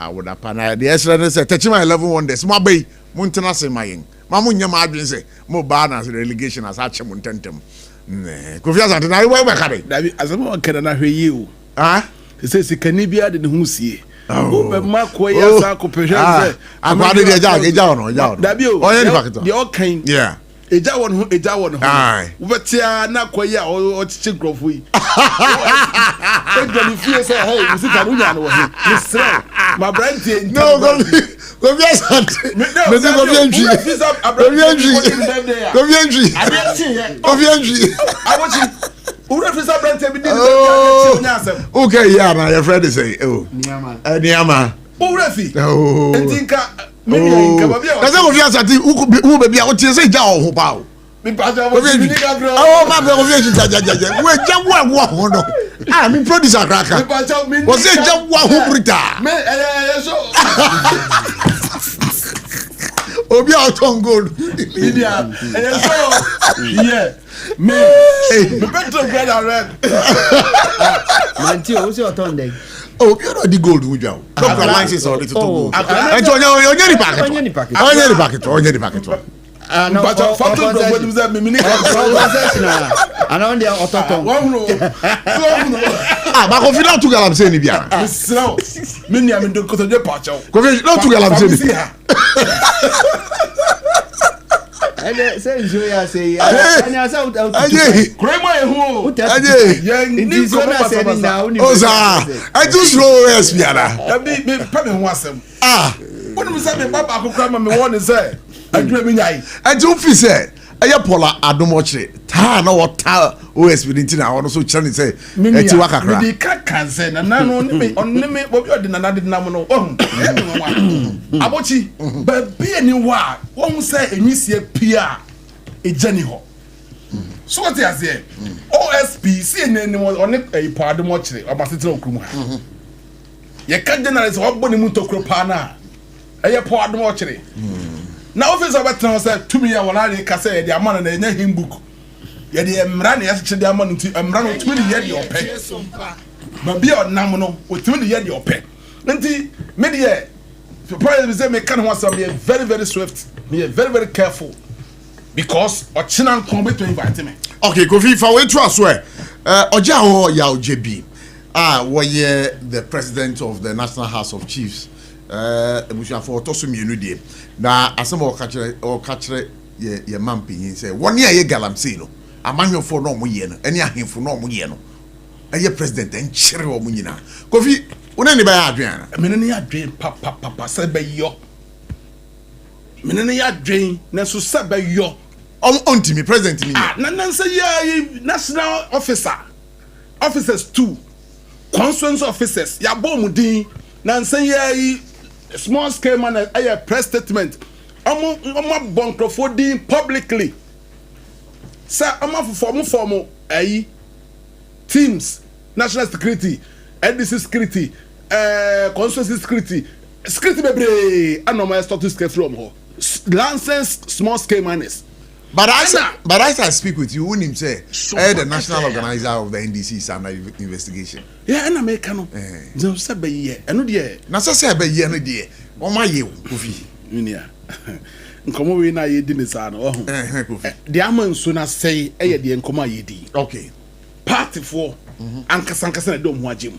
Speaker 2: would apana the excellent say Techiman 11 Wonders mabe muntena se mayin mamunya ma adwen say mo ba na relegation as ache muntentem Kofi Asante na we kare
Speaker 6: dabi azama kare na hweyi o se sikani bia de hu sie o be makọ ya sa ko pehwe say
Speaker 2: akwade de eja ono
Speaker 6: dabi o
Speaker 2: onye ni paketo
Speaker 6: the all kind
Speaker 2: yeah
Speaker 6: eja won ho wobetia na koya o chichi grofo yi edoni fie say hey musika no nya no wo he misra ma brand
Speaker 2: no go Asante me say go entry
Speaker 6: abochi ura fisa brand bi dey nya asem
Speaker 2: okay yeah na your friend say oh niama
Speaker 6: ura fi entinka
Speaker 2: Kaza Kofi Asante u baby o tie say ja ho pa o.
Speaker 6: Mi pa ja mo ni ga bro.
Speaker 2: Ma be Kofi Asante we ja wo ho no. Mi producer kraka.
Speaker 6: Mi pa ja mi.
Speaker 2: O say ja wo ho brita.
Speaker 6: Me so.
Speaker 2: Obi auton gold.
Speaker 6: Media. So. Yeah. Me better brother red.
Speaker 5: Manti o se auton dey.
Speaker 2: Oh, you know the gold we do. Don't license or the gold. And onye the packet. Onye the packet.
Speaker 6: But photo of what was that me
Speaker 5: and on the autoton.
Speaker 2: Ba Kofi na tu galam se ni bia.
Speaker 6: Slow. Me ni am do ko to je pacho.
Speaker 2: Kofi na tu galam se ni.
Speaker 5: And say Joya say and I saw
Speaker 6: Kremo ehu.
Speaker 5: Ni so na say now ni.
Speaker 2: Oza. I do slow yes biara.
Speaker 6: Me pa me ho asem. When we say me baba akokra ma me won say adwuma me nyai.
Speaker 2: And you fi say eye Paula Adomochire ta na wota OSP din na wono so kire say eti wakakra.
Speaker 6: Me ka kanse na no me obi odi na de nam no ohun. Abochi ba bia ni wa won say enyisie pia ejani ho. So what you say? OSP see ni on e pa Adomochire obasetre okrum ha. Ye ka generalize obo ni mu tokro pa na eye pa Adomochire. Na office obetan say to me ya wona dey ka say the amana na enya him book. Ye dey emra na yache dey amana nti emra no to me ye dey ope. Ba bia onam no o to me ye dey ope. Nti me dey probably say me can want some be very very swift. Me very very careful because ochina nko be to invite me.
Speaker 2: Okay, Kofi fa we to aswe. Oja ho ya ojebi. Woye the president of the National House of Chiefs. Ebusha for tosu mienu die. Na asem o ka kire ye mampin say woni aye galamsey no. Amanwofo no mo ye no. Eni ahemfo no mo ye no. Aye president en chire o mo nyina. Kofi una ni ba ya adwen ana.
Speaker 6: Me ni adwen papa say be yo. menene ya dwen na so sebe yo
Speaker 2: on me present me
Speaker 6: na say ya national officers 2 constituency officers ya bom din na say ya small scale man a press statement omo bonkrofo din publicly sa omo form teams national security NDC security constituency security bebre anoma start to scale from ho license small scale miners.
Speaker 2: But I speak with you when him say the national organizer of the NDC is under investigation.
Speaker 6: Yeah, and America no. No say be ye. Eno de.
Speaker 2: Na say be ye no de. O ma ye Kofi.
Speaker 6: Unia. Nkomo we na ye di ni sa no. Kofi. The amanso na say ye de nkomo ye di.
Speaker 2: Okay.
Speaker 6: Party for ankasa na do ho agem.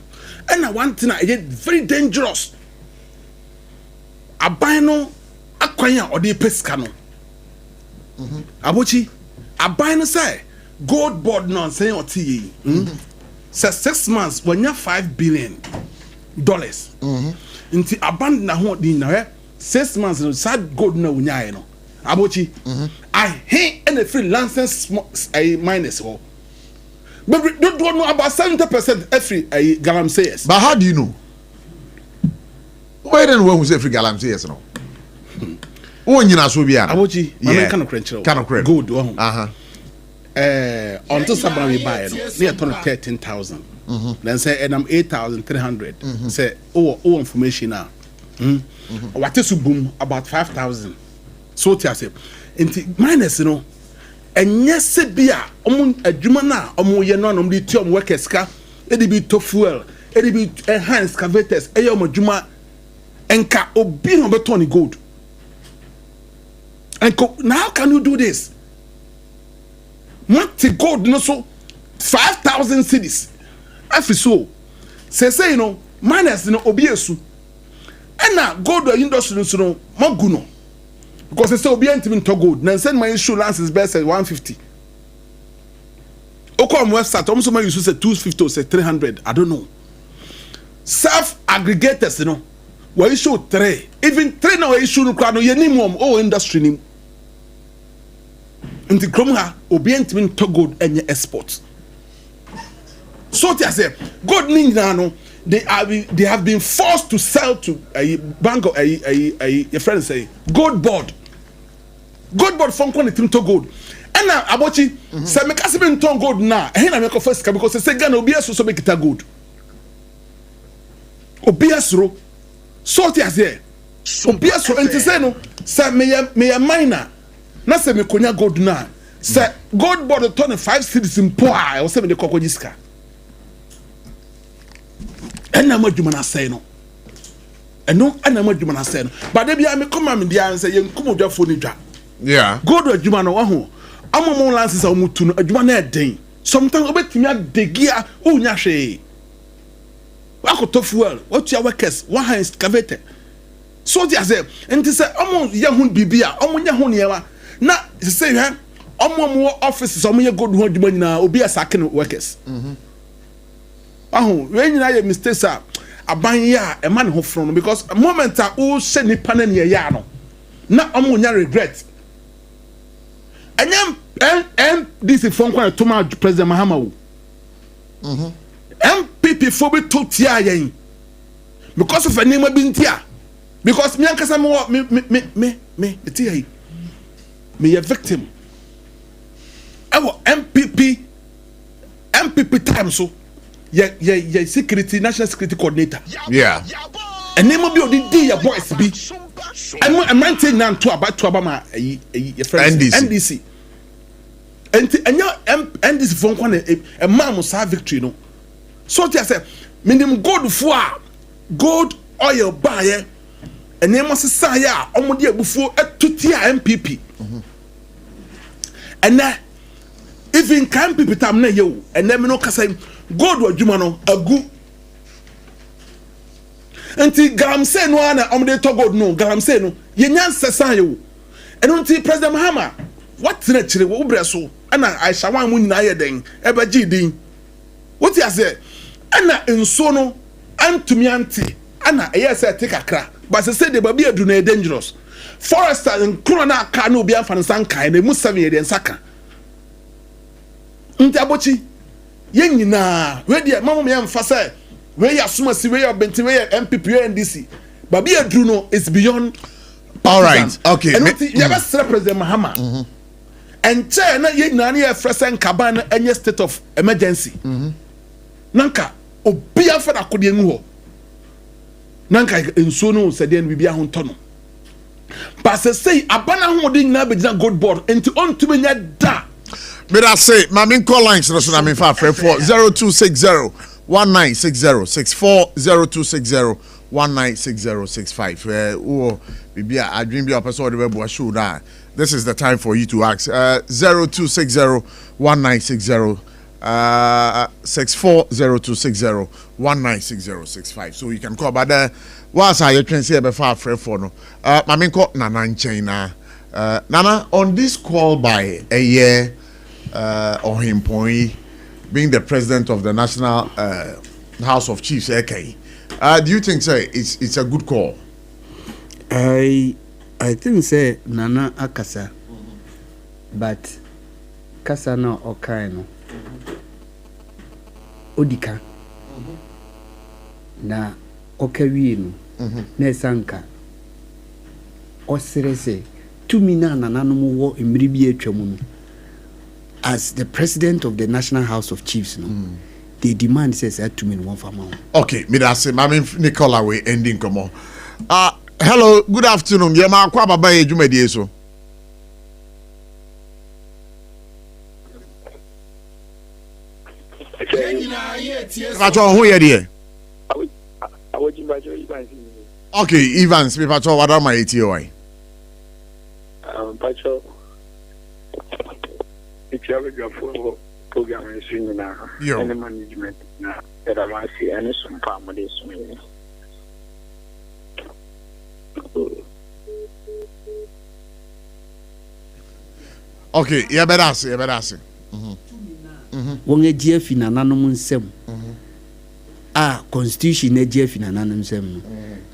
Speaker 6: And one thing na very dangerous. Aban no akwan a ode pesika no. Abochi aban no say gold board no say oti say 6 months when you $5 billion nti aban na ho din na 6 months no sad gold na unyae no abochi I he and the freelancers minus ho but don't know about 70% every galamseyes.
Speaker 2: But how do you know? Why then when we say every galamseyes no? Oh, you know, so be an
Speaker 6: abochi. Yeah, kind of credential. Good. Until somebody we buy it, near 13,000. Then say, and I'm 8,300. Say, oh, information now. What is boom about 5,000? So tell say, and minus, you know, and yes, be a Jumana, ye non, the two workers car, it be to fuel, it be enhanced cavators, a yom Juma, and ka obi on betoni gold. And now how can you do this? What gold no so 5,000 cities. After so, say you know, minus no obiesu. And now gold industry no maguno. Because they say obient to gold. Now send my insurance is best at 150. Okom website almost my use say 250 or say 300. I don't know. Self aggregators, you know. We issue 3. Even 3 now issue no crowd no yenimum oh industry nim. Nti krom ha obient to gold enye export. So they say gold ning na no they have been forced to sell to a bank a friend say gold board from quantity to gold. And now abochi say make us be ton gold na he na make first because say Ghana obi so make it gold. Obi asro so they say obi asro enti say no say me miner na say me konya gold na say gold board turn 5 cities in poor I say me the kokojiska. And I'm not na say no. And no, and I'm not na say no. But they be me come am dia and say yen kumo dwa fo ni dwa.
Speaker 2: Yeah.
Speaker 6: Gold adwuma no wa ho. Amamo lances a mutu no adwuma na den. Sometimes obetimi adegia unya hwe. Wakoto fuel, what your workers, one hand excavator. So they say, and they say, among young bibia, among young yewa. Na say, among more offices, among your good one now, will be a second workers. When you have mistakes, a banya, a man who from because a moment I will send the pan in your yano. Not among your regret. And this is from quite too much President Mahama. MPP for me to tia because of a name of Bintia. Because me ankasa me tia me a victim. Our MPP time so yeah security national security coordinator.
Speaker 2: Yeah.
Speaker 6: And name of the boys be. I'm maintain now to about my NDC. And your NDC phone a man must have victory no. So I say, minimum gold for gold oil buyer, and they must say, yeah, almost before a 2-tier MPP. And now, even can people time na you, and then no say gold or Jumano a good. Until Galam say no, I'm the gold no, Galam say no, ye nyan say you, and until President Mahama, what's actually what breso, and I shall want win na then, ever GD. What you say? Ana insono antumi anti ana yes I take akra but say the baby do na dangerous forester nkuro na aka na obi amfa nsa nkan na mu 7 year nsaka nti abochi ye nyina we de mama me amfa say we ya somasi we ya benti we ya MPP we NDC babi adru no is beyond.
Speaker 2: All right, okay.
Speaker 6: And you best President Mahama. And China ye nani e fresen kaban enye state of emergency. Nanka obi afa na kodie nu ho. Nanka enso no se de bibia ho nto no. But say abana ho de nyina be good board enti on to me da.
Speaker 2: Me da say mamin call lines no so na me fa for 0260 1960 64 196065. Oh, bibia adwin bi opese de be show that. This is the time for you to ask. 0260 1960 640260 196065. So you can call, but what's our train say be far for no. Mamin call Nana in China. Nana, on this call by a year or him point being the president of the National House of Chiefs, okay. Do you think say it's a good call?
Speaker 5: I think say Nana akasa, but kasa no okay no. Odika na okawie no na sanka osere say tumi na Nana no wo emri bi atwamu no as the president of the National House of Chiefs no. They demand says that 2 million one for more.
Speaker 2: Okay, me that say Mami Nicola we ending come on. Hello, good afternoon. Yeah, ma kwa baba ye dwumadi so. Pacho who ye there? Okay, Evans, me pacho what am I eti
Speaker 4: Pacho. It's your phone. Program is now and the management now that I might see any some families.
Speaker 2: Okay, yeah, better say.
Speaker 5: When a GF in an anonymous sem. Constitution a GF in an anonymous sem.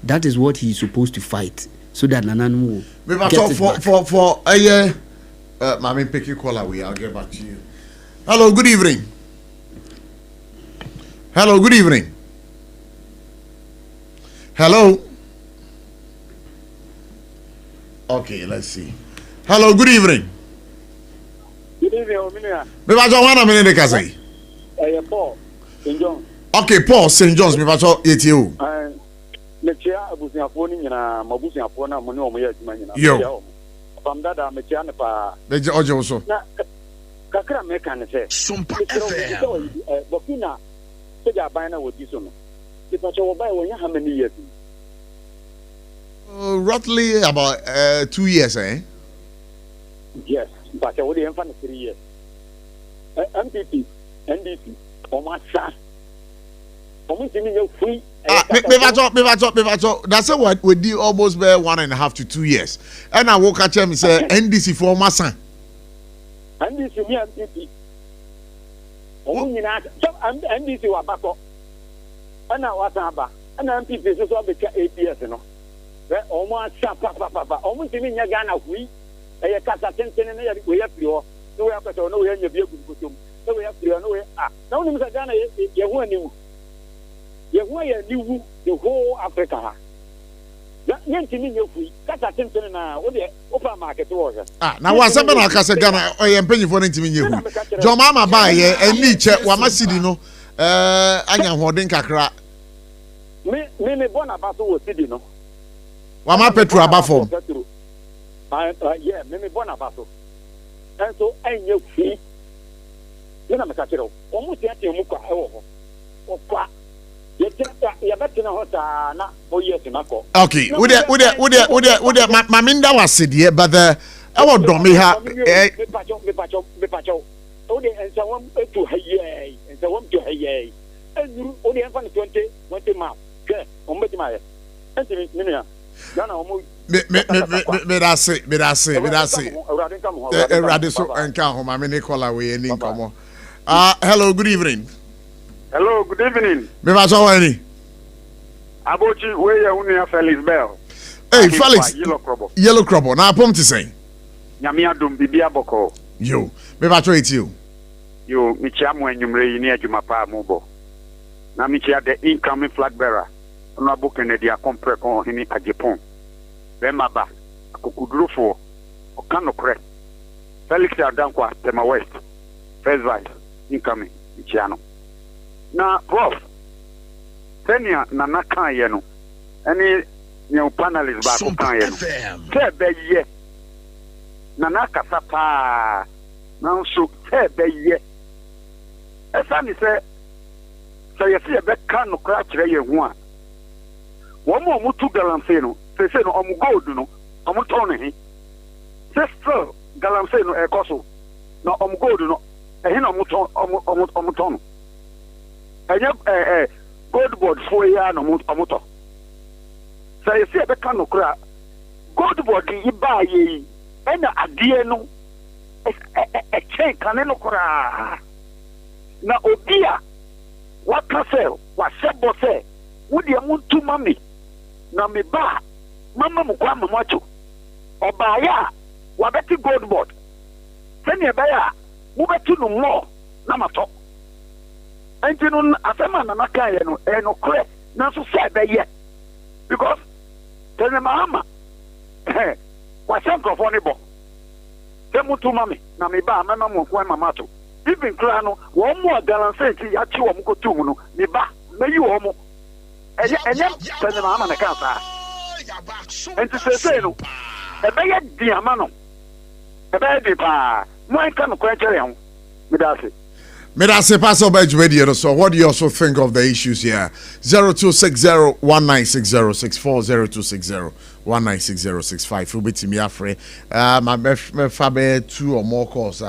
Speaker 5: That is what he is supposed to fight so that Nananu
Speaker 2: will for a year. Mammy, pick your call away. I'll get back to you. Hello, good evening. Hello, good evening. Hello. Okay, let's see. Hello, good evening.
Speaker 4: Good evening, Ominia.
Speaker 2: Me ba jo wana me ne ka say.
Speaker 4: Paul St. John's.
Speaker 2: Okay, Paul St. John's me ba jo yeti o.
Speaker 4: Me chia abusuafo ni nyina mabusuafo na mo ne omo ye adwuma nyina.
Speaker 2: Yo.
Speaker 4: Pam dada me chia ne pa.
Speaker 2: De oje so.
Speaker 4: Kakra me kan say SOMPA FM Bokina seja ban na wodi so no the pacho wo ban wo nya how many years
Speaker 2: roughly about 2 years
Speaker 4: yes but wo dey emfa 3 years MPP NDC o ma sa o mo timi nya free
Speaker 2: me bacho that's what we do almost be 1.5 to 2 years and I woke at him say NDC for ma san
Speaker 4: NDC mi MPP omo nyina NDC wa bako ana wata aba ana MPP so abeka APS no we omo acha papa omo timi nya Ghana hui eye kasa tenten na we ya piri ho no we akata no we nya bi egugutom no we ya piri no we na woni msa Ghana ye hu aniwu ye hu ye niwu the whole Africa ha yentimi nya hui kasa tenten na wo de opa market wo he
Speaker 2: na wa sebe na kasa Ghana oye mpanyifo na ntimi nya hui jo mama ba ye eni che wa masidi no anya hoden kakra
Speaker 4: me bona ba so wo sidi no
Speaker 2: wa ma petro abafom
Speaker 4: yeah me bona ba so and so anya hui na me ka kire o mu ti ati mu kwa e wo ho o kwa ya betina ho ta na o yes na ko
Speaker 2: okay we maminda wasede but the I want do me ha
Speaker 4: me pacho o de ensa won etu haye ensa won to haye ezuru o de enfa 20 map ke o mbeti ma ye enti mi nua Ghana o mu
Speaker 2: me da say Erade so enka ho ma me Nicola we ni nkomo hello good evening.
Speaker 4: Hello, good evening.
Speaker 2: Me ba so wani.
Speaker 4: Abochi we ye unu ya Felix Bell.
Speaker 2: Hey, Felix. Yellow crumble. Now, pom to say.
Speaker 7: Nyamia dum bibia boko.
Speaker 2: Yo, me ba try it you.
Speaker 7: Yo, mi chia mo enyumre yi ni adwuma pa mo bo. Na mi chia the incoming flag bearer. Honorable Kennedy Akompre kon hini Ajepon. Bema ba akokudurufo. Okano kre. Felix Adankwa Tema West. First vice incoming mi chia no. Na prof Senia nana kan ye no. Any new panelist ba ko kan ye no. Se be ye. Nana kasa pa nanso se be ye. Esa ni se yesi be kan no kra kire ye hu a. Wo mo mutu galamse no, se no omu gold no, omu ton he. Se still galamse no e koso. Na omu gold no, e he no omu ton. Enye gold board fo ya no omu to. Se yesi be kan no kra gold board yi ba ye ena adie no chain kan no kra. Na obia waka se wa sebo se wodi amuntu mami na me ba mama mu kwa mama cho obaya wa beti gold board sene be ya mu beti no mo na mato enti no asema na naka ye no e no kre na so se be ye because tene mama wa sankrofo ni bo se mutu mami na me ba mama mu kwa mama cho even krano wo mo agalanse ya chi wo mu ko tu mu no me ba meyi wo mo enye tene mama na kansa enti se no ebe ye di ama no ebe di pa mo enka no kwa chere ho me da se pass over Jumedi. So what do you also think of the issues here? 0260-196064 0260-196065 ubiti mi afre my fabe 2 or more calls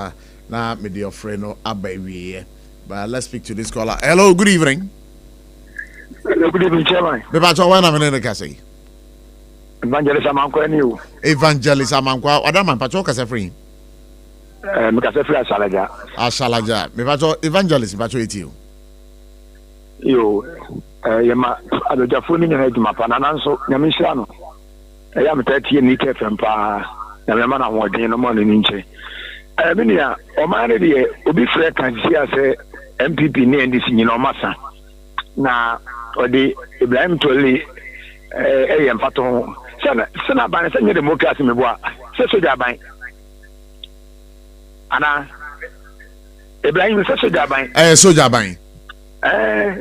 Speaker 7: na me dear friend no abawie. But let's speak to this caller. Hello, good evening.
Speaker 8: Hello, good evening, Chairman.
Speaker 2: Me ba cho wana me ne kase.
Speaker 8: Evangelist Amankwa ni o.
Speaker 2: Evangelist Amankwa, odama pa cho kase free.
Speaker 8: Me kase free Asalaja.
Speaker 2: Asalaja. Me ba cho evangelist ba cho eti o.
Speaker 8: Yo, yema adojafo ni nyana eduma pa na nanso nyame hira no. Ya metati ni KFM pa. Na me ma na hodin no mo ni nche. Minia omane de obi frɛ kan sia sɛ MPP ne NDC nyina omasa na odi Ibrahim Toli mpato sana ban sɛ nye democracy me boa sɛ soja ban ana Ibrahim sɛ soja ban
Speaker 2: soja ban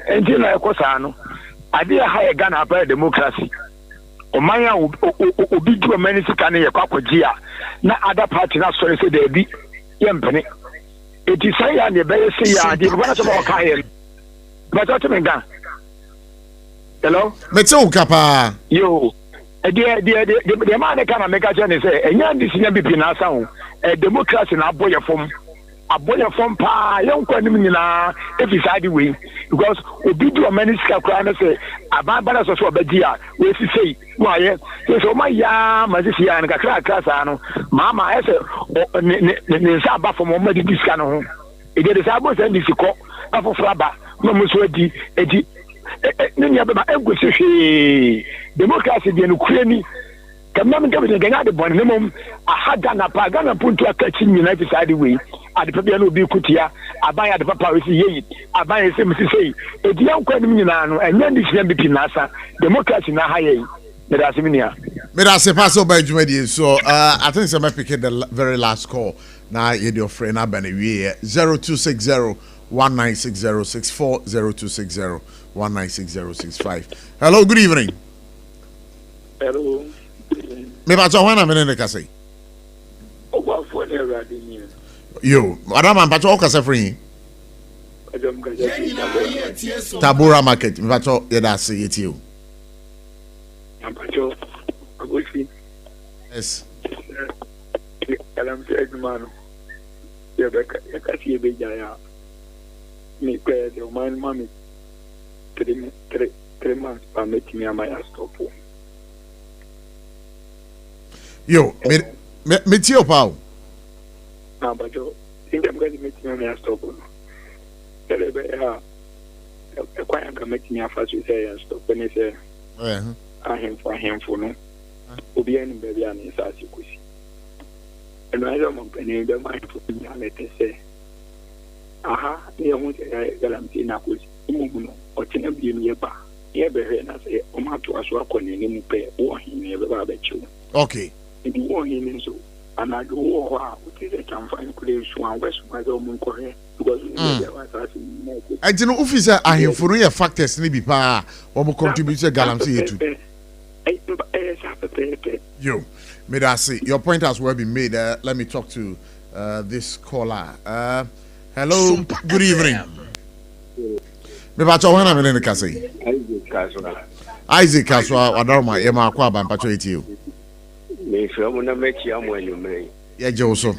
Speaker 8: enti na ekosa no ade ha ye Ghana pa democracy omanya obi du omani sika ne ye kwakogia na other party na sorry say there be yempene eti say ya ne be say ya de bana so ba ka here but what me gan hello
Speaker 2: mete o kapa
Speaker 8: yo de man e kana make sure say enya ndi sinya bibi na asa ho democracy na aboye fom pa yonkwa nim nyina efisade we because obi do many skakra na say ababa so obadia we si say waye so ma ya ma si ya nka kra sa no mama ese ne sa ba fo mo ma di diska no ho e de sa bo sa ndi siko afofra ba no mo so edi ne nya be ma egosi hwe democracy de no kurani kamam gabe ganya de bon ne mom ahada na pa Ghana puntu akachi nyina ti side we ade pebia no bi kutia abaya de papa we si yeyi abaya se msi sei edi yankwa nim nyina no enya ndi hia bi pinasa democracy na ha yeyi me da seminia
Speaker 2: me da se pass over Jumedi. So I think some pick the very last call na ye your friend abana wie 0260-196064 0260-196065. Hello, good evening.
Speaker 8: Hello.
Speaker 2: Me ba cho wana me ne kase.
Speaker 8: Oba for the radio.
Speaker 2: Yo, madam ba cho kase free. Tabora market. Me ba cho ye da se yeti o.
Speaker 8: Ampacho agoshi.
Speaker 2: Yes.
Speaker 8: Kalam se edmano. Ye be ka si be jaya. Me pe de man mami. 3 months pa metimi amaya stop.
Speaker 2: Yo, me tio pau.
Speaker 8: Na bajo, think I'm going to meet you on stop. Telebe ya. Kwa yanga meet me after you say stop when he say. I him for no.
Speaker 1: obi ani baby ani sasi kusi eno ayo mo pene be mai fu nya lete se aha ni ho se galamti na kusi umuguno o tina bi mi ba ye be he na se o ma to aso akoni ni mu pe o hin ne be ba ba chiwo
Speaker 2: okay
Speaker 1: ndi o hin so anadu wo ho a uti se chamfa ni kule so an wesu ma zo mun ko he because ni wa sasi mo ko
Speaker 2: ajino officer ahemfuru ye factors ni bi pa o mo contribute galamti yetu yo may I see your point has well been made. Let me talk to this caller. Hello, good evening. Me ba cho wana me ne ka say Isaac Kaswa Adarma ye ma kwa ba mpacho eti o
Speaker 10: me famo na mechi amo anumre
Speaker 2: ye je oso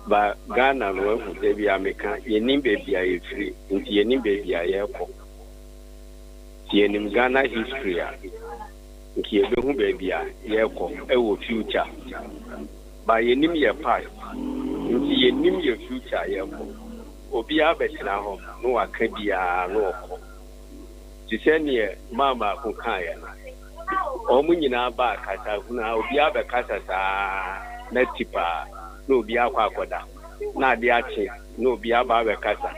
Speaker 10: ba Ghana no hu de bi ameka ye nim baby aye free nti ye nim baby aye ko ye nim Ghana history a nti ye be hu baby a ye ko e wo future ba ye nim ye past nti ye nim ye future ye ko obi abetina ho no aka bia no ko ti se ne mama ko kan ya o mu nyina ba kasa kuna obi abekasa sa na tipa no obi akwa akoda na ade ache no obi aba abekasa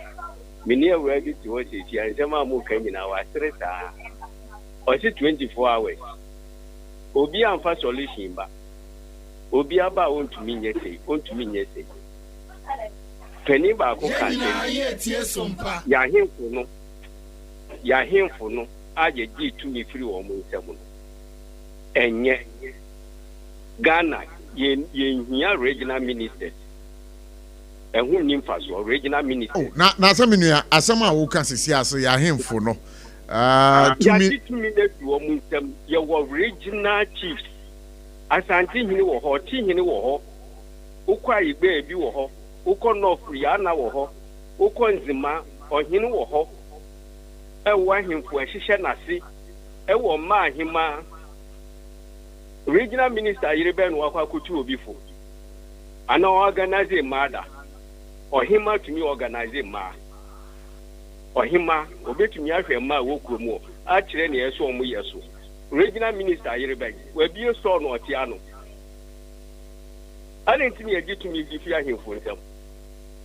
Speaker 10: mini awura bi ti wo se ti an sema mu kan nyina wa stressa o si 24 hours obi amfa solution ba obi aba ontumi nyese Penny ba ko kan ya hemfo no aje gi tumi firi wo mu nsem no enye Ghana ye hia regional ministers ehun nim faso regional ministers
Speaker 2: na asem a wo kan sisi ase ya hemfo no
Speaker 10: tumi na wo mu nsem ye wo regional chiefs Asante hini wo ho ti hini wo ho ukwa igbe bi wo ho uko North ya na wo ho uko Nzima ohini wo ho ewo ahemfo ahihye nase ewo ma ahima regional minister Yerebe no akwa kotu obifo ana organize mada ohima tumi organize ma ohima obetumi ahwe ma wo kromu a kire ne yeso omu yeso regional minister Yerebe we bi so no otiano ana ntimi agi tumi bi fi ahemfo nsam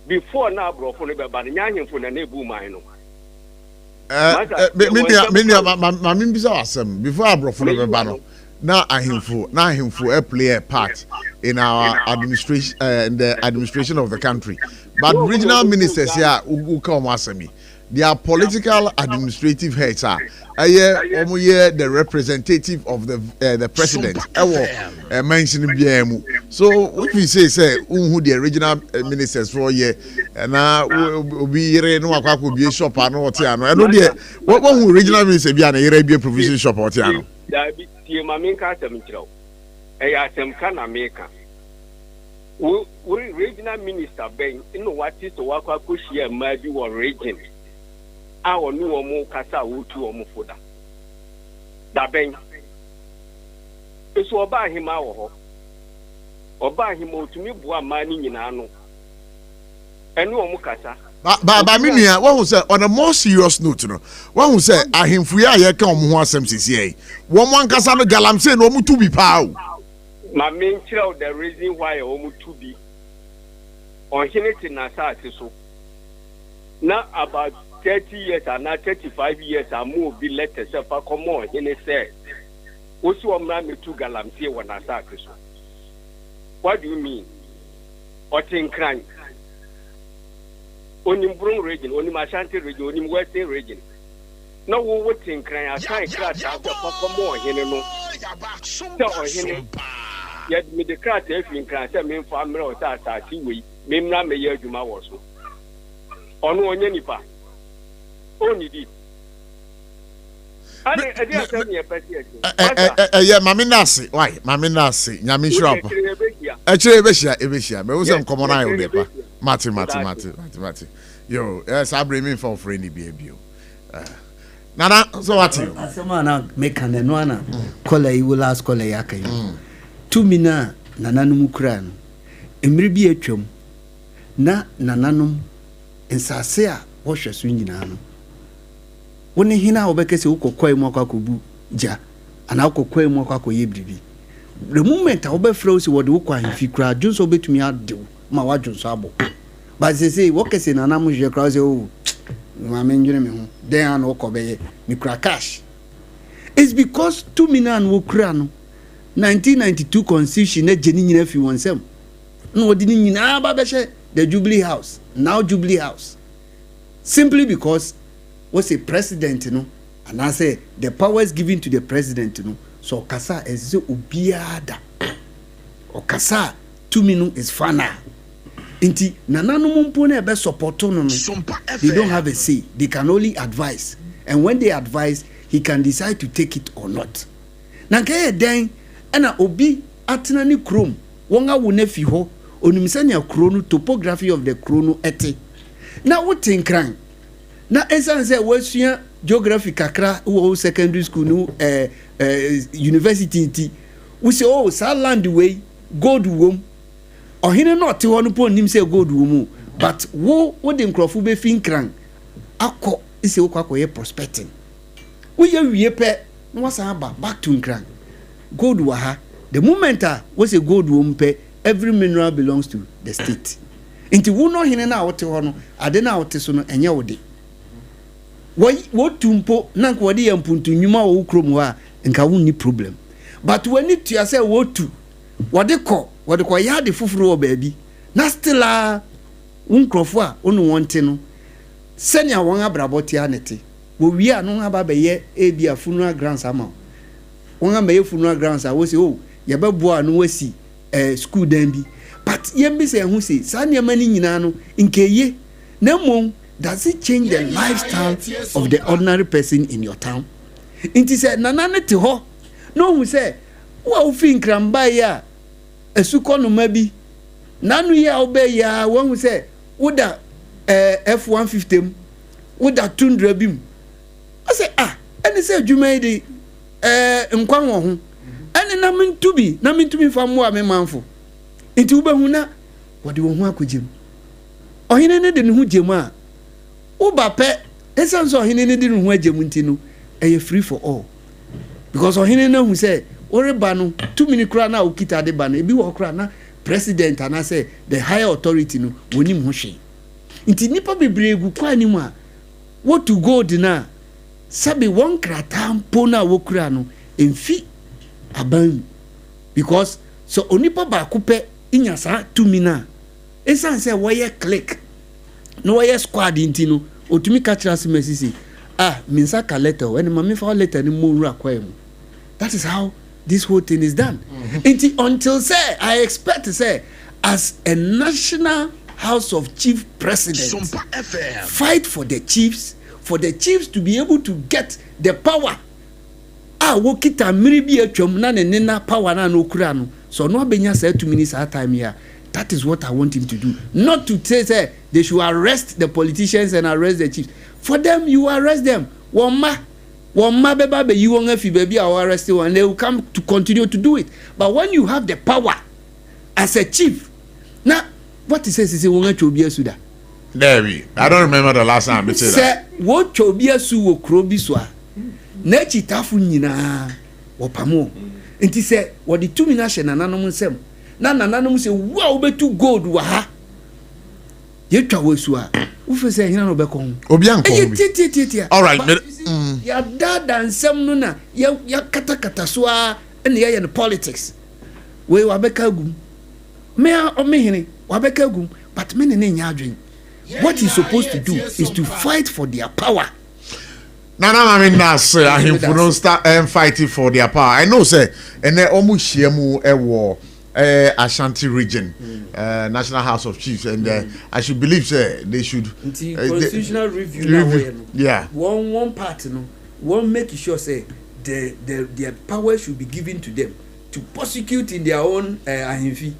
Speaker 10: before na abrofo no be ba nya ahemfo na ebu man no bisa wasem before abrofo no be ba no na ahemfo play a part in our administration in the administration of the country but regional ministers here who come asemi they are political administrative heads the representative of the president mentioning BMU. So if we say who the regional ministers for here na obi yere no akwa be shop ano otiano no dey what who regional minister be na yere be provision shop otiano da bi tie ma men ka asem kirawo asem ka na meka wo regional minister ben no wati so wakwa ko shia ma bi wo region awo ni wo mu kasa wotu wo mu foda da ben eso oba ahima wo ho oba ahima otumi bua ma ni nyina no eni wo mu kasa
Speaker 2: ba minua wo hu say on a more serious note no wo hu say ahemfu ya ye ka omo ho asem sisi wo mo ankasa no galamse no omu tu bi pa o
Speaker 10: ma men kira the reason why omu tu bi on hiniti na sa so na about 30 years and now 35 years and more be let yourself come on in say also omra me to galamsey wona sack so what do you mean otin crime onim Bron region onim Ashanti region onim Western region no wo wotin crime aside crash after come on in no so in yet me the crash if in crime say me family o sa ti we me mra me ye adwuma wo so ono onye nipa only did.
Speaker 2: Yeah, Mami Nasi. Why? Mami Nasi. Nyami Shrub. Ebeshia. Me was common eye on depa. Mati. Yo, yes, I bring me for friendly baby. Nana, so what you?
Speaker 5: Asema make an enwana. Kola you will ask kola yaka. 2 mina nananum kran. Emri bi atwam. Na nananum ensase a wo hweso nyina no. Woni hina obekese ukokoi mu akwakobu ja ana ukokoi mu akwakoye bribi the moment I obe froze what the kwa if you cry Jones obe to me ado ma wa Jones abo but they say what can say na na mo je cry say oh ma me njure me ho then an wo be me cry cash. It's because 2 million wo kra no 1992 constitution na jeni nyina fi wonsem no odi ni nyina ba be the Jubilee House now Jubilee House simply because what's a president you know and I say the powers given to the president you know so kasa eze obiada o kasa 2 million is fana inti nananu mumpo na be support no they don't have a say, they can only advise, and when they advise he can decide to take it or not. Na kaya den ana obi atena ni krom wonga wo na fi ho onimsanya krono topography of the krono ete na wotin kran na esanse wasua geography kakra wo secondary school no university ti we say oh sa land way gold wom ohine not ho no po nim say gold wom but wo de nkrofo be fin kran akọ ise wo kwakoye prospecting we ye wie pe no wasa ba back to nkran gold wa ha the moment we say gold wom pe every mineral belongs to the state inti wo no hine na wote ho no ade na wote so no enye wode wo tumpo na nko wode yampuntu nyuma wo krom ho a nka wo ni problem but when it you say wo tu wode ko ya de fufuru o baabi na still unkrofo a onu wonte no senya won abraboti anete wo wi anu aba be ye ebia funeral grounds ama won aba ye funeral grounds a wo say oh ye bebo anu wasi school dan bi but yembi say hu say sa ne mani nyina no nkeye na mom does it change the lifestyle of the ordinary person in your town? Inti say nanane te ho no hu say wo fi nkramba ya esuko no mabi nanu ya obe ya wo hu say woda F150 woda 200 bim I say any say adwuma de nkwan wo ho ani na mintubi famu a me manfo inti wo behu na wode wo ho akogem ohine ne de ne ho gem a wo ba pe esanso ohine ne de ne ho agem nti no eye free for all because ohine na hu say oreba no 2 minutes kra na okita de ba na ebi wo kra na president ana say the higher authority no wonim ho hwe inti nipa bebregu kwa ni mu a what to go na sabi won krata mpo na wo kra no emfi aban because so onipa ba kupe inya sa 2 mina esan say wo ye click no wo ye squad inti no otumi ka kira se mesisi minsa ka letter when mama fa letter ni mo ru akwai mu. That is how this whole thing is done. Until say I expect to say as a national house of chief president
Speaker 18: SOMPA FM
Speaker 5: fight for the chiefs to be able to get the power wokita miribi atwam na ne na power na no kura no so no abenya say 2 minutes at time here. That is what I want him to do, not to say they should arrest the politicians and arrest the chiefs. For them you arrest them one ma beba be you won afi baby or arrest you and they will come to continue to do it. But when you have the power as a chief now what he says is he won't chobia suda.
Speaker 2: There I don't remember the last time I said that.
Speaker 5: Say what chobia su wo krobi so a na chitafu nyina wo pamo. Enti say what the 2 minutes na nanom nsem. Na nanom say wow betu gold wa ha. Ye twa wo su a. Wo fe say hina no be kon.
Speaker 2: Obi anko
Speaker 5: bi.
Speaker 2: All right.
Speaker 5: Ya dada nsem no na ya kata so a na ya no politics. We wa beka gum. Me o me hene wa beka gum but me ne nya adwen. What he's supposed to do is to fight for their power.
Speaker 2: I mean that's him for don't start fighting for their power. I know say and they almost share mu war Ashanti region National House of Chiefs and I should believe say they should
Speaker 5: constitutional review
Speaker 2: yeah
Speaker 5: one part no one make sure say their power should be given to them to prosecute in their own ahimfi.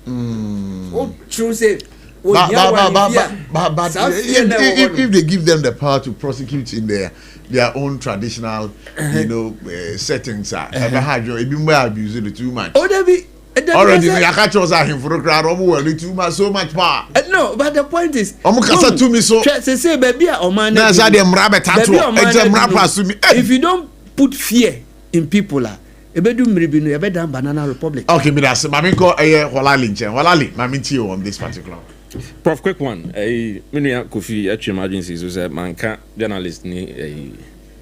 Speaker 5: What true say
Speaker 2: but if they give them the power to prosecute in their own traditional settings abuse it too much. Already I catch us him for the crowd too much so much power.
Speaker 5: No, but the point is
Speaker 2: say baby
Speaker 5: if you don't put fear in people ebedu mribi no ebeda Banana Republic.
Speaker 2: Okay, me that's mami ko Holali nchen. Holali, mami ti on this particular.
Speaker 9: Prof, quick one. Minu Kofi actually emergencies was a manka journalist ni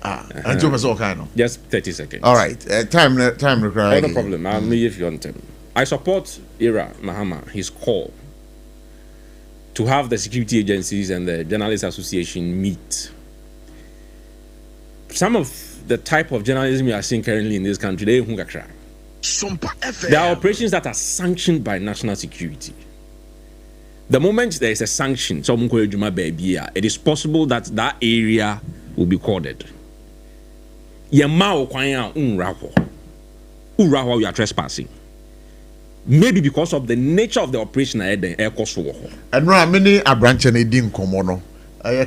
Speaker 2: until me so kind of.
Speaker 9: Just 30 seconds.
Speaker 2: All right. Time required.
Speaker 9: No problem. I'll me if you want him. I support Ira Mahama, his call to have the security agencies and the Journalists Association meet. Some of the type of journalism we are seeing currently in this country, they
Speaker 18: SOMPA FM.
Speaker 9: There are operations that are sanctioned by national security. The moment there is a sanction, it is possible that that area will be corded. You are trespassing. Maybe because of the nature of the operation and
Speaker 2: many a branch and a din komono,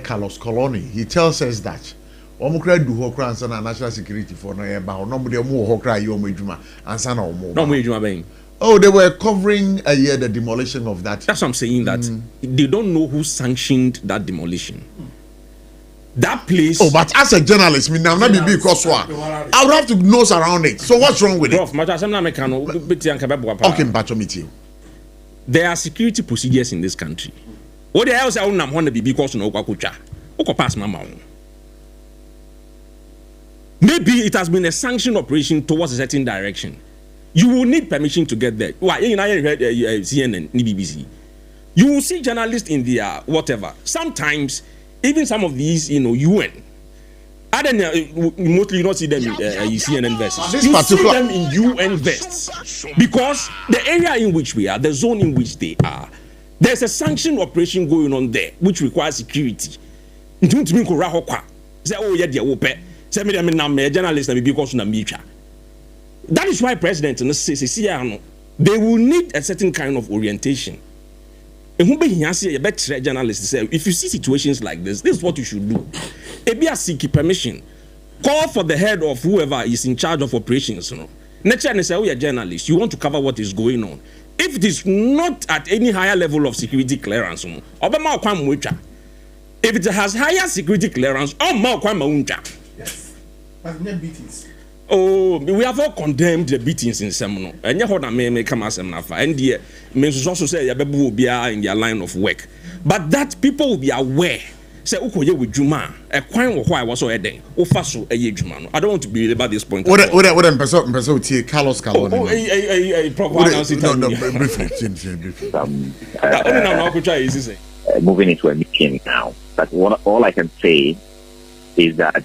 Speaker 2: Carlos Coloni. He tells us that Omukra do hokra and national security for no nobody more hokra yomejuma and sana omo. Oh, they were covering the demolition of that.
Speaker 9: That's what I'm saying, that they don't know who sanctioned that demolition. That place.
Speaker 2: Oh, but as a journalist, me now not be because I would have to nose around it. So what's wrong with it? Okay, Batomiti.
Speaker 9: There are security procedures in this country. What the hell is I want to be because no kwakucha? Oko pass mama. Maybe it has been a sanctioned operation towards a certain direction. You will need permission to get there. Why? You heard CNN, BBC. You will see journalists in their whatever. Sometimes. Even some of these, UN. I don't know, mostly you don't see them in CNN vests. You see them in UN vests. Because the area in which we are, the zone in which they are, there's a sanctioned operation going on there, which requires security. That is why President says they will need a certain kind of orientation. Journalists say, if you see situations like this is what you should do. Ebia seek permission. Call for the head of whoever is in charge of operations. Nature say, you're a journalist, you want to cover what is going on. If it is not at any higher level of security clearance, if it has higher security clearance,
Speaker 6: yes, but no beatings.
Speaker 9: Oh, we have all condemned the beatings in Semono. And you may come as and the means also say will be in their line of work. But that people will be aware. Say Ukoye with Juma, a crime or why was already or faso a Jumano. I don't want to be about this point.
Speaker 2: What Carlos Caloni.
Speaker 13: Moving into a meeting now. But all I can say is that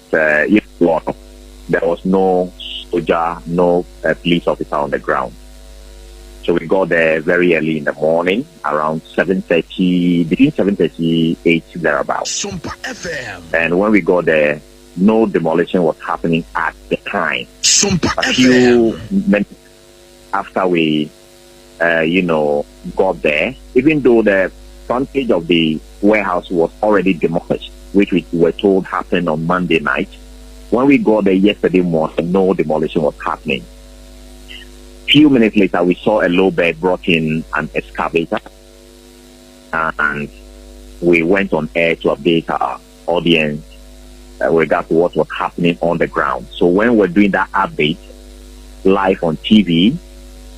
Speaker 13: there was no soldier, no police officer on the ground. So we got there very early in the morning, around 7:30, between 7:30 8 thereabouts.
Speaker 18: SOMPA FM.
Speaker 13: And when we got there, no demolition was happening at the time.
Speaker 18: SOMPA
Speaker 13: A few minutes after we, got there, even though the frontage of the warehouse was already demolished, which we were told happened on Monday night. When we got there yesterday morning, no demolition was happening. Few minutes later, we saw a lowbed brought in an excavator, and we went on air to update our audience with regard to what was happening on the ground. So when we're doing that update live on TV,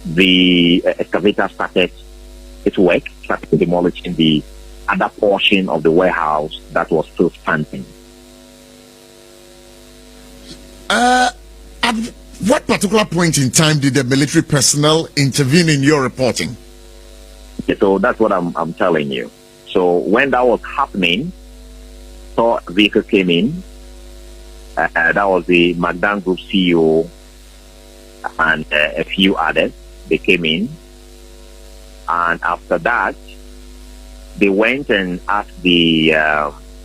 Speaker 13: the excavator started its work, started demolishing the other portion of the warehouse that was still standing.
Speaker 2: At what particular point in time did the military personnel intervene in your reporting?
Speaker 13: So that's what I'm telling you. So when that was happening, saw a vehicle came in. That was the Magdan Group CEO and a few others. They came in, and after that, they went and asked the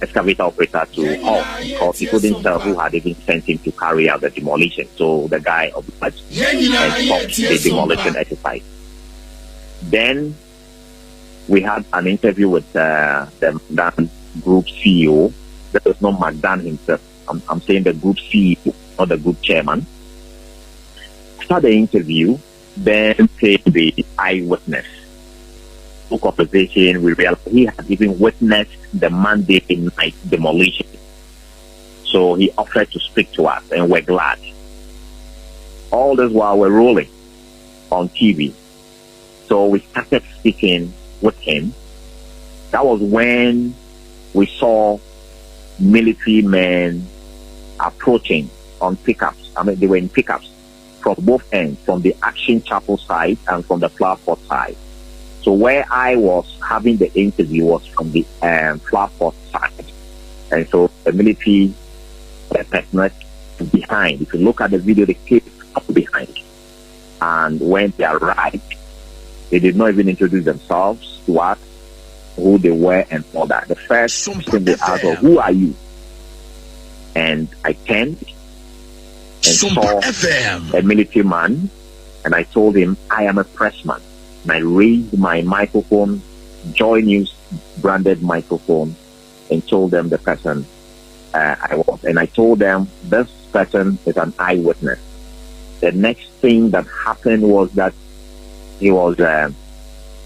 Speaker 13: excavator operator to halt because he couldn't tell who had even sent him to carry out the demolition. So the guy obliged and stopped the demolition exercise. Then we had an interview with the Magdan Group CEO. That was not Magdan himself. I'm saying the group CEO, not the group chairman. After the interview, then came the eyewitness. Conversation, we realized he had even witnessed the Monday night demolition. So he offered to speak to us, and we're glad. all this while we're rolling on TV. So we started speaking with him. That was when we saw military men approaching on pickups. I mean, they were in pickups from both ends, from the Action Chapel side and from the Flower Pot side. So where I was having the interview was from the Flower Pot side. And so the military personnel behind. If you look at the video, they came up behind. And when they arrived, they did not even introduce themselves to us, who they were and all that. The first thing they asked was, who are you? And I turned and saw a military man, and I told him, I am a pressman. And I raised my microphone, Joy News branded microphone, and told them the person I was. And I told them, this person is an eyewitness. The next thing that happened was that he was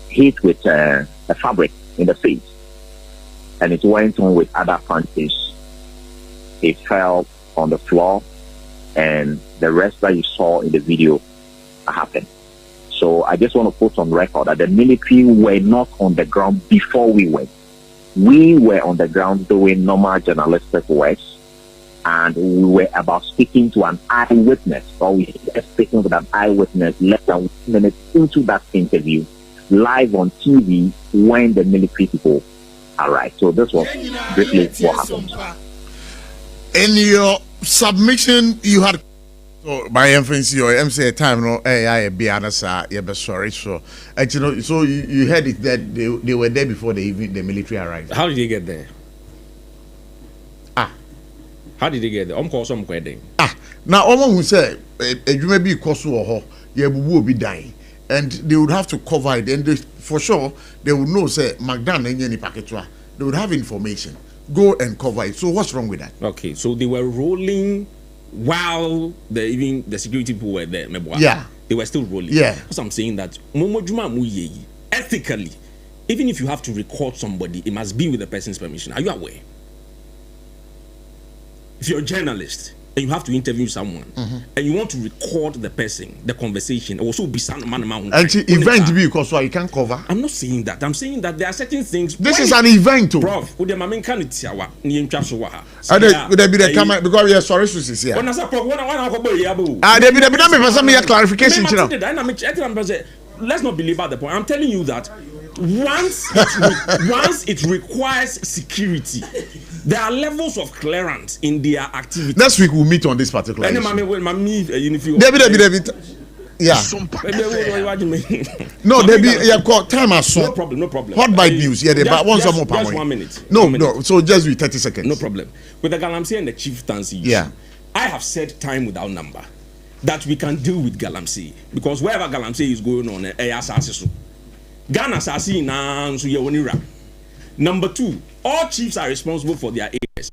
Speaker 13: hit with a fabric in the face. And it went on with other punches. He fell on the floor, and the rest that you saw in the video happened. So I just want to put on record that the military were not on the ground before we went. We were on the ground doing normal journalistic work, and we were about speaking to an eyewitness, or we were speaking with an eyewitness less than 1 minute into that interview, live on TV when the military people arrived. So this was briefly what happened.
Speaker 2: In your submission, you had by inference your MC time no I be answer you be sorry so actually so you heard it that they were there before the military arrived.
Speaker 9: How did they get there? How did they get there? Call some question.
Speaker 2: Now who say adwuma bi koso wo ho ye bubu obi dan, and they would have to cover it, and they, for sure they would know say Magdan enye ni paketwa. They would have information. Go and cover it. So what's wrong with that?
Speaker 9: Okay, so they were rolling while the security people were there.
Speaker 2: Yeah,
Speaker 9: they were still rolling.
Speaker 2: Yeah,
Speaker 9: so I'm saying that ethically, even if you have to record somebody, it must be with the person's permission. Are you aware? If you're a journalist and you have to interview someone and you want to record the person, the conversation, also be some man.
Speaker 2: And event be because you can't cover.
Speaker 9: I'm not saying that. I'm saying that there are certain things.
Speaker 2: This is an event, too.
Speaker 9: Prof, would the main can it be
Speaker 2: the camera because we are sorry to see here.
Speaker 9: When I say prof, when I
Speaker 2: clarification.
Speaker 9: Let's not believe at the point. I'm telling you that once it requires security, there are levels of clearance in their activities.
Speaker 2: Next week we'll meet on this particular issue. Yeah. No, there be time as so.
Speaker 9: No problem.
Speaker 2: Hot bite news. Yeah, but once more.
Speaker 9: Just 1 minute.
Speaker 2: No. So just with 30 seconds.
Speaker 9: No problem. With the Galamsey and the chieftaincy.
Speaker 2: Yeah.
Speaker 9: I have said time without number that we can deal with Galamsey, because wherever Galamsey is going on, Ghana Sasi na so ye. Number 2, all chiefs are responsible for their areas.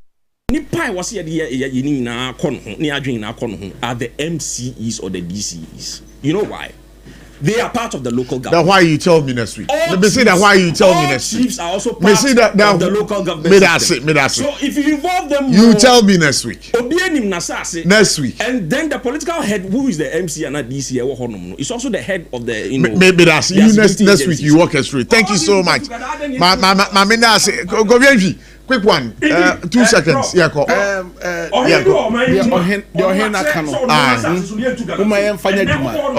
Speaker 9: Nipai was here are the MCEs or the DCEs. You know why? They are part of the local government.
Speaker 2: That's why you tell me next week. Let me see that why you tell me next week.
Speaker 9: Chiefs are also part of the local government.
Speaker 2: Me that's it.
Speaker 9: So if you involve them,
Speaker 2: you tell me next week. Next week.
Speaker 9: And then the political head, who is the MC and not DC, is also the head of the.
Speaker 2: Maybe that's you next week. You walk us through. Thank you so much. Go quick one. 2 seconds. Yeah, go.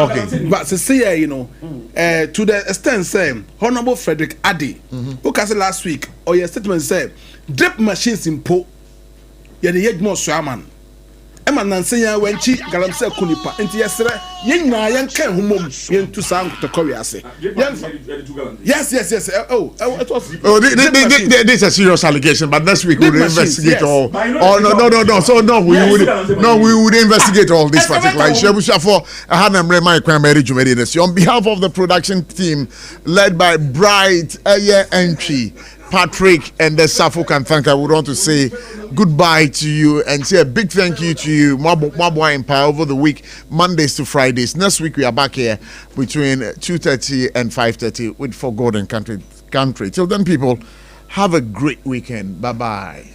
Speaker 6: Okay. But to say, to the extent, say, Honorable Frederick Addy, who said last week, or your statement said, drip machines in Po, you're the Yedmo Swaman. Emma Nansea when she Galamse Kunipa, and yesterday, young can whom to sound to Korea say. Yes. Oh, it was.
Speaker 2: This is a serious allegation, but next week we'll investigate all. Oh, no. So, we would investigate all this particular issue. For on behalf of the production team led by Bright Entry, Patrick and the Sarfo can thank. I would want to say goodbye to you and say a big thank you to you, Mabwa Empire, over the week, Mondays to Fridays. Next week we are back here between 2:30 and 5:30 with For God and Country. Till then, people, have a great weekend. Bye-bye.